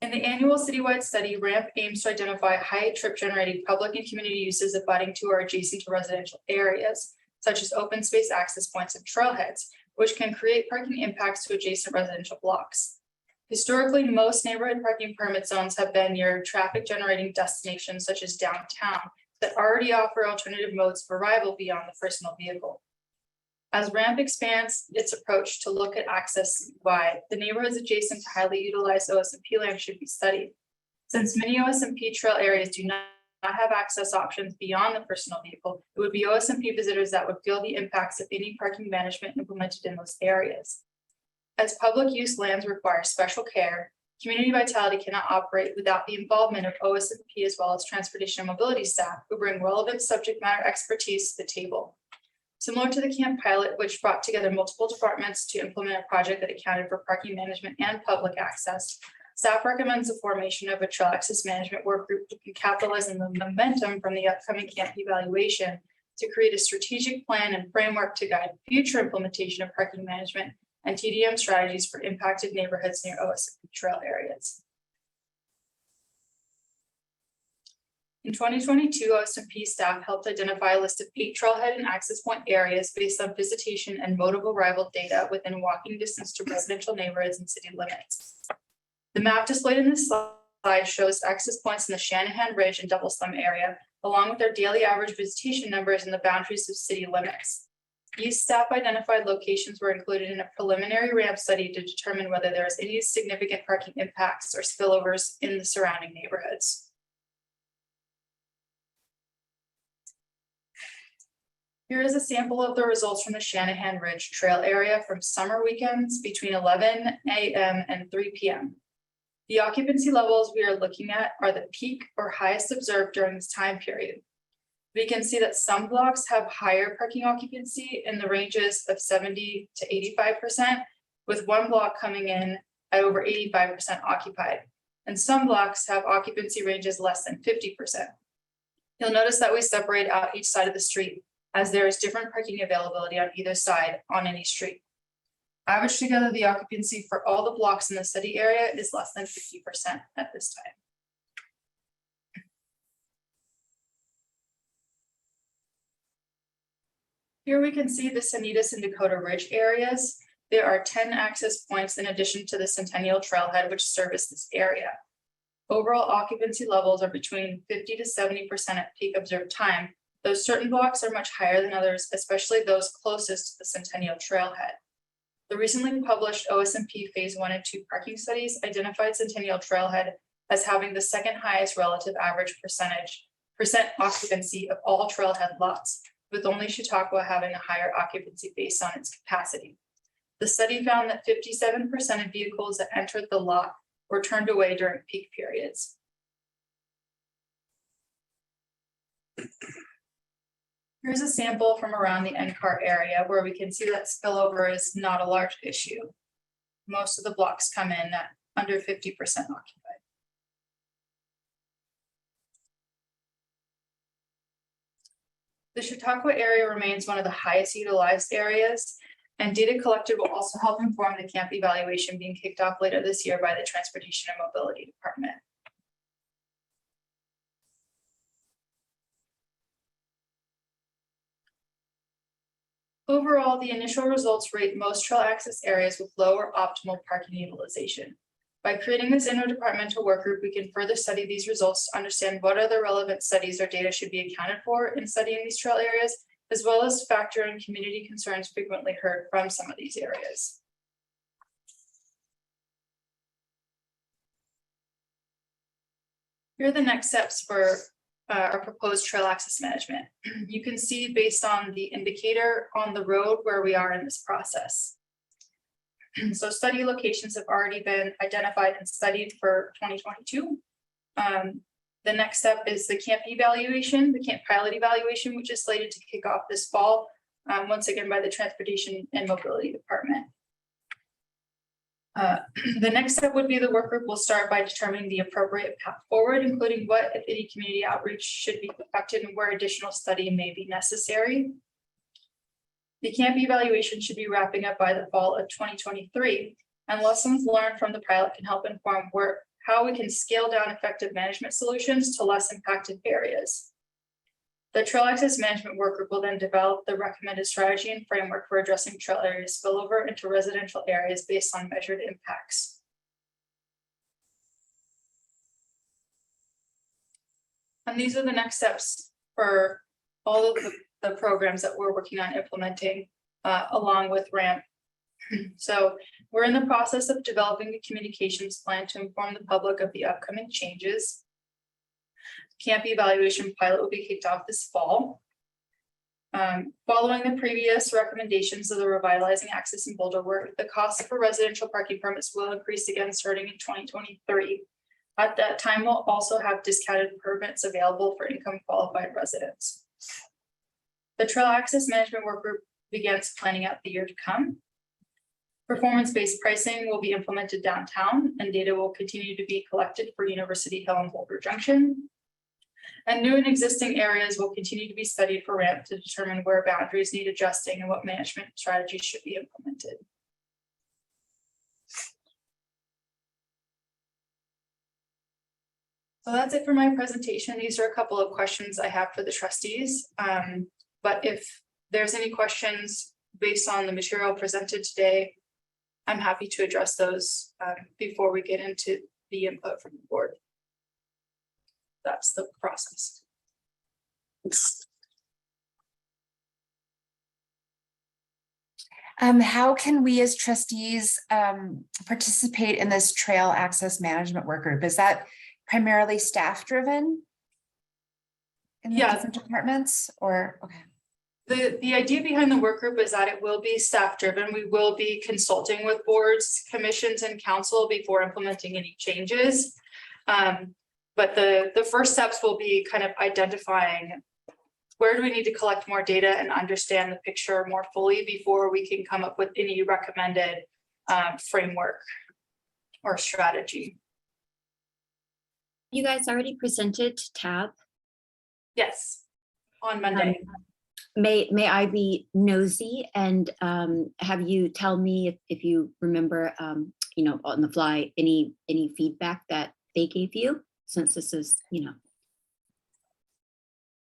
In the annual citywide study, RAMP aims to identify high trip generating public and community uses abutting to or adjacent to residential areas, such as open space access points and trailheads, which can create parking impacts to adjacent residential blocks. Historically, most neighborhood parking permit zones have been near traffic generating destinations such as downtown that already offer alternative modes of arrival beyond the personal vehicle. As RAMP expands its approach to look at access wide, the neighborhoods adjacent to highly utilized OSMP land should be studied. Since many OSMP trail areas do not have access options beyond the personal vehicle, it would be OSMP visitors that would feel the impacts of any parking management implemented in those areas. As public use lands require special care, community vitality cannot operate without the involvement of OSMP as well as transportation and mobility staff who bring relevant subject matter expertise to the table. Similar to the camp pilot, which brought together multiple departments to implement a project that accounted for parking management and public access, staff recommends the formation of a trail access management work group that can capitalize on the momentum from the upcoming camp evaluation to create a strategic plan and framework to guide future implementation of parking management and TDM strategies for impacted neighborhoods near OSMP trail areas. In 2022, OSMP staff helped identify a list of 8 trailhead and access point areas based on visitation and mode of arrival data within walking distance to residential neighborhoods and city limits. The map displayed in this slide shows access points in the Shanahan Ridge and Double Slum area, along with their daily average visitation numbers and the boundaries of city limits. These staff identified locations were included in a preliminary ramp study to determine whether there is any significant parking impacts or spillovers in the surrounding neighborhoods. Here is a sample of the results from the Shanahan Ridge Trail area from summer weekends between 11 a.m. and 3 p.m. The occupancy levels we are looking at are the peak or highest observed during this time period. We can see that some blocks have higher parking occupancy in the ranges of 70 to 85%, with one block coming in at over 85% occupied. And some blocks have occupancy ranges less than 50%. You'll notice that we separate out each side of the street, as there is different parking availability on either side on any street. Averaged together, the occupancy for all the blocks in the city area is less than 50% at this time. Here we can see the Sanitas and Dakota Ridge areas. There are 10 access points in addition to the Centennial Trailhead, which service this area. Overall occupancy levels are between 50 to 70% at peak observed time, though certain blocks are much higher than others, especially those closest to the Centennial Trailhead. The recently published OSMP Phase 1 and 2 parking studies identified Centennial Trailhead as having the second highest relative average percent occupancy of all trailhead lots, with only Chautauqua having a higher occupancy based on its capacity. The study found that 57% of vehicles that entered the lot were turned away during peak periods. Here's a sample from around the NCAR area where we can see that spillover is not a large issue. Most of the blocks come in at under 50% occupied. The Chautauqua area remains one of the highest utilized areas, and data collected will also help inform the camp evaluation being kicked off later this year by the Transportation and Mobility Department. Overall, the initial results rate most trail access areas with low or optimal parking utilization. By creating this interdepartmental work group, we can further study these results to understand what other relevant studies or data should be accounted for in studying these trail areas, as well as factor in community concerns frequently heard from some of these areas. Here are the next steps for our proposed trail access management. You can see based on the indicator on the road where we are in this process. So study locations have already been identified and studied for 2022. The next step is the camp evaluation, the camp pilot evaluation, which is slated to kick off this fall, once again by the Transportation and Mobility Department. The next step would be the work group will start by determining the appropriate path forward, including what, if any, community outreach should be conducted and where additional study may be necessary. The camp evaluation should be wrapping up by the fall of 2023, and lessons learned from the pilot can help inform how we can scale down effective management solutions to less impacted areas. The trail access management work group will then develop the recommended strategy and framework for addressing trail area spillover into residential areas based on measured impacts. And these are the next steps for all of the programs that we're working on implementing along with RAMP. So we're in the process of developing a communications plan to inform the public of the upcoming changes. Camp evaluation pilot will be kicked off this fall. Following the previous recommendations of the revitalizing access in Boulder work, the cost for residential parking permits will increase again starting in 2023. At that time, we'll also have discounted permits available for income qualified residents. The trail access management work group begins planning out the year to come. Performance-based pricing will be implemented downtown, and data will continue to be collected for University Hill and Boulder Junction. And new and existing areas will continue to be studied for RAMP to determine where boundaries need adjusting and what management strategies should be implemented. So that's it for my presentation. These are a couple of questions I have for the trustees. But if there's any questions based on the material presented today, I'm happy to address those before we get into the input from the board. That's the process. How can we as trustees participate in this trail access management work group? Is that primarily staff driven? In the different departments or, okay. The idea behind the work group is that it will be staff driven. We will be consulting with boards, commissions, and council before implementing any changes. But the first steps will be kind of identifying where do we need to collect more data and understand the picture more fully before we can come up with any recommended framework or strategy. You guys already presented to TAB? Yes, on Monday. May I be nosy and have you tell me if you remember, you know, on the fly, any feedback that they gave you, since this is, you know.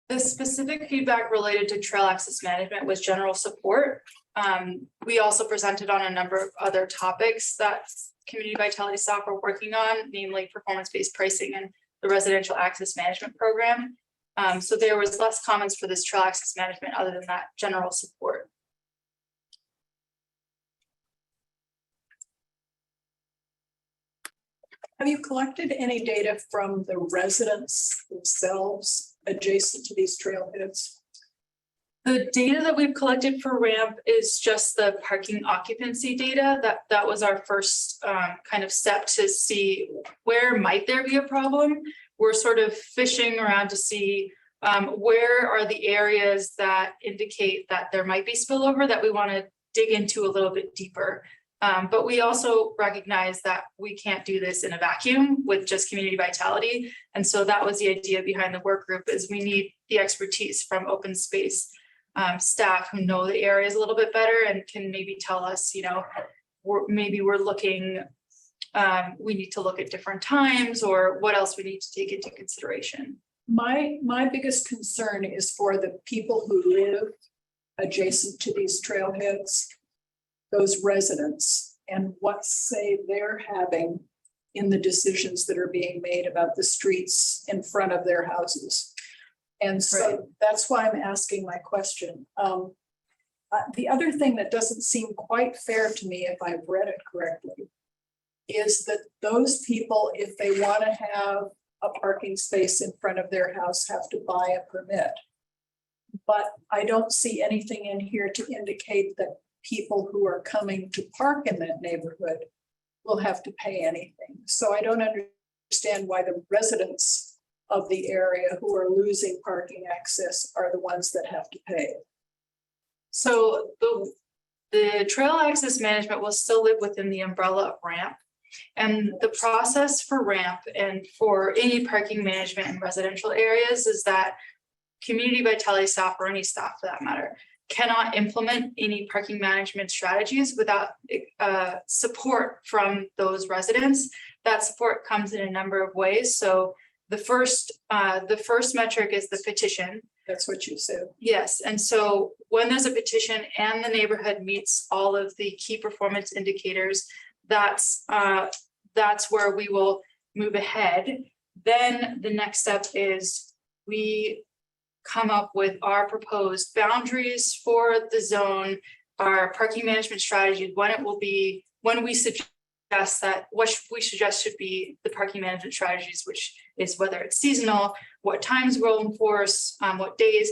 The specific feedback related to trail access management was general support. We also presented on a number of other topics that community vitality staff are working on, namely performance-based pricing and the residential access management program. So there was less comments for this trail access management other than that general support. Have you collected any data from the residents themselves adjacent to these trailheads? The data that we've collected for RAMP is just the parking occupancy data. That was our first kind of step to see where might there be a problem. We're sort of fishing around to see where are the areas that indicate that there might be spillover that we want to dig into a little bit deeper. But we also recognize that we can't do this in a vacuum with just community vitality. And so that was the idea behind the work group, is we need the expertise from open space staff who know the areas a little bit better and can maybe tell us, you know, maybe we're looking, we need to look at different times or what else we need to take into consideration. My biggest concern is for the people who live adjacent to these trailheads, those residents, and what say they're having in the decisions that are being made about the streets in front of their houses. And so that's why I'm asking my question. The other thing that doesn't seem quite fair to me, if I've read it correctly, is that those people, if they want to have a parking space in front of their house, have to buy a permit. But I don't see anything in here to indicate that people who are coming to park in that neighborhood will have to pay anything. So I don't understand why the residents of the area who are losing parking access are the ones that have to pay. So the trail access management will still live within the umbrella of RAMP. And the process for RAMP and for any parking management in residential areas is that community vitality staff, or any staff for that matter, cannot implement any parking management strategies without support from those residents. That support comes in a number of ways. So the first metric is the petition. That's what you said. Yes, and so when there's a petition and the neighborhood meets all of the key performance indicators, that's where we will move ahead. Then the next step is we come up with our proposed boundaries for the zone, our parking management strategy, when we suggest that what we suggest should be the parking management strategies, which is whether it's seasonal, what times we'll enforce, what days.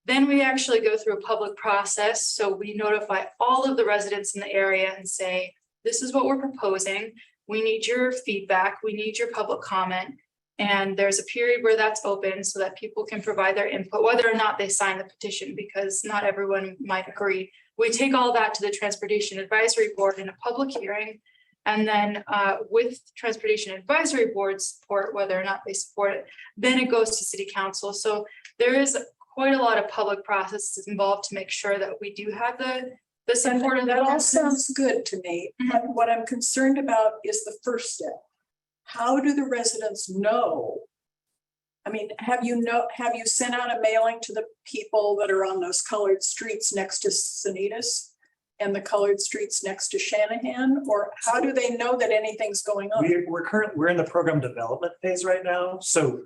Then we actually go through a public process. So we notify all of the residents in the area and say, this is what we're proposing. We need your feedback. We need your public comment. And there's a period where that's open so that people can provide their input, whether or not they sign the petition, because not everyone might agree. We take all that to the Transportation Advisory Board in a public hearing. And then with Transportation Advisory Board support, whether or not they support it, then it goes to City Council. So there is quite a lot of public processes involved to make sure that we do have the support. And that all sounds good to me. But what I'm concerned about is the first step. How do the residents know I mean, have you sent out a mailing to the people that are on those colored streets next to Sanitas and the colored streets next to Shanahan? Or how do they know that anything's going on? We're in the program development phase right now, so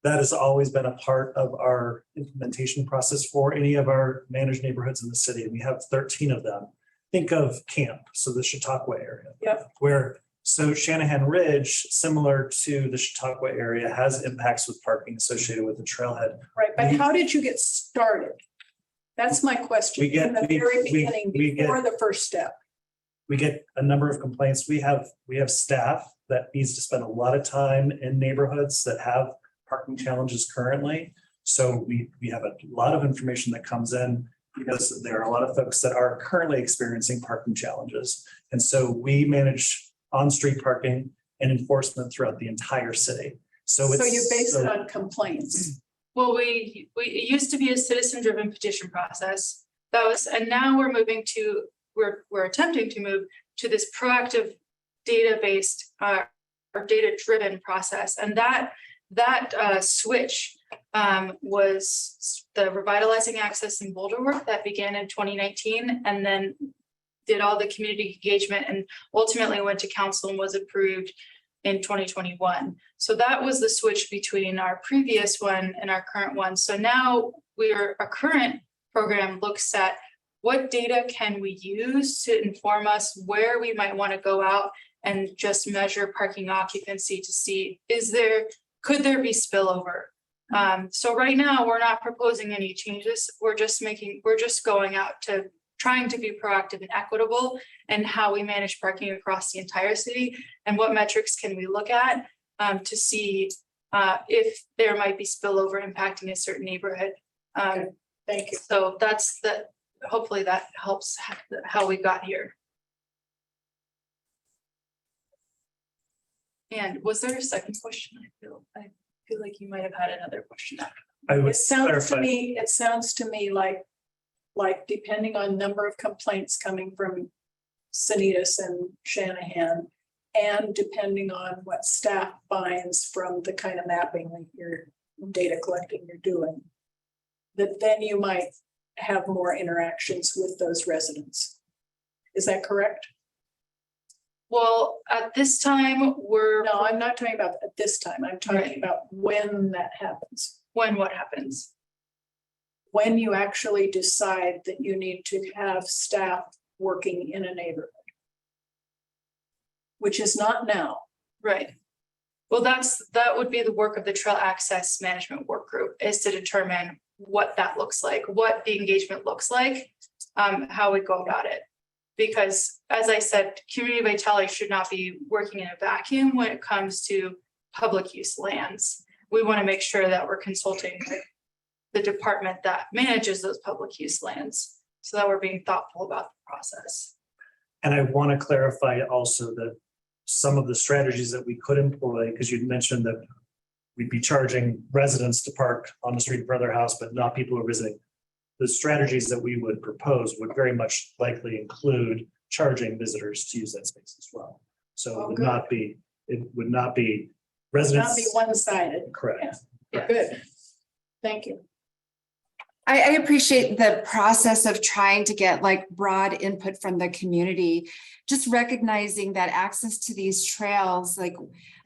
that has always been a part of our implementation process for any of our managed neighborhoods in the city. We have 13 of them. Think of Camp, so the Chautauqua area. Yep. So Shanahan Ridge, similar to the Chautauqua area, has impacts with parking associated with the trailhead. Right, but how did you get started? That's my question. In the very beginning, before the first step. We get a number of complaints. We have staff that needs to spend a lot of time in neighborhoods that have parking challenges currently. So we have a lot of information that comes in because there are a lot of folks that are currently experiencing parking challenges. And so we manage on-street parking and enforcement throughout the entire city. So you base it on complaints. Well, it used to be a citizen-driven petition process. And now we're attempting to move to this proactive data-based or data-driven process. And that switch was the revitalizing access in Boulder work that began in 2019 and then did all the community engagement and ultimately went to council and was approved in 2021. So that was the switch between our previous one and our current one. So now our current program looks at what data can we use to inform us where we might want to go out and just measure parking occupancy to see could there be spillover? So right now we're not proposing any changes. We're just going out to trying to be proactive and equitable and how we manage parking across the entire city and what metrics can we look at to see if there might be spillover impacting a certain neighborhood. Thank you. So hopefully that helps how we got here. And was there a second question? I feel like you might have had another question. It sounds to me like depending on number of complaints coming from Sanitas and Shanahan, and depending on what staff finds from the kind of mapping that you're data collecting you're doing, that then you might have more interactions with those residents. Is that correct? Well, at this time, No, I'm not talking about at this time. I'm talking about when that happens. When what happens? When you actually decide that you need to have staff working in a neighborhood. Which is not now. Right. Well, that would be the work of the Trail Access Management Work Group, is to determine what that looks like, what the engagement looks like, how we go about it. Because as I said, community vitality should not be working in a vacuum when it comes to public use lands. We want to make sure that we're consulting with the department that manages those public use lands so that we're being thoughtful about the process. And I want to clarify also that some of the strategies that we could employ, because you'd mentioned that we'd be charging residents to park on the street in front of their house, but not people who are visiting. The strategies that we would propose would very much likely include charging visitors to use that space as well. So it would not be residents. Not be one-sided. Correct. Yeah. Good. Thank you. I appreciate the process of trying to get like broad input from the community, just recognizing that access to these trails, like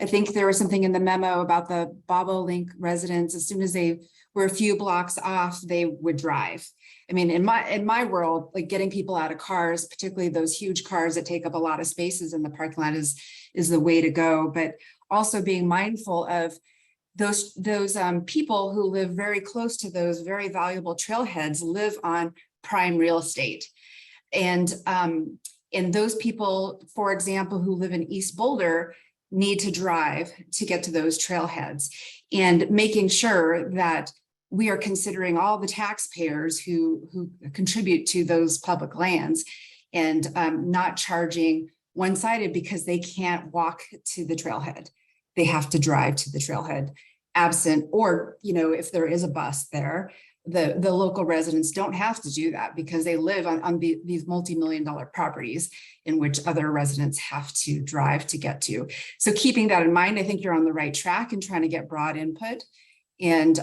I think there was something in the memo about the Bobolink residents, as soon as they were a few blocks off, they would drive. I mean, in my world, like getting people out of cars, particularly those huge cars that take up a lot of spaces in the parking lot is the way to go, but also being mindful of those people who live very close to those very valuable trailheads live on prime real estate. And those people, for example, who live in East Boulder need to drive to get to those trailheads, and making sure that we are considering all the taxpayers who contribute to those public lands and not charging one-sided because they can't walk to the trailhead. They have to drive to the trailhead absent, or, you know, if there is a bus there, the local residents don't have to do that because they live on these multi-million-dollar properties in which other residents have to drive to get to. So keeping that in mind, I think you're on the right track in trying to get broad input. and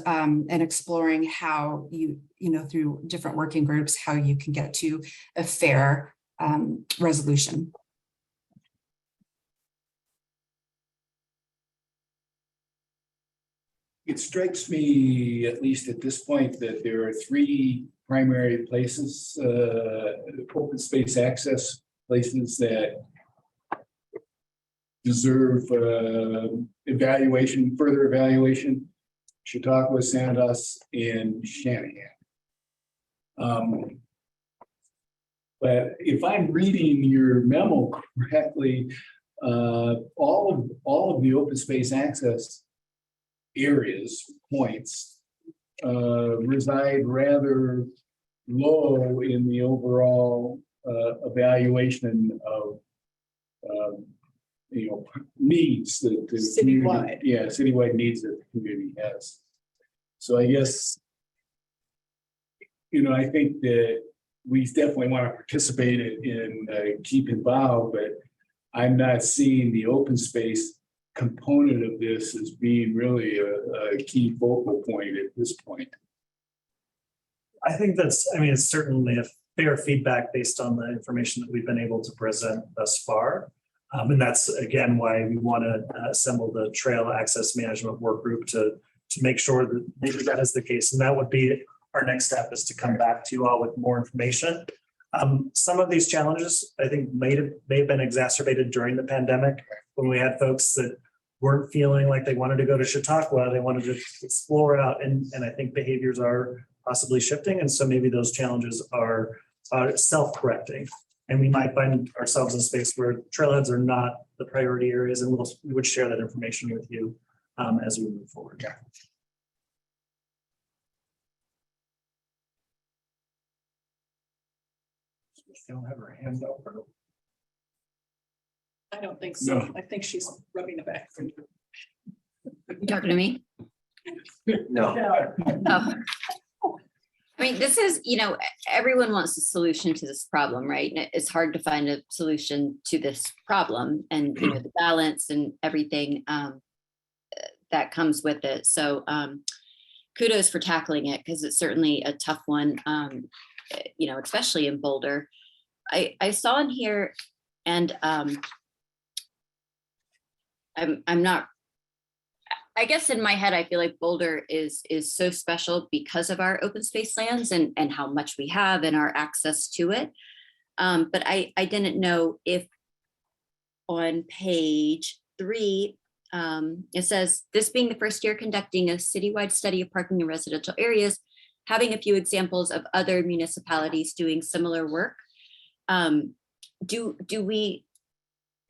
exploring how you know, through different working groups, how you can get to a fair resolution. It strikes me, at least at this point, that there are three primary places, open space access places that deserve evaluation, further evaluation: Chautauqua, Sandos, and Shanahan. But if I'm reading your memo correctly, all of the open space access areas, points, reside rather low in the overall evaluation of needs that the Citywide. citywide needs that the community has. So I guess, I think that we definitely want to participate in keep involved, but I'm not seeing the open space component of this as being really a key focal point at this point. I think it's certainly a fair feedback based on the information that we've been able to present thus far. And that's, again, why we want to assemble the trail access management work group to make sure that maybe that is the case. And that would be our next step, is to come back to you all with more information. Some of these challenges, I think, may have been exacerbated during the pandemic, when we had folks that weren't feeling like they wanted to go to Chautauqua, they wanted to explore out, and I think behaviors are possibly shifting. And so maybe those challenges are self-correcting. And we might find ourselves in a space where trailheads are not the priority areas, and we would share that information with you as we move forward. Yeah. Don't have her hand up. I don't think so. No. I think she's rubbing it back. You talking to me? No. Oh. I mean, this is, everyone wants a solution to this problem, right? And it's hard to find a solution to this problem, and, the balance and everything that comes with it. So kudos for tackling it, because it's certainly a tough one, especially in Boulder. I saw in here, and I'm not, I guess in my head, I feel like Boulder is so special because of our open space lands and how much we have and our access to it. But I didn't know if on page 3, it says, this being the first year conducting a citywide study of parking in residential areas, having a few examples of other municipalities doing similar work. Do we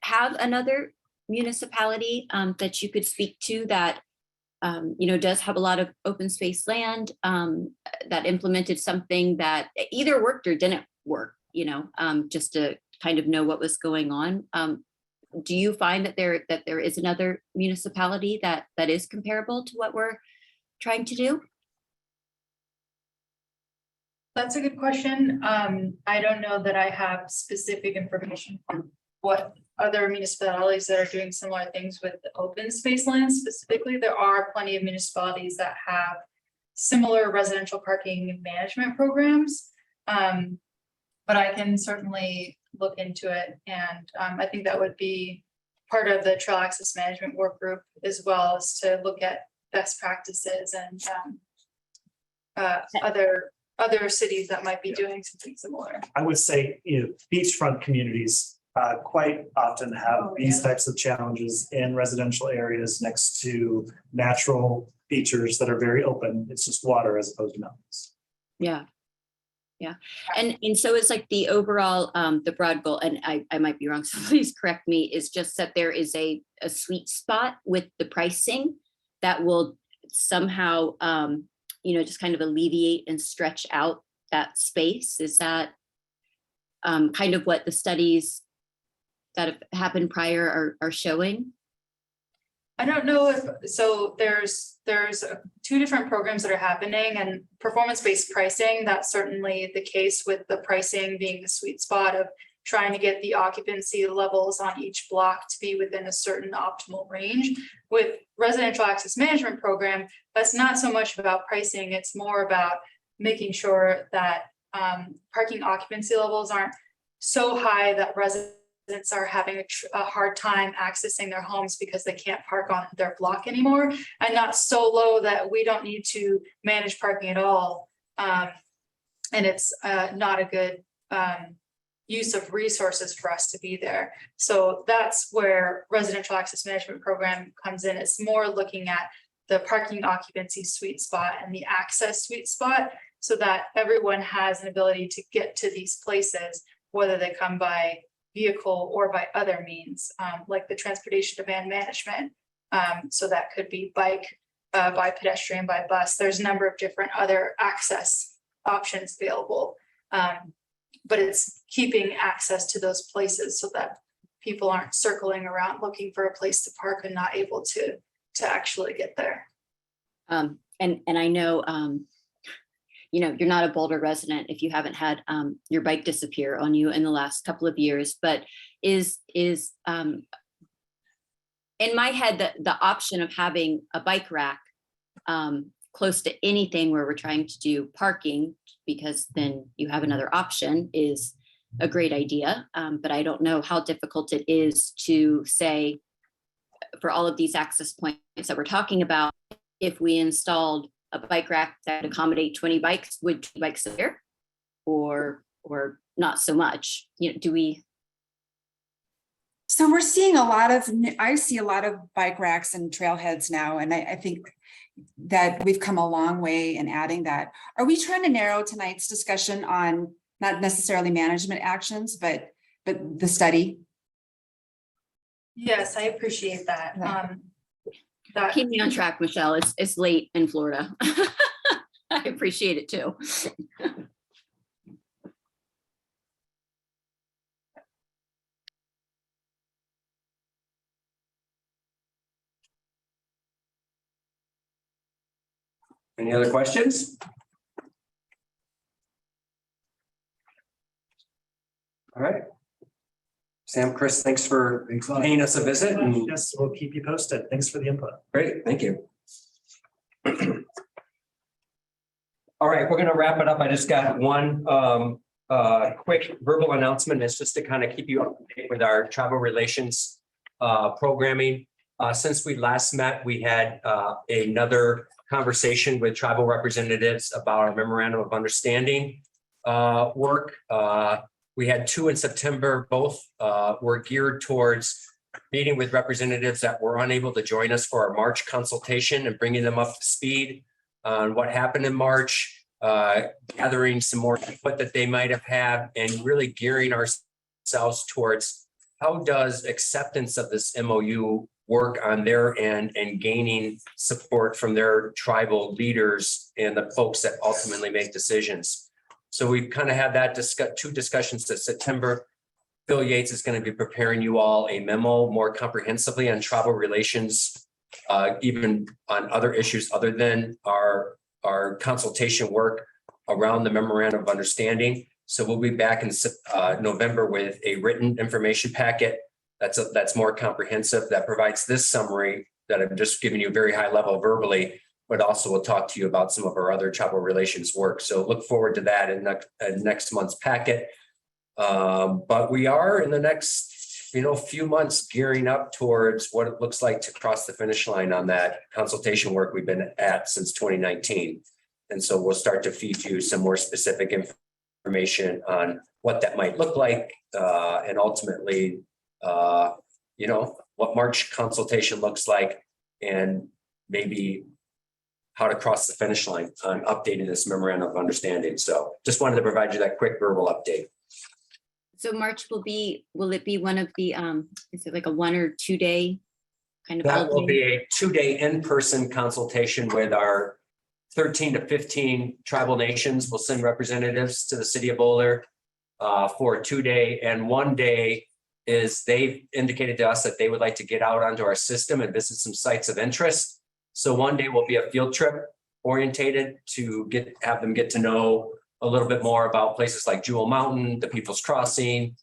have another municipality that you could speak to that does have a lot of open space land that implemented something that either worked or didn't work, just to kind of know what was going on? Do you find that there is another municipality that is comparable to what we're trying to do? That's a good question. I don't know that I have specific information on what other municipalities that are doing similar things with the open space lands specifically. There are plenty of municipalities that have similar residential parking management programs. But I can certainly look into it. And I think that would be part of the trail access management work group, as well as to look at best practices and other cities that might be doing something similar. I would say, beachfront communities quite often have these types of challenges in residential areas next to natural features that are very open. It's just water as opposed to mountains. Yeah. And so it's like the overall, the broad goal, and I might be wrong, so please correct me, is just that there is a sweet spot with the pricing that will somehow, just kind of alleviate and stretch out that space. Is that kind of what the studies that have happened prior are showing? I don't know if, so there's 2 different programs that are happening, and performance-based pricing, that's certainly the case, with the pricing being the sweet spot of trying to get the occupancy levels on each block to be within a certain optimal range. With residential access management program, that's not so much about pricing, it's more about making sure that parking occupancy levels aren't so high that residents are having a hard time accessing their homes because they can't park on their block anymore, and not so low that we don't need to manage parking at all. And it's not a good use of resources for us to be there. So that's where residential access management program comes in. It's more looking at the parking occupancy sweet spot and the access sweet spot, so that everyone has an ability to get to these places, whether they come by vehicle or by other means, like the transportation demand management. So that could be bike, by pedestrian, by bus. There's a number of different other access options available. But it's keeping access to those places so that people aren't circling around looking for a place to park and not able to actually get there. And I know, you know, you're not a Boulder resident if you haven't had your bike disappear on you in the last couple of years, but is in my head the option of having a bike rack close to anything where we're trying to do parking, because then you have another option, is a great idea. But I don't know how difficult it is to say, for all of these access points that we're talking about, if we installed a bike rack that would accommodate 20 bikes, would 20 bikes there, or not so much? You know, do we? So we're seeing I see a lot of bike racks and trailheads now, and I think that we've come a long way in adding that. Are we trying to narrow tonight's discussion on not necessarily management actions, but the study? Yes, I appreciate that. Keep me on track, Michelle. It's late in Florida. I appreciate it too. Any other questions? All right. Sam, Chris, thanks for paying us a visit. And Yes, we'll keep you posted. Thanks for the input. great, thank you. All right, we're gonna wrap it up. I just got one quick verbal announcement. It's just to kind of keep you up to date with our travel relations programming. Since we last met, we had another conversation with tribal representatives about our memorandum of understanding work. We had 2 in September. Both were geared towards meeting with representatives that were unable to join us for our March consultation and bringing them up to speed on what happened in March, gathering some more input that they might have had, and really gearing ourselves towards how does acceptance of this MOU work on their end and gaining support from their tribal leaders and the folks that ultimately make decisions. So we've kind of had that 2 discussions this September. Phil Yates is going to be preparing you all a memo more comprehensively on tribal relations, even on other issues other than our consultation work around the memorandum of understanding. So we'll be back in November with a written information packet that's more comprehensive, that provides this summary that I'm just giving you very high level verbally, but also we'll talk to you about some of our other tribal relations work. So look forward to that in next month's packet. But we are in the next, few months gearing up towards what it looks like to cross the finish line on that consultation work we've been at since 2019. And so we'll start to feed you some more specific information on what that might look like, and ultimately, what March consultation looks like, and maybe how to cross the finish line on updating this memorandum of understanding. So just wanted to provide you that quick verbal update. So March will it be one of the, is it like a 1 or 2 day kind of? That will be a 2-day in-person consultation with our 13 to 15 tribal nations. We'll send representatives to the city of Boulder for a 2-day, and 1 day is they've indicated to us that they would like to get out onto our system and visit some sites of interest. So 1 day will be a field trip orientated to have them get to know a little bit more about places like Jewel Mountain, the People's Crossing,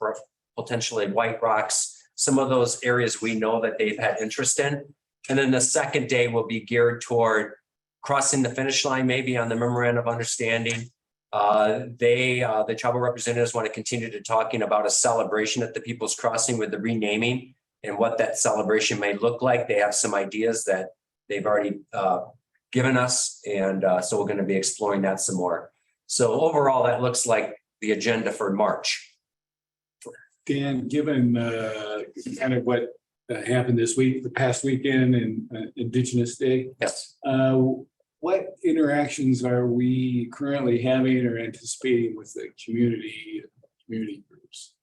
potentially White Rocks, some of those areas we know that they've had interest in. And then the second day will be geared toward crossing the finish line, maybe on the memorandum of understanding. The tribal representatives want to continue to talking about a celebration at the People's Crossing with the renaming and what that celebration may look like. They have some ideas that they've already given us. And so we're going to be exploring that some more. So overall, that looks like the agenda for March. Dan, given kind of what happened this week, the past weekend and Indigenous Day, Yes. what interactions are we currently having or anticipating with the community groups?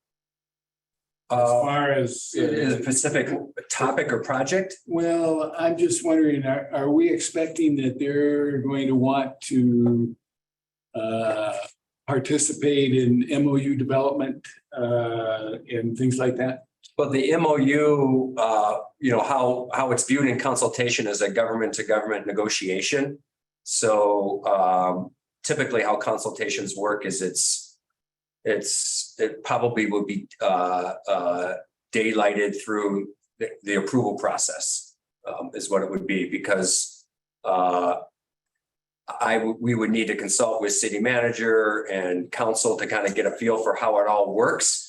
As far as Is a specific topic or project? well, I'm just wondering, are we expecting that they're going to want to participate in MOU development and things like that? Well, the MOU, how it's viewed in consultation as a government to government negotiation. So typically how consultations work is it probably will be daylighted through the approval process is what it would be, because we would need to consult with city manager and council to kind of get a feel for how it all works.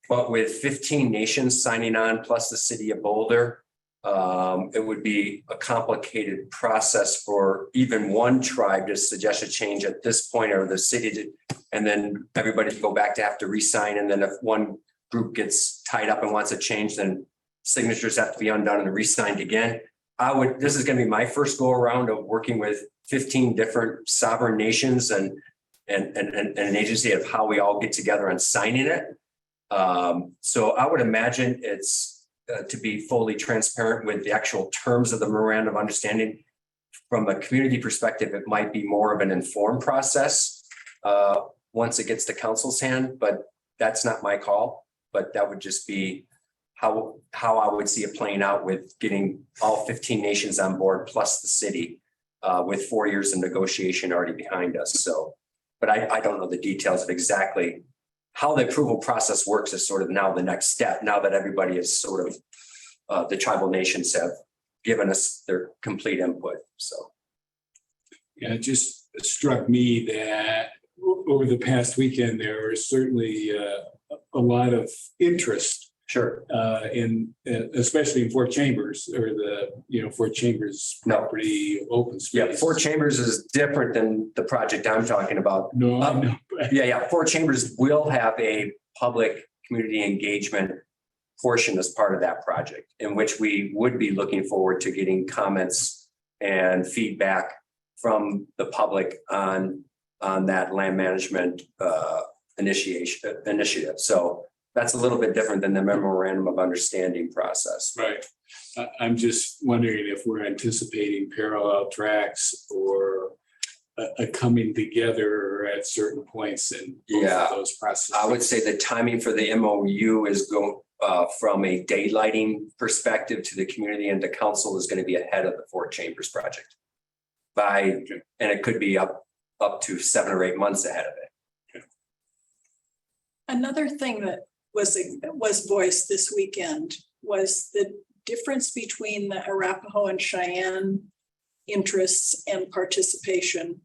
But with 15 nations signing on, plus the city of Boulder, it would be a complicated process for even one tribe to suggest a change at this point, or the city to, and then everybody to go back to have to re-sign. And then if one group gets tied up and wants a change, then signatures have to be undone and re-signed again. This is going to be my first go around of working with 15 different sovereign nations and an agency of how we all get together on signing it. So I would imagine it's to be fully transparent with the actual terms of the memorandum of understanding. From a community perspective, it might be more of an informed process once it gets to council's hand, but that's not my call. But that would just be how I would see it playing out, with getting all 15 nations on board plus the city with 4 years of negotiation already behind us. So, but I don't know the details of exactly how the approval process works. Is sort of now the next step, now that everybody is sort of the tribal nations have given us their complete input. So. Yeah, it just struck me that over the past weekend, there was certainly a lot of interest. Sure. Especially in Fort Chambers, or Fort Chambers property open space. Yeah, Fort Chambers is different than the project I'm talking about. No, I know. Yeah. Fort Chambers will have a public community engagement portion as part of that project, in which we would be looking forward to getting comments and feedback from the public on that land management initiative. So that's a little bit different than the memorandum of understanding process. Right. I'm just wondering if we're anticipating parallel tracks or a coming together at certain points in both of those processes. I would say the timing for the MOU is going from a daylighting perspective to the community and the council is going to be ahead of the Fort Chambers project and it could be up to 7 or 8 months ahead of it. Another thing that was voiced this weekend was the difference between the Arapaho and Cheyenne interests and participation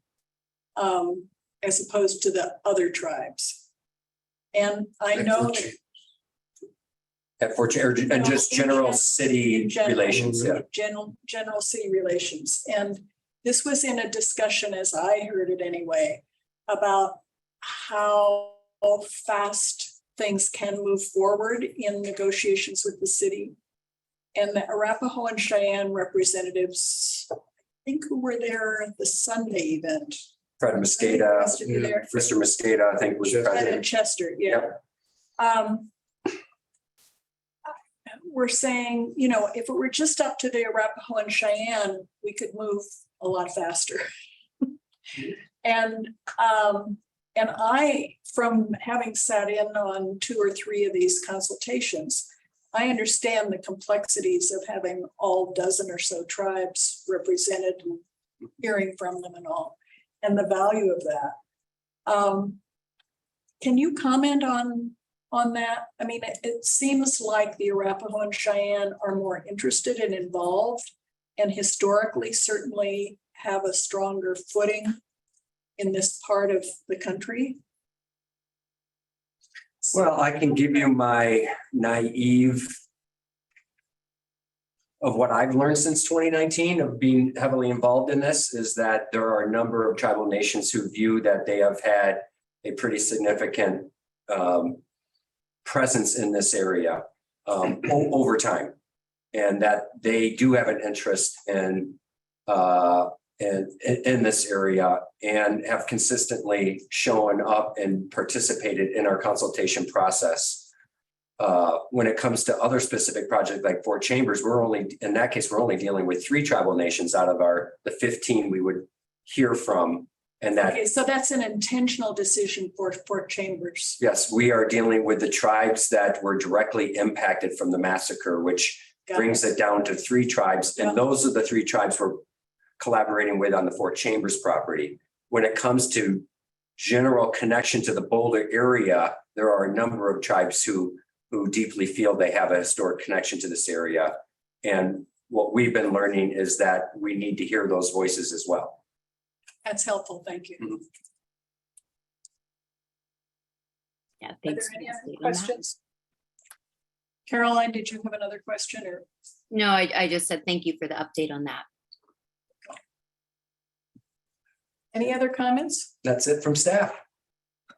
as opposed to the other tribes. And I know at Fort Chambers and just general city relations. Yeah. General city relations. And this was in a discussion, as I heard it anyway, about how fast things can move forward in negotiations with the city. And the Arapaho and Cheyenne representatives, I think, who were there at the Sunday event. Fred Mosqueda, Mr. Mosqueda, I think was Fred and Chester, yeah. We're saying, if it were just up to the Arapaho and Cheyenne, we could move a lot faster. And I, from having sat in on 2 or 3 of these consultations, I understand the complexities of having all dozen or so tribes represented and hearing from them and all, and the value of that. Can you comment on on that? I mean, it seems like the Arapaho and Cheyenne are more interested and involved, and historically certainly have a stronger footing in this part of the country. Well, I can give you my naive of what I've learned since 2019 of being heavily involved in this is that there are a number of tribal nations who view that they have had a pretty significant presence in this area over time. And that they do have an interest in this area and have consistently shown up and participated in our consultation process. When it comes to other specific projects like Fort Chambers, in that case, we're only dealing with 3 tribal nations out of the 15 we would hear from. And that, Okay, so that's an intentional decision for Fort Chambers. yes, we are dealing with the tribes that were directly impacted from the massacre, which brings it down to 3 tribes. And those are the 3 tribes we're collaborating with on the Fort Chambers property. When it comes to general connection to the Boulder area, there are a number of tribes who deeply feel they have a historic connection to this area. And what we've been learning is that we need to hear those voices as well. That's helpful. Thank you. Yeah, Are thanks. there any for other stating that. questions? Caroline, did you have another question or? No, I just said thank you for the update on that. Any other comments? That's it from staff.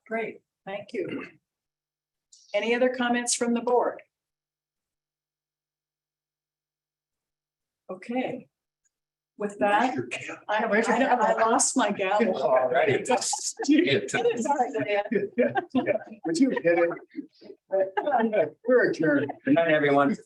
Great, thank you. Any other comments from the board? Okay. With that, I lost my gavel. Alrighty. Would you hit it? We're adjourned. Good night, everyone.